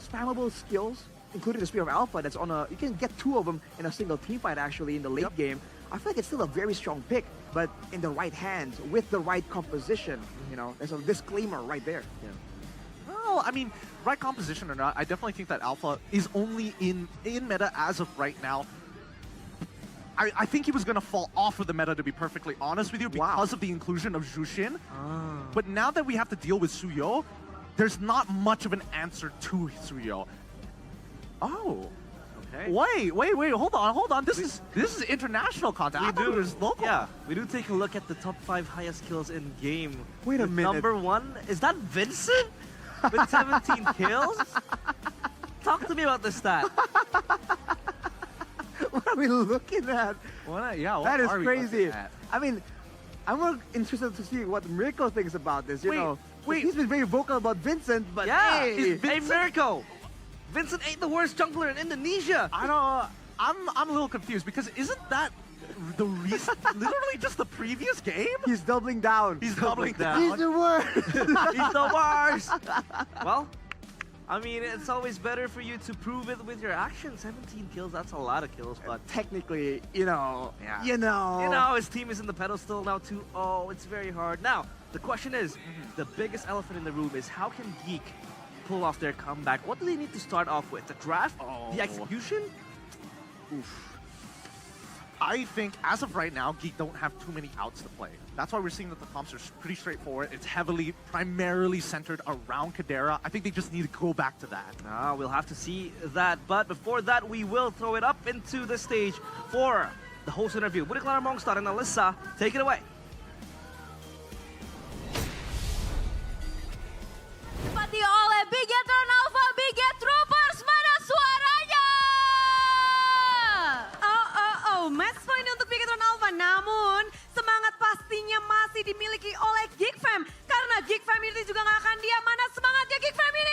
spammable skills, including the Spear of Alpha that's on you can get 2 of them in a single team fight actually in the late game. I feel like it's still a very strong pick, but in the right hands, with the right composition, you know, there's a disclaimer right there. Yeah. Well, I mean, right composition or not, I definitely think that Alpha is only in meta as of right now. I think he was going to fall off of the meta, to be perfectly honest with you, because of the inclusion of Jushin. But now that we have to deal with Suyo, there's not much of an answer to Suyo. Oh. Okay. Wait, hold on. This is international content. Local. Yeah, we do take a look at the top 5 highest kills in game. Wait a minute. Number 1, is that Vincent? With 17 kills? Talk to me about this stat. What are we looking at? That is crazy. I mean, I'm more interested to see what Mirko thinks about this, you know. Wait. He's been very vocal about Vincent, but yeah, hey, Mirko! Vincent ain't the worst jungler in Indonesia! I'm a little confused, because isn't that the literally just the previous game? He's doubling down. He's doubling down. He's the worst. He's the worst. Well, I mean, it's always better for you to prove it with your actions. 17 kills, that's a lot of kills, but technically, you know, his team is in the pedestal now too. Oh, it's very hard. Now, the question is, the biggest elephant in the room is, how can Geek pull off their comeback? What do they need to start off with? The draft? The execution? Oof. I think as of right now, Geek don't have too many outs to play. That's why we're seeing that the comps are pretty straightforward. It's primarily centered around Kadera. I think they just need to go back to that. We'll have to see that. But before that, we will throw it up into the stage for the host interview. Bude Clara Mongstar and Alyssa, take it away. Dipati oleh Bigetron Alpha, Biget Troopers, mana suaranya? Match point untuk Bigetron Alpha, namun semangat pastinya masih dimiliki oleh Geek Fam. Karena Geek Family juga gak akan diam. Mana semangatnya Geek Family?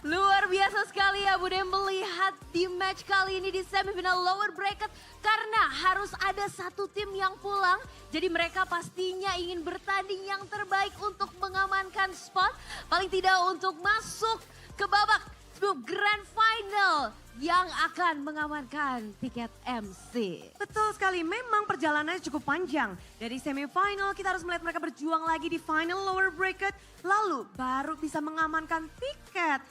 Luar biasa sekali ya Bude melihat di match kali ini di semifinal lower bracket. Karena harus ada satu tim yang pulang. Jadi mereka pastinya ingin bertanding yang terbaik untuk mengamankan spot. Paling tidak untuk masuk ke babak grand final yang akan mengamankan tiket MC. Betul sekali, memang perjalanannya cukup panjang. Dari semifinal kita harus melihat mereka berjuang lagi di final lower bracket. Lalu baru bisa mengamankan tiket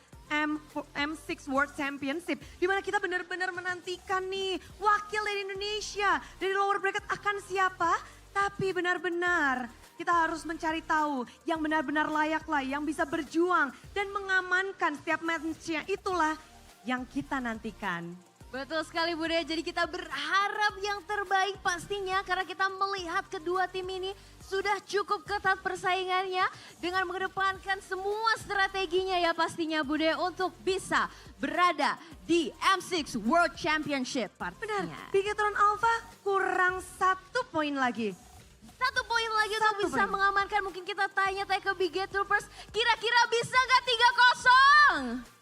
M6 World Championship. Dimana kita benar-benar menantikan nih wakil dari Indonesia. Dari lower bracket akan siapa? Tapi benar-benar kita harus mencari tahu yang benar-benar layak lah, yang bisa berjuang dan mengamankan setiap match-nya. Itulah yang kita nantikan. Betul sekali Bude, jadi kita berharap yang terbaik pastinya karena kita melihat kedua tim ini sudah cukup ketat persaingannya dengan mengedepankan semua strateginya ya pastinya Bude untuk bisa berada di M6 World Championship pastinya. Benar, Bigetron Alpha kurang 1 poin lagi. 1 poin lagi untuk bisa mengamankan. Mungkin kita tanya-tanya ke Biget Troopers, kira-kira bisa nggak 3-0?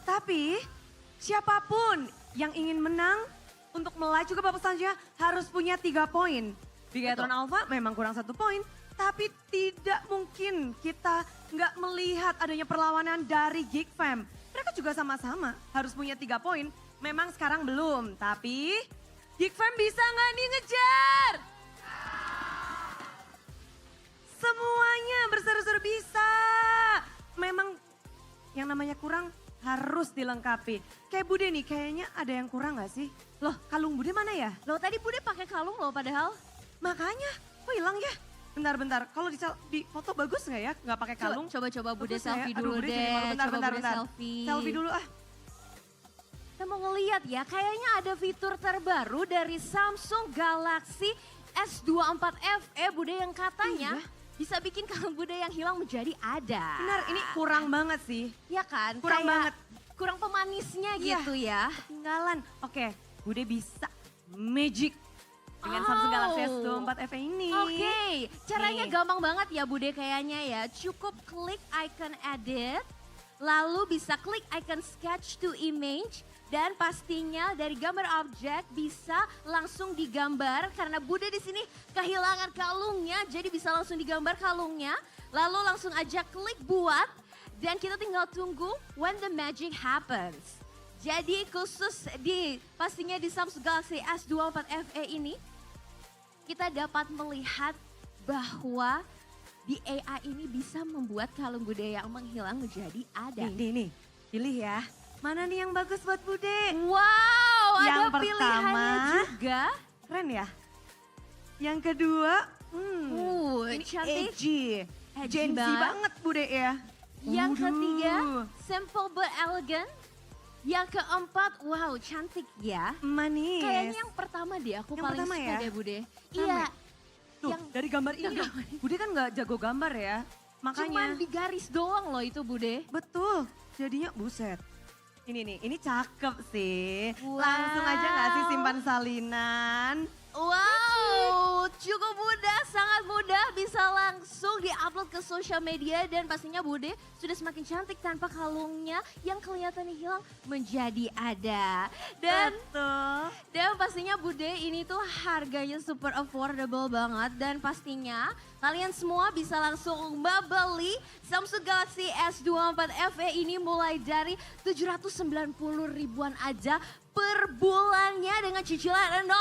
Tapi siapapun yang ingin menang untuk melaju ke babak selanjutnya harus punya 3 poin. Bigetron Alpha memang kurang 1 poin, tapi tidak mungkin kita nggak melihat adanya perlawanan dari Geek Fam. Mereka juga sama-sama harus punya 3 poin. Memang sekarang belum, tapi Geek Fam bisa nggak nih ngejar? Semuanya berseru-seru bisa. Memang yang namanya kurang harus dilengkapi. Kayak Bude nih, kayaknya ada yang kurang gak sih? Loh, kalung Bude mana ya? Loh tadi Bude pakai kalung loh padahal. Makanya, kok hilang ya? Bentar, kalau di foto bagus nggak ya? Nggak pakai kalung? Coba Bude Bagus selfie ya? dulu Bude deh. jadi malu. Bentar. Selfie. Selfie dulu ah. Kita mau ngeliat ya, kayaknya ada fitur terbaru dari Samsung Galaxy S24 FE Bude yang katanya bisa bikin kalung Bude yang hilang menjadi ada. Benar, ini kurang banget sih. Ya kan? Kurang banget. Kurang pemanisnya gitu ya. Ketinggalan. Oke, Bude bisa magic dengan Samsung Galaxy S24 FE ini. Oke, caranya gampang banget ya Bude kayaknya ya. Cukup klik icon edit, lalu bisa klik icon sketch to image. Dan pastinya dari gambar objek bisa langsung digambar karena Bude di sini kehilangan kalungnya, jadi bisa langsung digambar kalungnya. Lalu langsung aja klik buat dan kita tinggal tunggu when the magic happens. Jadi khusus pastinya di Samsung Galaxy S24 FE ini kita dapat melihat bahwa di AI ini bisa membuat kalung Bude yang menghilang menjadi ada. Nih, pilih ya. Mana nih yang bagus buat Bude? Wow, yang ada pilihannya juga. Keren ya. Yang kedua, ini cantik. Gen Z banget Bude ya. Yang ketiga, simple but elegant. Yang keempat, wow cantik ya. Manis. Kayaknya yang pertama deh, aku paling suka ya? deh Bude. Iya. Tuh, yang dari gambar ini Bude kan nggak jago gambar ya. Makanya. Cuman di garis doang loh itu Bude. Betul, jadinya buset. Ini nih, ini cakep sih. Wow. Langsung aja gak sih simpan salinan? Wow, cukup mudah, sangat mudah. Bisa langsung diupload ke sosial media dan pastinya Bude sudah semakin cantik tanpa kalungnya yang kelihatannya hilang menjadi ada. Dan pastinya Bude ini tuh harganya super affordable banget dan pastinya kalian semua bisa langsung membeli Samsung Galaxy S24 FE ini mulai dari 790 ribuan aja per bulannya dengan cicilan 0%.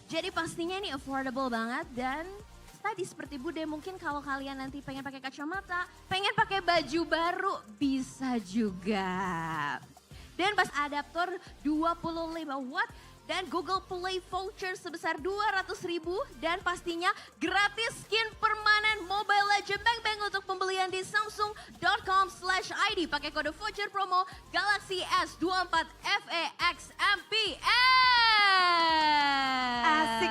Jadi pastinya ini affordable banget dan tadi seperti Bude, mungkin kalau kalian nanti pengen pakai kacamata, pengen pakai baju baru, bisa juga. Dan pas adaptor 25 watt dan Google Play voucher sebesar 200.000 dan pastinya gratis skin permanen Mobile Legends Bang untuk pembelian di samsung.com/id pakai kode voucher promo Galaxy S24 FEX MPL.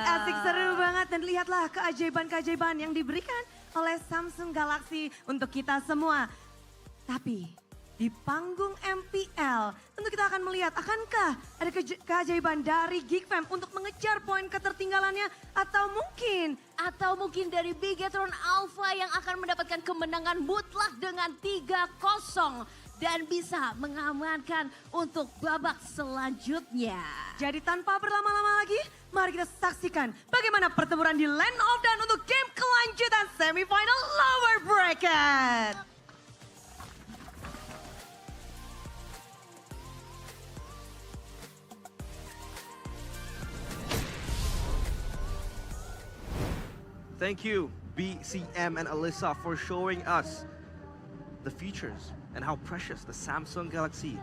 Asik seru banget dan lihatlah keajaiban-keajaiban yang diberikan oleh Samsung Galaxy untuk kita semua. Tapi di panggung MPL, tentu kita akan melihat akankah ada keajaiban dari GeekFam untuk mengejar poin ketertinggalannya atau mungkin dari Bigetron Alpha yang akan mendapatkan kemenangan mutlak dengan 3-0 dan bisa mengamankan untuk babak selanjutnya. Jadi tanpa berlama-lama lagi, mari kita saksikan bagaimana pertempuran di Land of Dawn untuk game kelanjutan semifinal lower bracket. Thank you, BCM and Alyssa, for showing us the features and how precious the Samsung Galaxy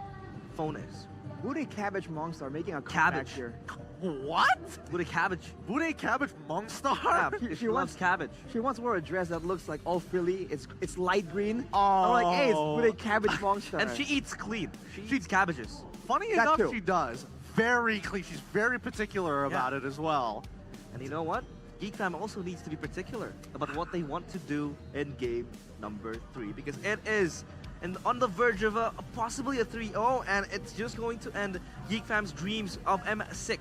phone is. Bude Cabbage Monster making a comeback here. What? Bude Cabbage. Bude Cabbage Monster? Yeah, she loves cabbage. She once wore a dress that looks like all frilly. It's light green. Oh. I'm like, hey, it's Bude Cabbage Monster. And she eats clean. She eats cabbages. Funny That enough, too. she does. Very clean. She's very particular about it as well. And you know what? GeekFam also needs to be particular about what they want to do in game number 3 because it is on the verge of possibly a 3-0 and it's just going to end GeekFam's dreams of M6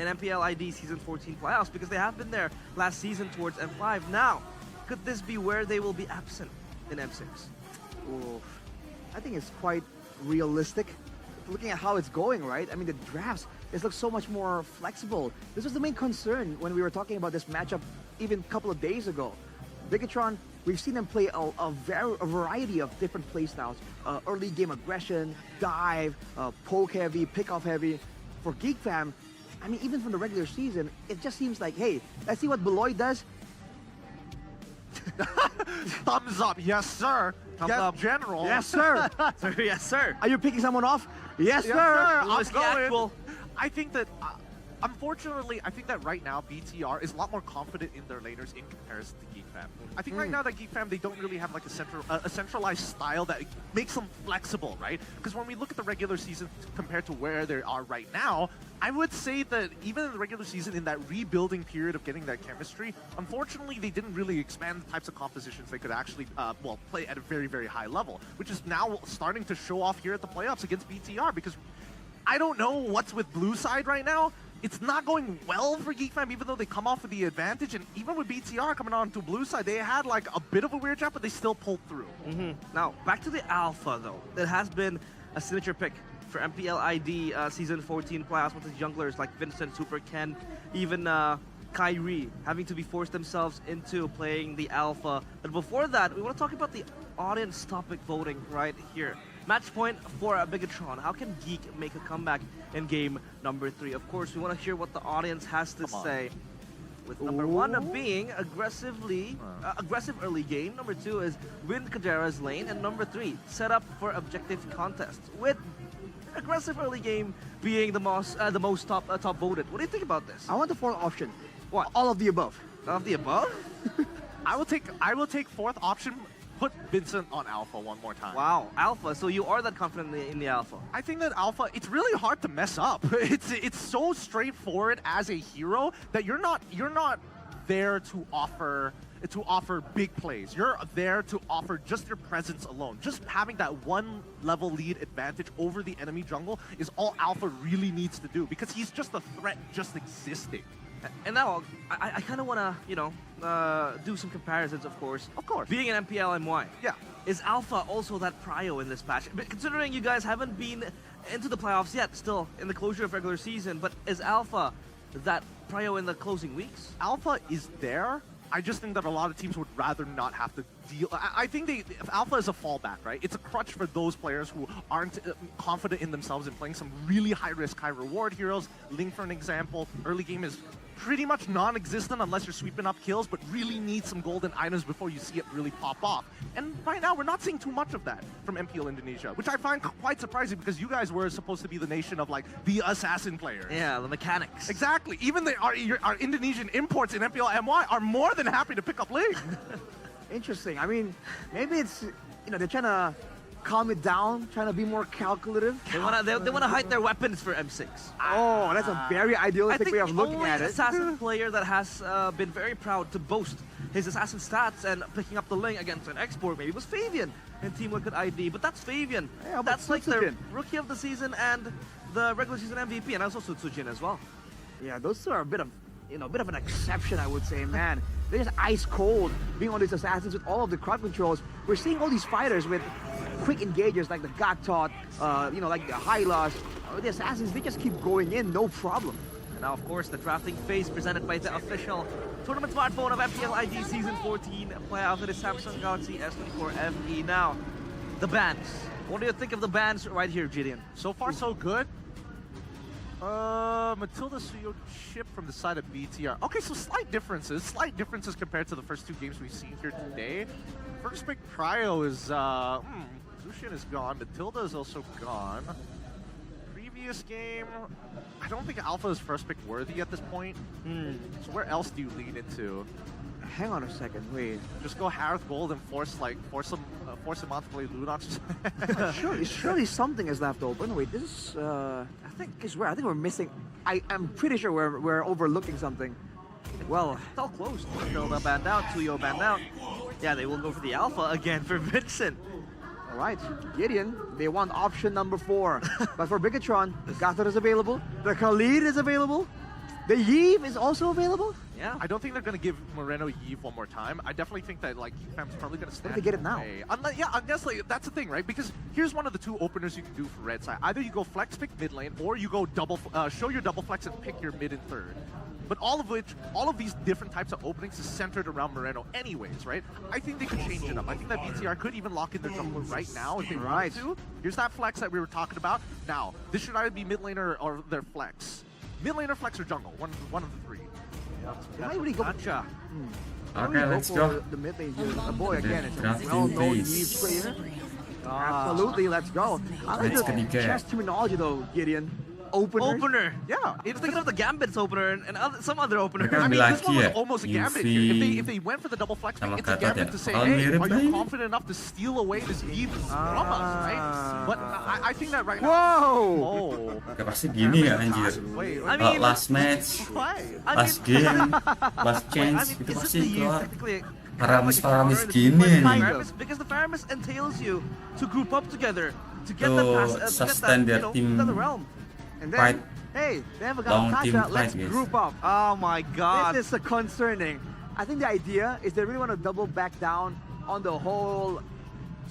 in MPL ID Season 14 playoffs because they have been there last season towards M5. Now, could this be where they will be absent in M6? Ooh, I think it's quite realistic. Looking at how it's going, right? I mean, the drafts, it looks so much more flexible. This was the main concern when we were talking about this matchup even a couple of days ago. Bigetron, we've seen them play a variety of different playstyles. Early game aggression, dive, poke heavy, pick off heavy. For GeekFam, I mean, even from the regular season, it just seems like, hey, let's see what Beloy does. Thumbs up, yes sir. Thumbs up. General. Yes, sir. Yes, sir. Are you picking someone off? Yes, Yes, sir. sir. I'm What's the actual? going. I think that, unfortunately, I think that right now BTR is a lot more confident in their laners in comparison to GeekFam. I think right now that GeekFam, they don't really have like a centralized style that makes them flexible, right? Because when we look at the regular season compared to where they are right now, I would say that even in the regular season, in that rebuilding period of getting that chemistry, unfortunately, they didn't really expand the types of compositions they could actually, play at a very, very high level, which is now starting to show off here at the playoffs against BTR because I don't know what's with blue side right now. It's not going well for GeekFam, even though they come off with the advantage. And even with BTR coming on to blue side, they had like a bit of a weird draft, but they still pulled through. Now, back to the Alpha, though. That has been a signature pick for MPL ID Season 14 playoffs with the junglers like Vincent, Super Ken, even Kyrie having to be forced themselves into playing the Alpha. But before that, we want to talk about the audience topic voting right here. Match point for Bigetron. How can Geek make a comeback in game number 3? Of course, we want to hear what the audience has to say. With number 1 being aggressive early game. Number 2 is win Kadera's lane. And number 3, set up for objective contest. With aggressive early game being the most top voted. What do you think about this? I want the fourth option. What? All of the above. All of the above? I will take fourth option. Put Vincent on Alpha one more time. Wow, Alpha. So you are that confident in the Alpha? I think that Alpha, it's really hard to mess up. It's so straightforward as a hero that you're not there to offer big plays. You're there to offer just your presence alone. Just having that one level lead advantage over the enemy jungle is all Alpha really needs to do because he's just a threat just existing. And now, I kind of want to, do some comparisons, of course. Of course. Being an MPL MY. Yeah. Is Alpha also that prio in this patch? But considering you guys haven't been into the playoffs yet, still in the closure of regular season, but is Alpha that prio in the closing weeks? Alpha is there. I just think that a lot of teams would rather not have to deal. I think Alpha is a fallback, right? It's a crutch for those players who aren't confident in themselves in playing some really high-risk, high-reward heroes. Ling, for an example, early game is pretty much non-existent unless you're sweeping up kills, but really need some golden items before you see it really pop off. And right now, we're not seeing too much of that from MPL Indonesia, which I find quite surprising because you guys were supposed to be the nation of like the assassin players. Yeah, the mechanics. Exactly. Even our Indonesian imports in MPL MY are more than happy to pick up Ling. Interesting. I mean, maybe it's, they're trying to calm it down, trying to be more calculative. They wanna hide their weapons for M6. Oh, that's a very idealistic way of looking at it. Assassin player that has been very proud to boast his assassin stats and picking up the Ling against an export maybe was Fabian in Team Liquid ID, but that's Fabian. Yeah, that's like the rookie of the season and the regular season MVP, and also Sutsujin as well. Yeah, those two are a bit of an exception, I would say, man. They're just ice cold being on these assassins with all of the crowd controls. We're seeing all these fighters with quick engagers like the Gaktot, like the Haiii. The assassins, they just keep going in, no problem. And now, of course, the drafting phase presented by the official tournament smartphone of MPL ID Season 14 playoff. It is Samsung Galaxy S24 FE. Now, the bans. What do you think of the bans right here, Gideon? So far, so good. Matilda Suyo chip from the side of BTR. Okay, so slight differences compared to the first two games we've seen here today. First pick Cryo is, Zushin is gone, Matilda is also gone. Previous game, I don't think Alpha is first pick worthy at this point. So where else do you lean into? Hang on a second, wait. Just go Harith Gold and force him out to play Lunox. surely something is left open. Wait, this is I think we're missing. I'm pretty sure we're overlooking something. Well, it's all close. Matilda banned out, Suyo banned out. Yeah, they will go for the Alpha again for Vincent. All right, Gideon, they want option number 4. But for Bigatron, the Gaktot is available, the Kalian is available, the Yeeve is also available. Yeah, I don't think they're going to give Moreno Yeeve one more time. I definitely think that like Geekfam's probably going to stand. What if they get it now? Unless like, that's the thing, right? Because here's one of the two openers you can do for red side. Either you go flex pick mid lane, or you go show your double flex and pick your mid and third. But all of these different types of openings is centered around Moreno anyways, right? I think they could change it up. I think that BTR could even lock in their jungler right now if they wanted to. Here's that flex that we were talking about. Now, this should either be mid laner or their flex. Mid laner, flex, or jungle. One of the three. Why would he go? Okay, let's go. The mid lane here. The boy again is a well-known Yeeve player. Absolutely, let's go. I like the chess terminology though, Gideon. Opener. Yeah. It's thinking of the Gambit's opener and some other opener. I mean, this one was almost a Gambit here. If they went for the double flex pick, it's a Gambit to say, hey, are you confident enough to steal away this Yeeve from us, right? But I think that right now... Whoa! Pasti gini ya anjir. Last match, last game, last chance, itu pasti keluar paramis gini nih. Because the paramis entails you to group up together, to get the team the realm. And then, hey, they haven't got Tasha, let's group up. Oh my god. This is concerning. I think the idea is they really want to double back down on the whole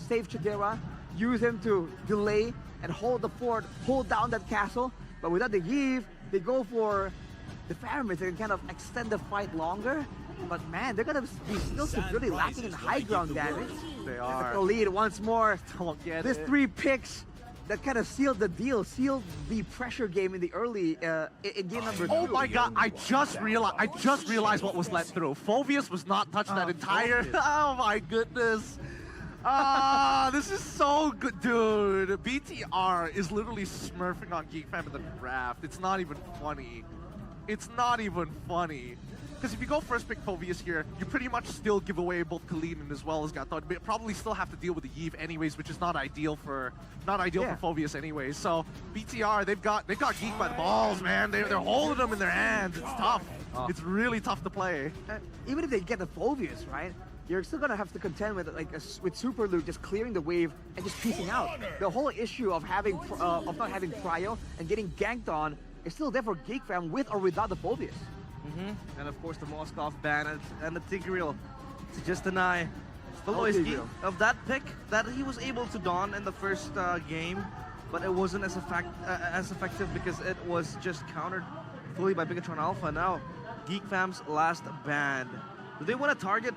save Chidera, use him to delay and hold the fort, hold down that castle. But without the Yeeve, they go for the Firman. They can kind of extend the fight longer. But man, they're going to be still severely lacking in high ground damage. They are. The lead once more. Don't get this 3 picks that kind of sealed the deal, sealed the pressure game in the early, in game number 2. Oh my god, I just realized what was let through. Phobius was not touched that entire, oh my goodness. This is so good, dude. BTR is literally smurfing on Geekfam in the draft. It's not even funny. It's not even funny. Because if you go first pick Phobius here, you pretty much still give away both Kalian as well as Gaktot. But probably still have to deal with the Yeeve anyways, which is not ideal for Phobius anyways. So BTR, they've got Geek by the balls, man. They're holding them in their hands. It's tough. It's really tough to play. Even if they get the Phobius, right? You're still gonna have to contend with with Super Luke just clearing the wave and just piecing out. The whole issue of not having Cryo and getting ganked on is still there for Geekfam with or without the Phobius. And of course the Moskov ban and the Tigreal to just deny the loyalty of that pick that he was able to don in the first game, but it wasn't as effective because it was just countered fully by Bigatron Alpha. Now, Geekfam's last ban. Do they want to target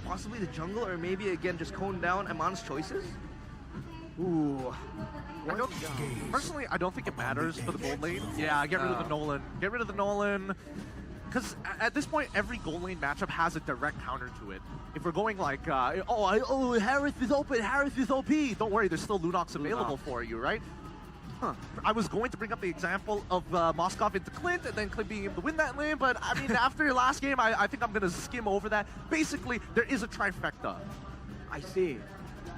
possibly the jungle or maybe again just cone down Amon's choices? Ooh. Personally, I don't think it matters for the gold lane. Yeah, get rid of the Nolan. Get rid of the Nolan. because at this point, every gold lane matchup has a direct counter to it. If we're going like, oh, Harris is open, Harris is OP, don't worry, there's still Lunox available for you, right? I was going to bring up the example of Moskov into Clint and then Clint being able to win that lane, but I mean, after your last game, I think I'm going to skim over that. Basically, there is a trifecta. I see.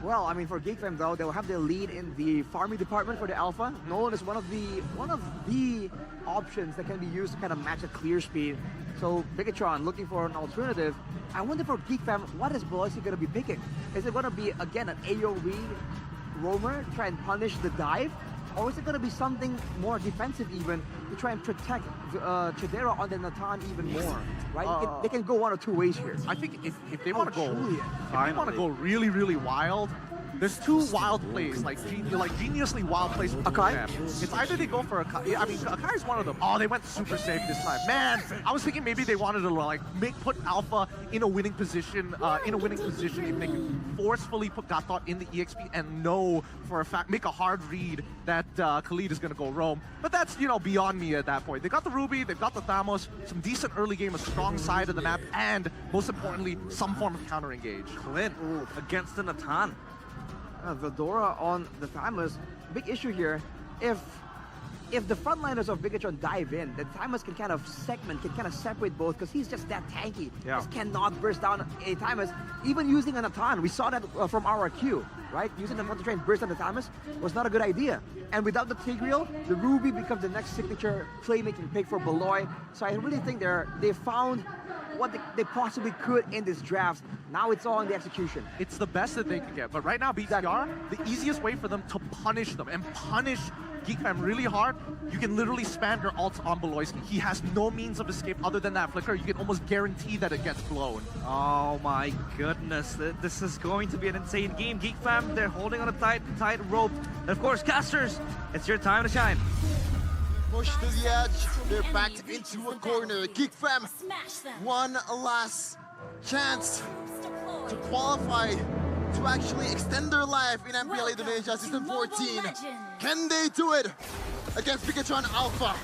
Well, I mean, for Geek Fam though, they'll have the lead in the farming department for the Alpha. Nolan is one of the options that can be used to kind of match a clear speed. So Bigatron looking for an alternative. I wonder for Geek Fam, what is Beloisi going to be picking? Is it going to be again an AoE roamer to try and punish the dive? Or is it going to be something more defensive even to try and protect Chidera on the Natan even more, right? They can go one or two ways here. I think if they want to go, really, really wild, there's two wild plays, like geniusly wild plays for them. It's either they go for Akai. I mean, Akai is one of them. Oh, they went super safe this time. Man, I was thinking maybe they wanted to like put Alpha in a winning position, if they can forcefully put Gatot in the EXP and know for a fact, make a hard read that Khalid is going to go roam. But that's, you know, beyond me at that point. They got the Ruby, they've got the Thamos, some decent early game, a strong side of the map, and most importantly, some form of counter engage. Clint against the Natan. Veldora on the Thamos. Big issue here. If the frontliners of Bigatron dive in, then Thamos can kind of separate both because he's just that tanky. Yeah. Just cannot burst down a Thamos, even using a Natan. We saw that from our Q, right? Using the Natan to try and burst down the Thamos was not a good idea. And without the Tigreal, the Ruby becomes the next signature playmaking pick for Beloy. So I really think they found what they possibly could in this draft. Now it's all in the execution. It's the best that they can get. But right now, BTR, the easiest way for them to punish them and punish Geek Fam really hard, you can literally spam your ults on Beloyski. He has no means of escape other than that flicker. You can almost guarantee that it gets blown. Oh my goodness, this is going to be an insane game. Geek Fam, they're holding on a tight rope. And of course, casters, it's your time to shine. Push to the edge, they're backed into a corner. Geek Fam, one last chance to qualify, to actually extend their life in MPL Indonesia Season 14. Can they do it against Bigatron Alpha?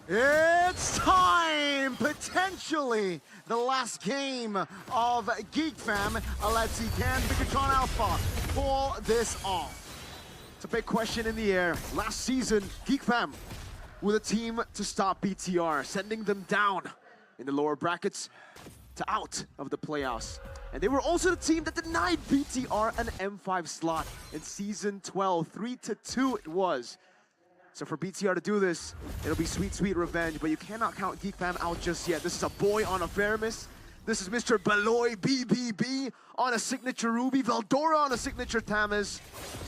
It's time! Potentially the last game of Geek Fam. Let's see, can Bigatron Alpha pull this off? It's a big question in the air. Last season, Geek Fam with a team to stop BTR, sending them down in the lower brackets to out of the playoffs. And they were also the team that denied BTR an M5 slot in Season 12. 3-2 it was. So for BTR to do this, it'll be sweet, sweet revenge, but you cannot count Geek Fam out just yet. This is a boy on a Feramis. This is Mr. Beloy BBB on a signature Ruby, Veldora on a signature Thamos,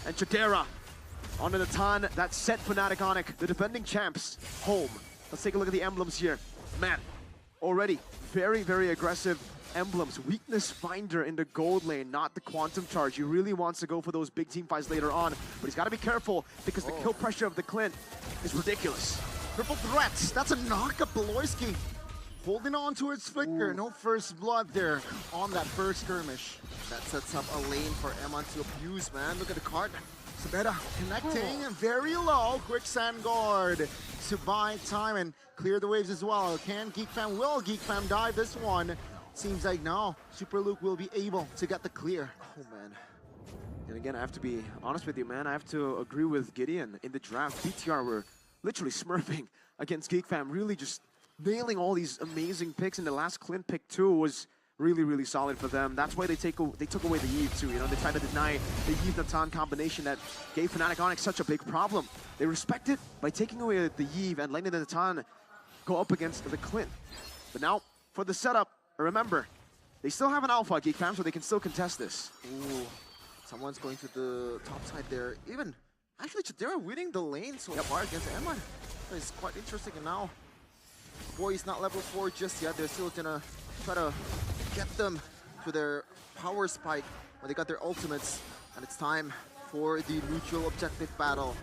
and Chidera on a Natan that sent Fnatic Onic, the defending champs, home. Let's take a look at the emblems here. Man, already very, very aggressive emblems. Weakness finder in the gold lane, not the quantum charge. He really wants to go for those big team fights later on, but he's got to be careful because the kill pressure of the Clint is ridiculous. Triple threats, that's a knock-up. Beloyski holding on to its flicker. No first blood there on that first skirmish. That sets up a lane for Emon to abuse, man. Look at the card. Sabetta connecting very low. Quicksand guard to buy time and clear the waves as well. Can Geek Fam, will Geek Fam dive this one? Seems like no. Super Luke will be able to get the clear. Oh man. And again, I have to be honest with you, man. I have to agree with Gideon. In the draft, BTR were literally smurfing against Geek Fam, really just nailing all these amazing picks. And the last Clint pick too was really, really solid for them. That's why they took away the Eve too. You know, they tried to deny the Eve Natan combination that gave Fnatic Onic such a big problem. They respect it by taking away the Eve and letting the Natan go up against the Clint. But now for the setup, remember, they still have an Alpha, Geek Fam, so they can still contest this. Ooh, someone's going to the top side there. Even, actually, they're winning the lane so far against Emon. It's quite interesting. And now, boy, he's not level 4 just yet. They're still gonna try to get them to their power spike when they got their ultimates. And it's time for the neutral objective battle.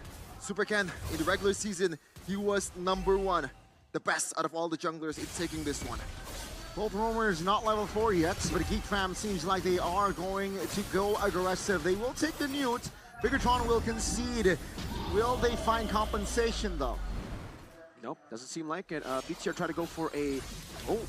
Super Ken, in the regular season, he was #1. The best out of all the junglers in taking this one. Both roamers not level 4 yet, but Geek Fam seems like they are going to go aggressive. They will take the Newt. Bigatron will concede. Will they find compensation though? Nope, doesn't seem like it. BTR try to go for a... Oh,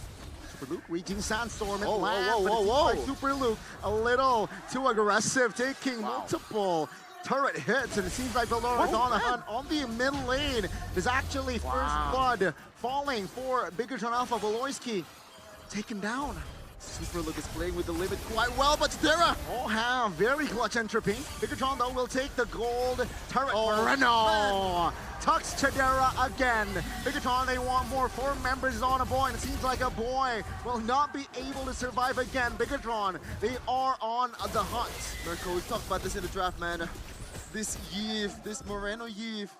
Super Luke reaching Sandstorm and land, but it seems like Super Luke a little too aggressive, taking multiple turret hits, and it seems like Belora is on the hunt on the mid lane. There's actually first blood falling for Bigatron Alpha. Voloisky taken down. Super Luke is playing with the limit quite well, but Terra have very clutch entropy. Bigatron though will take the gold turret. Moreno tucks Chadera again. Bigatron, they want more. 4 members on a boy, and it seems like a boy will not be able to survive again. Bigatron, they are on the hunt. Mirko, we talked about this in the draft, man. This Yves, this Moreno Yves,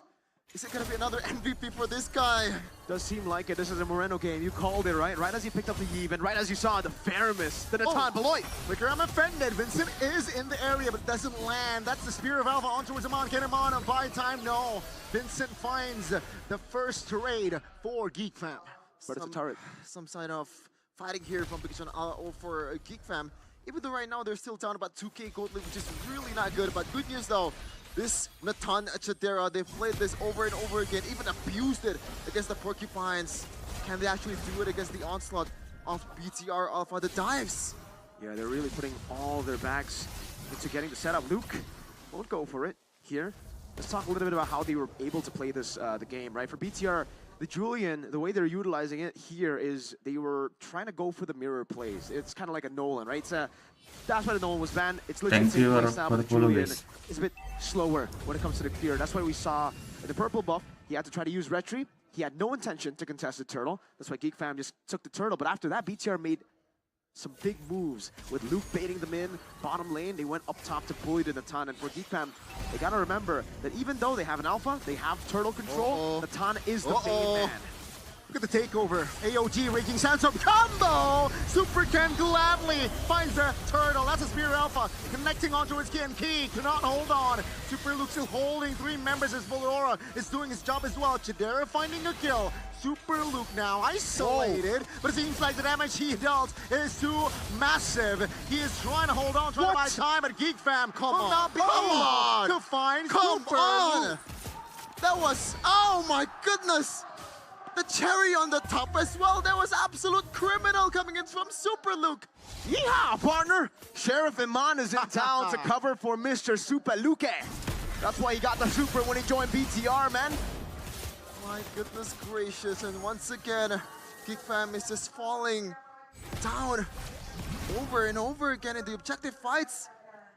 is it gonna be another MVP for this guy? Does seem like it. This is a Moreno game. You called it, right? Right as he picked up the Yves, and right as you saw the Faramis, the Natan Beloit. Vikram offended. Vincent is in the area, but doesn't land. That's the Spear of Alpha on towards Amon. Can Amon buy time? No. Vincent finds the first trade for Geek Fam. But it's a turret. Some sign of fighting here from Bigatron for Geek Fam. Even though right now they're still down about 2k gold lead, which is really not good. But good news though, this Natan Chadera, they've played this over and over again, even abused it against the Porcupines. Can they actually do it against the onslaught of BTR Alpha? The dives. Yeah, they're really putting all their backs into getting the setup. Luke won't go for it here. Let's talk a little bit about how they were able to play this the game, right? For BTR, the Julian, the way they're utilizing it here is they were trying to go for the mirror plays. It's kind of like a Nolan, right? That's why the Nolan was banned. It's literally the same play style, but the Julian is a bit slower when it comes to the clear. That's why we saw the purple buff, he had to try to use Retry. He had no intention to contest the turtle. That's why Geek Fam just took the turtle. But after that, BTR made some big moves with Luke baiting them in bottom lane. They went up top to bully the Natan, and for Geek Fam, they gotta remember that even though they have an alpha, they have turtle control. Natan is the main man. Look at the takeover. AOG Raging Sandstorm combo! Super Ken gladly finds the turtle. That's a Spear Alpha connecting onto his Ken Key. Cannot hold on. Super Luke still holding 3 members as Valora is doing his job as well. Chadera finding a kill. Super Luke now isolated, but it seems like the damage he dealt is too massive. He is trying to hold on, trying to buy time, but Geek Fam will not be able to find Super Luke. That was, oh my goodness! The cherry on the top as well. That was absolute criminal coming in from Super Luke. Yeehaw, partner! Sheriff Iman is in town to cover for Mr. Super Luke. That's why he got the super when he joined BTR, man. My goodness gracious, and once again, Geek Fam is just falling down over and over again in the objective fights.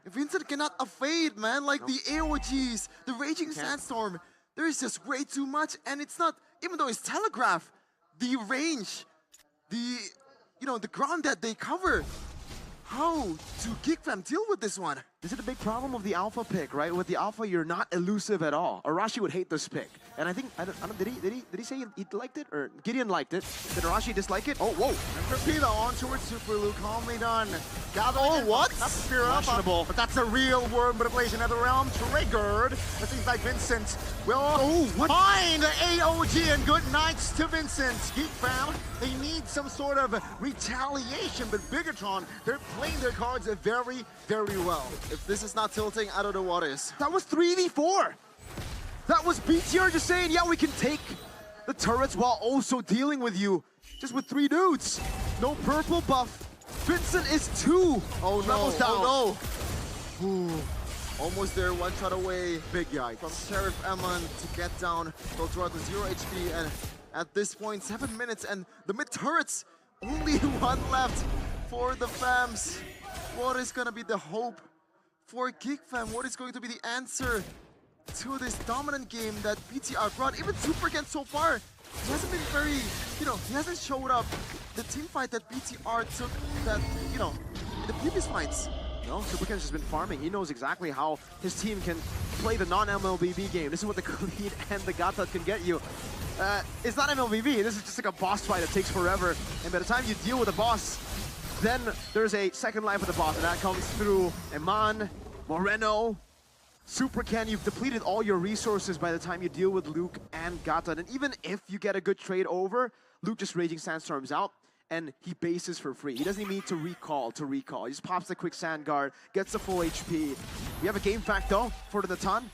Vincent cannot evade, man, like the AOGs, the Raging Sandstorm. There is just way too much, and it's not, even though it's telegraph, the range, the ground that they cover. How do Geek Fam deal with this one? This is the big problem of the alpha pick, right? With the alpha, you're not elusive at all. Arashi would hate this pick, and I think did he say he liked it, or Gideon liked it? Did Arashi dislike it? Oh, whoa! And Torpedo on towards Super Luke, calmly done. What? That's Spear Alpha, but that's a real worm manipulation of the realm triggered. It seems like Vincent will find the AOG, and good nights to Vincent. Geek Fam, they need some sort of retaliation, but Bigatron, they're playing their cards very, very well. If this is not tilting out of the waters. That was 3v4. That was BTR just saying, yeah, we can take the turrets while also dealing with you. Just with 3 dudes. No purple buff. Vincent is 2 levels down. Oh no. Ooh. Almost there, 1 shot away. Big yikes. From Sheriff Eman to get down. Beltora to 0 HP, and at this point, 7 minutes, and the mid turrets, only 1 left for the Fams. What is gonna be the hope for Geek Fam? What is going to be the answer to this dominant game that BTR brought? Even Supercan so far, he hasn't been very, he hasn't showed up the team fight that BTR took that, in the previous fights. No, Supercan's just been farming. He knows exactly how his team can play the non-MLBB game. This is what the Khalid and the Gata can get you. It's not MLBB, this is just like a boss fight that takes forever. And by the time you deal with a boss, then there's a second life of the boss, and that comes through Eman, Moreno, Supercan. You've depleted all your resources by the time you deal with Luke and Gata. And even if you get a good trade over, Luke just Raging Sandstorms out, and he bases for free. He doesn't even need to recall. He just pops the quick sand guard, gets the full HP. We have a game fact though for the Natan.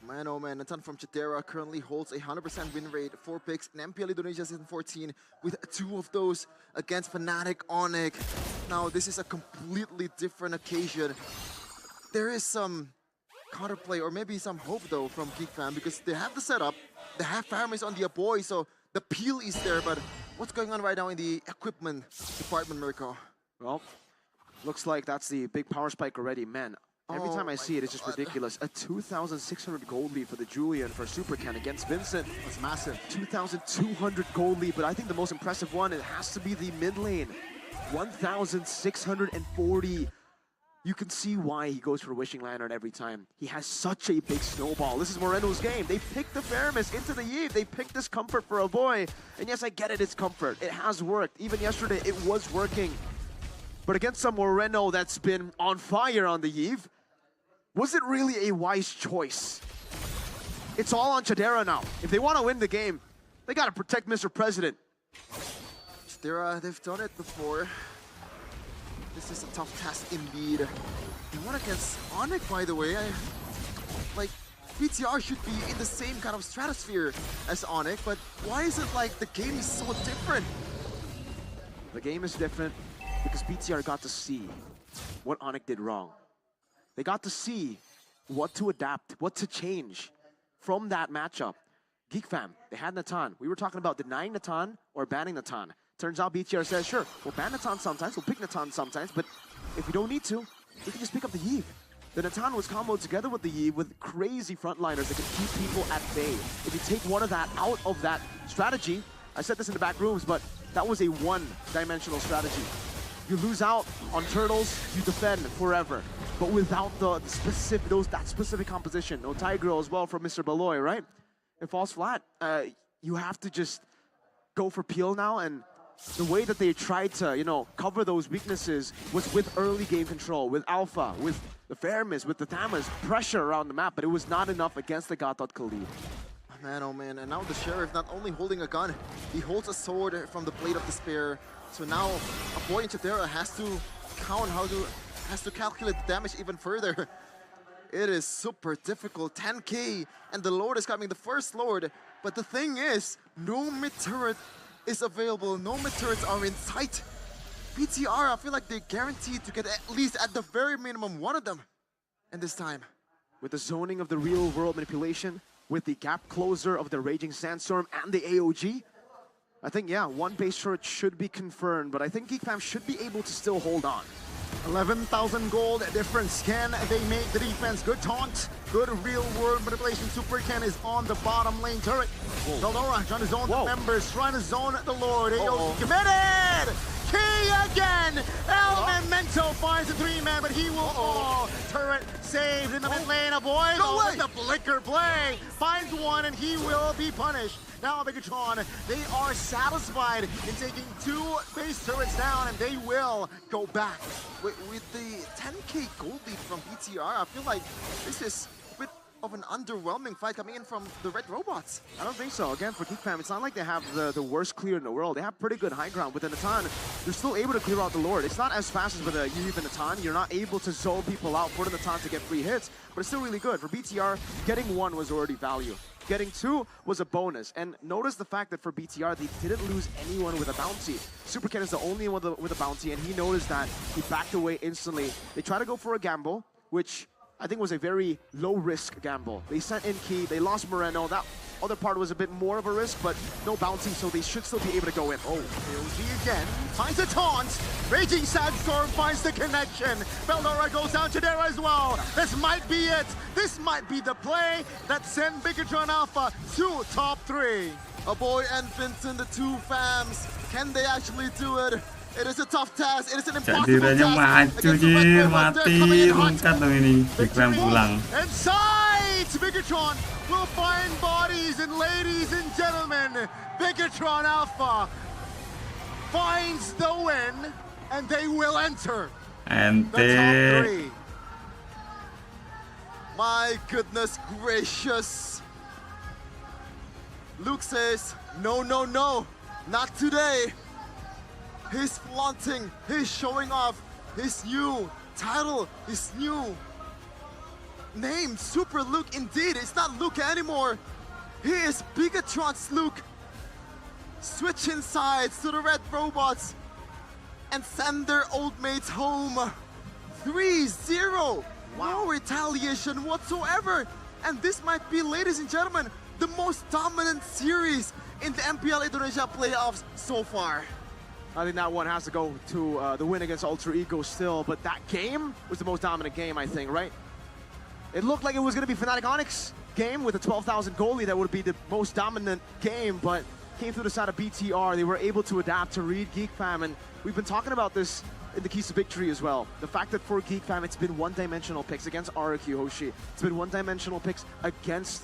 Man, oh man, Nathan from Chidera currently holds a 100% win rate, 4 picks in MPL Indonesia Season 14, with 2 of those against Fnatic Onyx. Now, this is a completely different occasion. There is some counterplay, or maybe some hope though, from Geek Fam, because they have the setup, they have Firman on the Aboy, so the peel is there, but what's going on right now in the equipment department, Mirko? Well, looks like that's the big power spike already, man. Every time I see it, it's just ridiculous. A 2,600 gold lead for the Julian for Supercan against Vincent. That's massive. 2,200 gold lead, but I think the most impressive one, it has to be the mid lane. 1,640. You can see why he goes for Wishing Lantern every time. He has such a big snowball. This is Moreno's game. They picked the Faramis into the Eve. They picked this comfort for a boy. And yes, I get it, it's comfort. It has worked. Even yesterday, it was working. But against some Moreno that's been on fire on the Eve, was it really a wise choice? It's all on Chidera now. If they want to win the game, they got to protect Mr. President. Chidera, they've done it before. This is a tough task indeed. They won against Onyx, by the way. Like, BTR should be in the same kind of stratosphere as Onyx, but why is it like the game is so different? The game is different because BTR got to see what Onyx did wrong. They got to see what to adapt, what to change from that matchup. Geek Fam, they had Natan. We were talking about denying Natan or banning Natan. Turns out BTR says, sure, we'll ban Natan sometimes, we'll pick Natan sometimes, but if we don't need to, we can just pick up the Eve. The Natan was comboed together with the Eve with crazy frontliners that can keep people at bay. If you take one of that out of that strategy, I said this in the back rooms, but that was a one-dimensional strategy. You lose out on turtles, you defend forever. But without that specific composition, no Tiger as well from Mr. Baloy, right? It falls flat. You have to just go for peel now, and the way that they tried to, cover those weaknesses was with early game control, with Alpha, with the Faramis, with the Thamas, pressure around the map, but it was not enough against the Gatot Khalid. Man, oh man, and now the Sheriff not only holding a gun, he holds a sword from the Blade of Despair. So now a boy in Chidera has to count has to calculate the damage even further. It is super difficult. 10k, and the Lord is coming, the first Lord. But the thing is, no mid-turret is available. No mid-turrets are in sight. BTR, I feel like they're guaranteed to get at least, at the very minimum, one of them. And this time, with the zoning of the real world manipulation, with the gap closer of the Raging Sandstorm and the AOG, I think, yeah, one base turret should be confirmed, but I think Geek Fam should be able to still hold on. 11,000 gold difference. Can they make the defense? Good taunt, good real-world manipulation. Super Ken is on the bottom lane turret. Veldora trying to zone the members, trying to zone the Lord. AOG committed! Key again! Elemento finds the 3-man, but he will fall. Turret saved in the mid lane. A boy with the Blicker play. Finds one, and he will be punished. Now Megatron, they are satisfied in taking 2 base turrets down, and they will go back. With the 10k gold lead from BTR, I feel like this is a bit of an underwhelming fight coming in from the Red Robots. I don't think so. Again, for Geek Fam, it's not like they have the worst clear in the world. They have pretty good high ground. With the Natan, they're still able to clear out the Lord. It's not as fast as with the Eve and Natan. You're not able to zone people out for the Natan to get free hits, but it's still really good. For BTR, getting 1 was already value. Getting 2 was a bonus. And notice the fact that for BTR, they didn't lose anyone with a bounty. Super Ken is the only one with a bounty, and he noticed that. He backed away instantly. They tried to go for a gamble, which I think was a very low-risk gamble. They sent in Key, they lost Moreno. That other part was a bit more of a risk, but no bounty, so they should still be able to go in. Oh, AOG again, finds a taunt. Raging Sandstorm finds the connection. Veldora goes down to there as well. This might be it. This might be the play that sent Bigatron Alpha to top 3. A boy and Vincent, the 2 fams. Can they actually do it? It is a tough task. It is an impossible task. Mati, rungkat dong ini. Geek Fam pulang. Inside, Bigatron will find bodies, and ladies and gentlemen, Bigatron Alpha finds the win, and they will enter the top 3. My goodness gracious. Luke says, no, no, no, not today. He's flaunting, he's showing off his new title, his new named Super Luke indeed. It's not Luke anymore. He is Bigatron's Luke. Switching sides to the red robots and send their old mates home. 3-0. No retaliation whatsoever. And this might be, ladies and gentlemen, the most dominant series in the MPL Indonesia playoffs so far. I think that one has to go to the win against Ultra Ego still, but that game was the most dominant game, I think, right? It looked like it was going to be Fnatic Onyx game with a 12,000 goalie that would be the most dominant game, but came through the side of BTR. They were able to adapt to read Geek Fam, and we've been talking about this in the keys to victory as well. The fact that for Geek Fam, it's been one-dimensional picks against RQ Hoshi. It's been one-dimensional picks against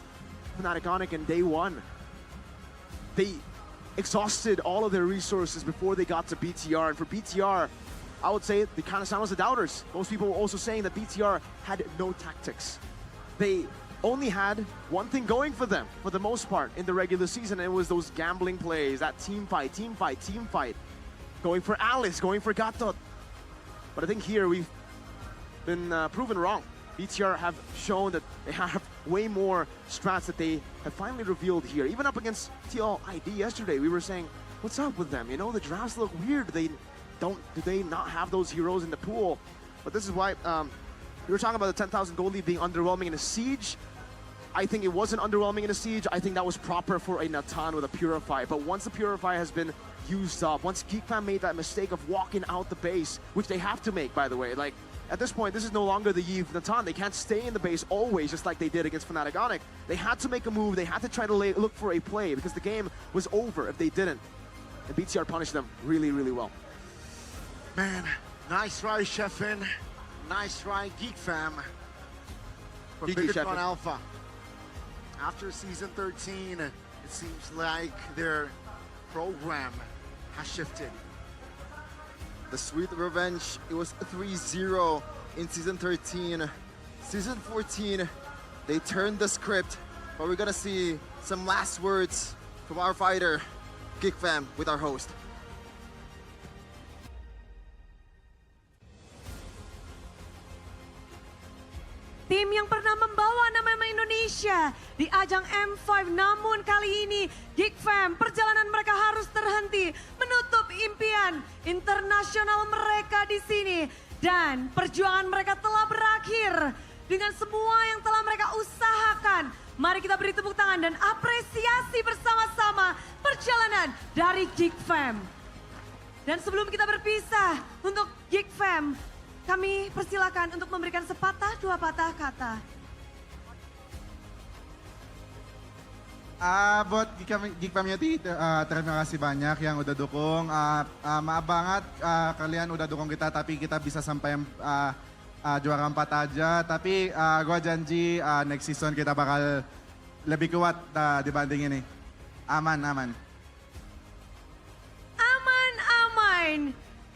Fnatic Onyx in day one. They exhausted all of their resources before they got to BTR, and for BTR, I would say they kind of sound as the doubters. Most people were also saying that BTR had no tactics. They only had one thing going for them, for the most part, in the regular season, and it was those gambling plays, that team fight, going for Alice, going for Gatot. But I think here we've been proven wrong. BTR have shown that they have way more strats that they have finally revealed here. Even up against TL ID yesterday, we were saying, what's up with them? You know, the drafts look weird. Do they not have those heroes in the pool? But this is why we were talking about the 10,000 gold lead being underwhelming in a siege. I think it wasn't underwhelming in a siege. I think that was proper for a Natan with a Purify. But once the Purify has been used up, once Geek Fam made that mistake of walking out the base, which they have to make, by the way, like, at this point, this is no longer the Yves Natan. They can't stay in the base always, just like they did against Fnatic Onyx. They had to make a move. They had to try to look for a play because the game was over if they didn't. And BTR punished them really, really well. Man, nice try, Sheffin. Nice try, Geek Fam. For Bigatron Alpha. After season 13, it seems like their program has shifted. The sweet revenge, it was 3-0 in season 13. Season 14, they turned the script, but we're gonna see some last words from our fighter, Geek Fam, with our host. Tim yang pernah membawa nama Indonesia di ajang M5, namun kali ini Geek Fam perjalanan mereka harus terhenti menutup impian internasional mereka di sini, dan perjuangan mereka telah berakhir dengan semua yang telah mereka usahakan. Mari kita beri tepuk tangan dan apresiasi bersama-sama perjalanan dari Geek Fam. Dan sebelum kita berpisah untuk Geek Fam, kami persilakan untuk memberikan sepatah dua patah kata. Buat Geek Community, terima kasih banyak yang udah dukung. Maaf banget kalian udah dukung kita, tapi kita bisa sampai juara 4 aja. Tapi gue janji next season kita bakal lebih kuat dibanding ini. Aman.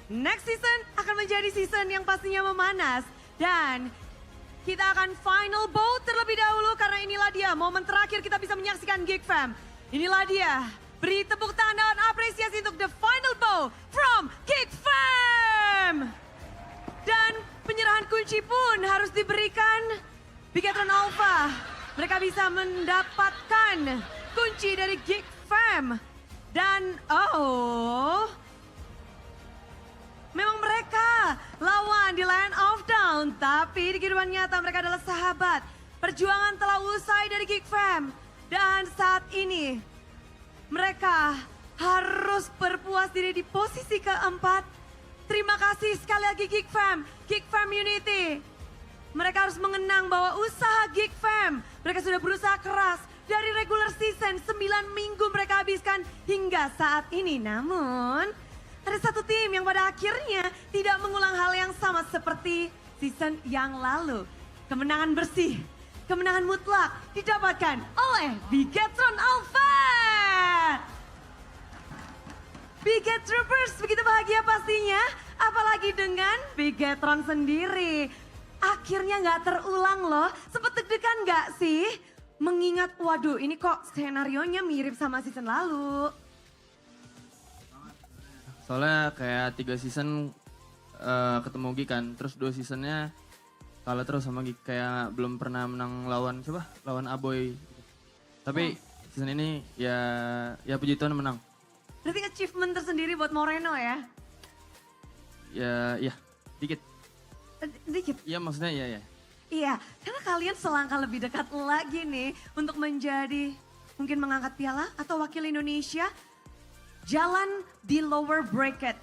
Next season akan menjadi season yang pastinya memanas. Dan kita akan final bout terlebih dahulu karena inilah dia momen terakhir kita bisa menyaksikan Geek Fam. Inilah dia, beri tepuk tangan dan apresiasi untuk the final bout from Geek Fam. Dan penyerahan kunci pun harus diberikan Bigatron Alpha. Mereka bisa mendapatkan kunci dari Geek Fam. Dan memang mereka lawan di Land of Down, tapi di kehidupan nyata mereka adalah sahabat. Perjuangan telah usai dari Geek Fam, dan saat ini mereka harus berpuas diri di posisi keempat. Terima kasih sekali lagi Geek Fam Unity. Mereka harus mengenang bahwa usaha Geek Fam, mereka sudah berusaha keras dari regular season, 9 minggu mereka habiskan hingga saat ini. Namun ada satu tim yang pada akhirnya tidak mengulang hal yang sama seperti season yang lalu. Kemenangan bersih, kemenangan mutlak didapatkan oleh Bigatron Alpha. Bigatroopers begitu bahagia pastinya, apalagi dengan Bigatron sendiri. Akhirnya nggak terulang loh, sempet deg-degan nggak sih? Mengingat, waduh ini kok skenarionya mirip sama season lalu. Soalnya kayak 3 season ketemu Geek kan, terus 2 seasonnya kalah terus sama Geek, kayak belum pernah menang lawan siapa? Lawan Aboy. Tapi season ini ya puji Tuhan menang. Berarti achievement tersendiri buat Moreno ya? Ya dikit. Dikit? Iya maksudnya ya. Iya, karena kalian selangkah lebih dekat lagi nih untuk menjadi mungkin mengangkat piala atau wakil Indonesia. Jalan di lower bracket.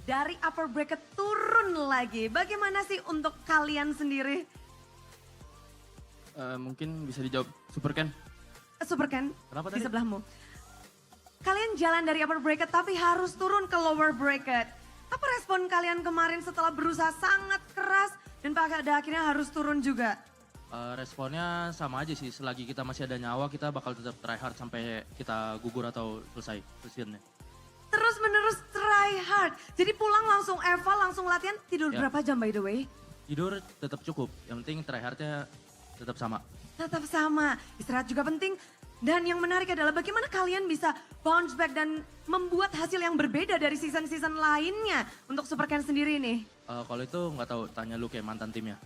Dari upper bracket turun lagi. Bagaimana sih untuk kalian sendiri? Mungkin bisa dijawab Super Ken. Super Ken, Kenapa di tadi? sebelahmu. Kalian jalan dari upper bracket tapi harus turun ke lower bracket. Apa respon kalian kemarin setelah berusaha sangat keras dan pada akhirnya harus turun juga? Responnya sama aja sih, selagi kita masih ada nyawa kita bakal tetap try hard sampai kita gugur atau selesai seasonnya. Terus menerus try hard. Jadi pulang langsung Eva, langsung latihan. Tidur Ya. berapa jam by the way? Tidur tetap cukup, yang penting try hardnya tetap sama. Tetap sama. Istirahat juga penting. Dan yang menarik adalah bagaimana kalian bisa bounce back dan membuat hasil yang berbeda dari season-season lainnya untuk Super Ken sendiri nih. Kalau itu nggak tahu, tanya lu kayak mantan timnya.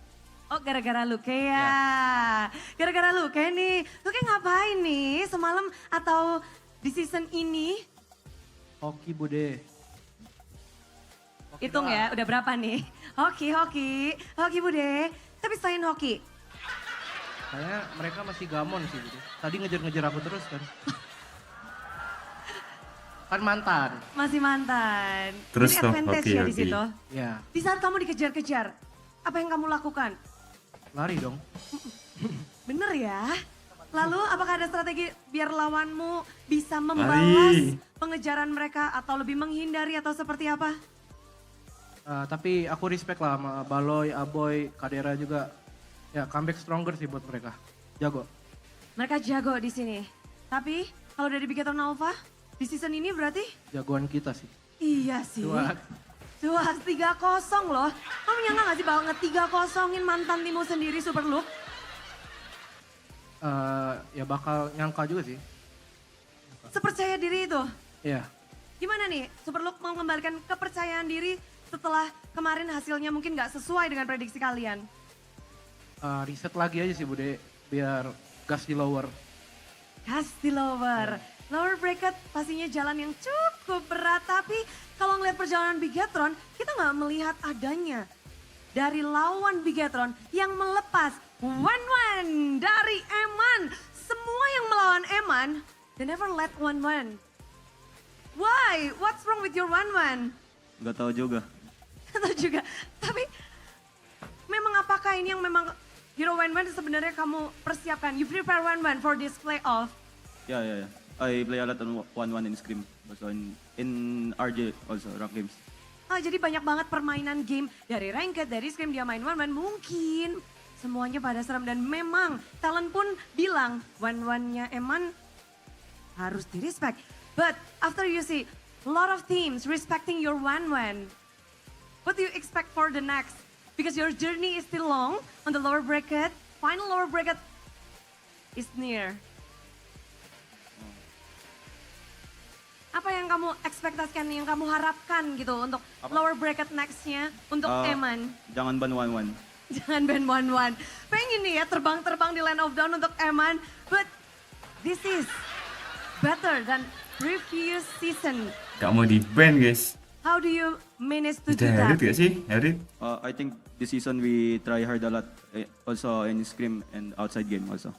Oh gara-gara Luke ya. Gara-gara Luke nih. Luke ngapain nih semalam atau di season ini? Hoki Bude. Hitung ya, udah berapa nih? Hoki Bude. Tapi selain hoki, Kayaknya mereka masih gamon sih gitu. Tadi ngejar-ngejar aku terus kan. Kan mantan. masih mantan. Terus Jadi toh, advantage ya di hoki. situ. Ya, Di saat kamu dikejar-kejar, apa yang kamu lakukan? lari dong. Bener ya? Lalu apakah ada strategi biar lawanmu bisa membalas Lari. pengejaran mereka atau lebih menghindari atau seperti apa? Tapi aku respect lah sama Baloy, Aboy, Kadera juga. Ya comeback stronger sih buat mereka. Jago. Mereka jago di sini. Tapi kalau dari Bigetron Alpha di season ini berarti? Jagoan kita sih. Iya sih. Cuak. 3-0 loh. Kamu nyangka gak sih banget 3-0-in mantan timmu sendiri Super Look? Ya bakal nyangka juga sih. Sepercaya diri itu. Iya. Gimana nih Super Look mau mengembalikan kepercayaan diri setelah kemarin hasilnya mungkin gak sesuai dengan prediksi kalian? Riset lagi aja sih Bude, biar gas di lower. Gas di lower. Lower bracket pastinya jalan yang cukup berat. Tapi kalau ngeliat perjalanan Bigetron, kita nggak melihat adanya dari lawan Bigetron yang melepas one-one dari Eman. Semua yang melawan Eman, they never let one-one. Why? What's wrong with your one-one? Gak tahu juga. Atau juga, tapi memang apakah ini yang memang Hero one-one sebenarnya kamu persiapkan? You prepare one-one for this playoff? Yeah. I play a lot on 1-1 in Scrim. Also in RJ also, rank games. Jadi banyak banget permainan game dari ranked, dari scrim dia main one-one. Mungkin semuanya pada serem dan memang talent pun bilang one-one-nya Eman harus di-respect. But after you see a lot of teams respecting your one-one, what do you expect for the next? Because your journey is still long on the lower bracket. Final lower bracket is near. Apa yang kamu ekspektasikan, yang kamu harapkan gitu untuk lower bracket next-nya untuk Eman? Jangan ban 1-1. Jangan ban one-one. Pengen nih ya terbang-terbang di Land of Dawn untuk Eman. But this is better than previous season. Gak mau di-ban guys. How do you manage to do Udah that? Harit gak sih? Harit? I think this season we try hard a lot. Also in Scrim and outside game also.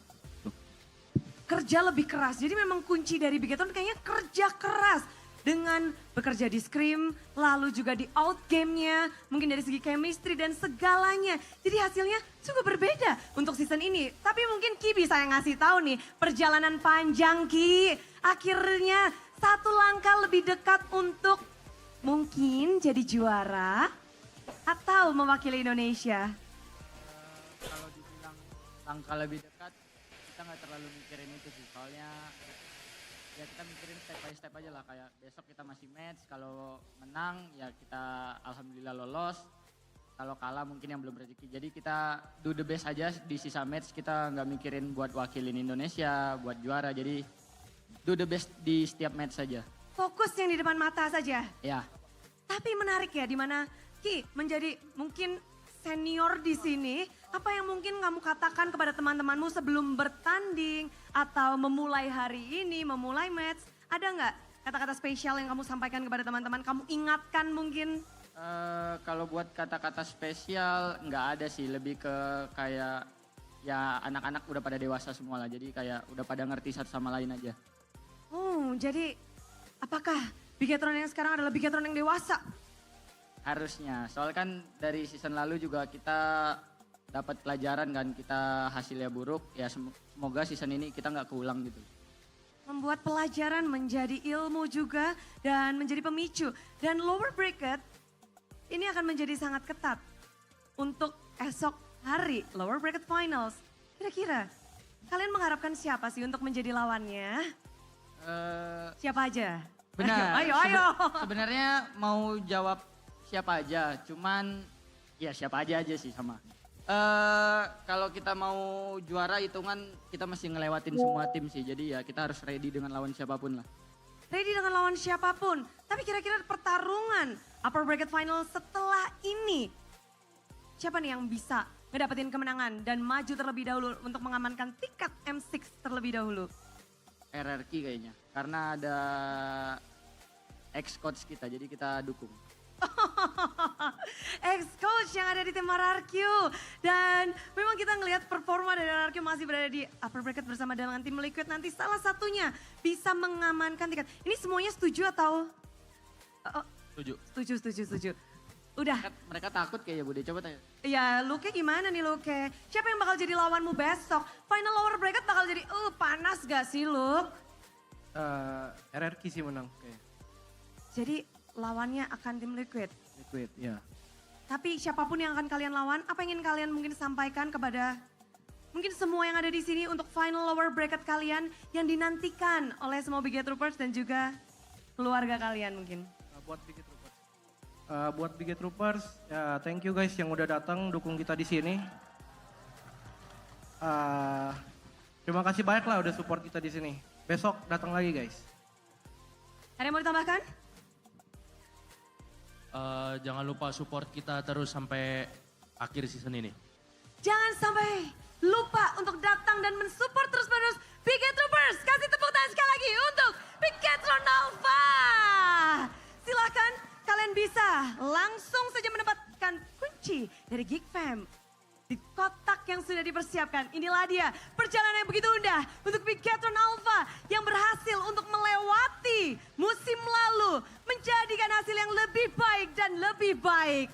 Kerja lebih keras. Jadi memang kunci dari Bigetron kayaknya kerja keras. Dengan bekerja di scrim, lalu juga di out game-nya. Mungkin dari segi chemistry dan segalanya. Jadi hasilnya cukup berbeda untuk season ini. Tapi mungkin Ki bisa yang ngasih tahu nih. Perjalanan panjang Ki. Akhirnya satu langkah lebih dekat untuk mungkin jadi juara. Atau mewakili Indonesia. Kalau dibilang langkah lebih dekat, kita nggak terlalu mikirin itu sih. Soalnya ya kita mikirin step by step aja lah. Kayak besok kita masih match, kalau menang ya kita alhamdulillah lolos. Kalau kalah mungkin yang belum rezeki. Jadi kita do the best aja di sisa match. Kita nggak mikirin buat wakilin Indonesia, buat juara. Jadi do the best di setiap match saja. Fokus yang di depan mata saja. Ya. Tapi menarik ya, dimana Ki menjadi mungkin senior di sini, apa yang mungkin kamu katakan kepada teman-temanmu sebelum bertanding atau memulai hari ini, memulai match? Ada nggak kata-kata spesial yang kamu sampaikan kepada teman-teman? Kamu ingatkan mungkin? Kalau buat kata-kata spesial nggak ada sih, lebih ke kayak ya anak-anak udah pada dewasa semua lah, jadi kayak udah pada ngerti satu sama lain aja. Jadi apakah Bigetron yang sekarang adalah Bigetron yang dewasa? Harusnya, soalnya kan dari season lalu juga kita dapat pelajaran kan, kita hasilnya buruk, ya semoga season ini kita nggak keulang gitu. Membuat pelajaran menjadi ilmu juga dan menjadi pemicu. Dan lower bracket ini akan menjadi sangat ketat untuk esok hari lower bracket finals. Kira-kira kalian mengharapkan siapa sih untuk menjadi lawannya? Siapa aja? Benar. Ayo. Sebenarnya mau jawab siapa aja, cuman ya siapa aja sih sama. Kalau kita mau juara hitungan kita mesti ngelewatin semua tim sih, jadi ya kita harus ready dengan lawan siapapun lah. Ready dengan lawan siapapun, tapi kira-kira pertarungan upper bracket final setelah ini, siapa nih yang bisa ngedapetin kemenangan dan maju terlebih dahulu untuk mengamankan tiket M6 terlebih dahulu? RRQ kayaknya, karena ada ex-coach kita, jadi kita dukung. Ex-coach yang ada di tim RRQ. Dan memang kita ngelihat performa dari RRQ masih berada di upper bracket bersama dengan tim Liquid. Nanti salah satunya bisa mengamankan tiket. Ini semuanya setuju atau? Setuju. Udah. Mereka takut kayaknya Bude, coba tanya. Ya Luke gimana nih Luke? Siapa yang bakal jadi lawanmu besok? Final lower bracket bakal jadi panas gak sih Luke? RRQ sih menang kayaknya. Jadi lawannya akan tim Liquid? Liquid, ya. Tapi siapapun yang akan kalian lawan, apa yang ingin kalian mungkin sampaikan kepada mungkin semua yang ada di sini untuk final lower bracket kalian yang dinantikan oleh semua Biget Troopers dan juga keluarga kalian mungkin? Buat Biget Troopers, ya thank you guys yang udah datang dukung kita di sini. Terima kasih banyak lah udah support kita di sini. Besok datang lagi guys. Ada yang mau ditambahkan? Jangan lupa support kita terus sampai akhir season ini. Jangan sampai lupa untuk datang dan mensupport terus-menerus Biget Troopers. Kasih tepuk tangan sekali lagi untuk Bigetron Alpha. Silahkan kalian bisa langsung saja mendapatkan kunci dari Geek Fam di kotak yang sudah dipersiapkan. Inilah dia perjalanan yang begitu indah untuk Bigetron Alpha yang berhasil untuk melewati musim lalu, menjadikan hasil yang lebih baik dan lebih baik.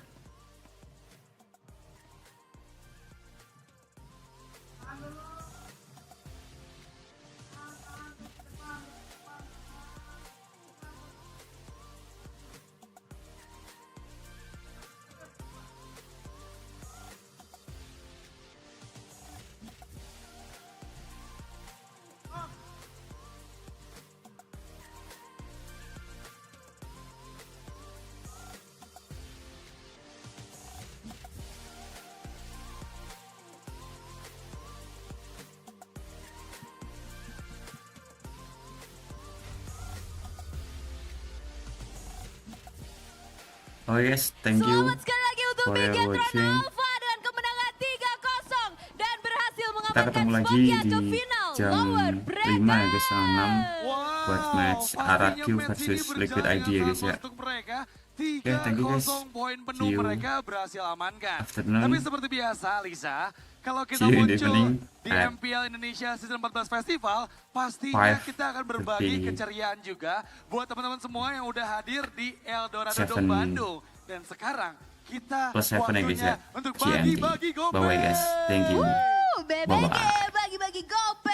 Oh yes, thank you Selamat sekali lagi untuk for Bigetron watching. Alpha dengan kemenangan 3-0 dan berhasil Kita mengamankan ketemu lagi spotnya di ke final jam lower 5 bracket. ya guys, jam 6 buat match RRQ versus Liquid ID ya guys ya. Oke, thank you guys. Poin penuh See you mereka berhasil amankan. afternoon. Tapi seperti biasa Lisa, kalau kita See you in the muncul evening di at MPL Indonesia Season 14 Festival, pastinya 5:30. kita akan berbagi keceriaan juga buat teman-teman semua yang udah hadir di Eldorado 7 Bandung. Dan sekarang kita +7 ya guys waktunya ya. untuk GMT. bagi-bagi gopay. Bye bye guys, thank you. BBG bagi-bagi gopay.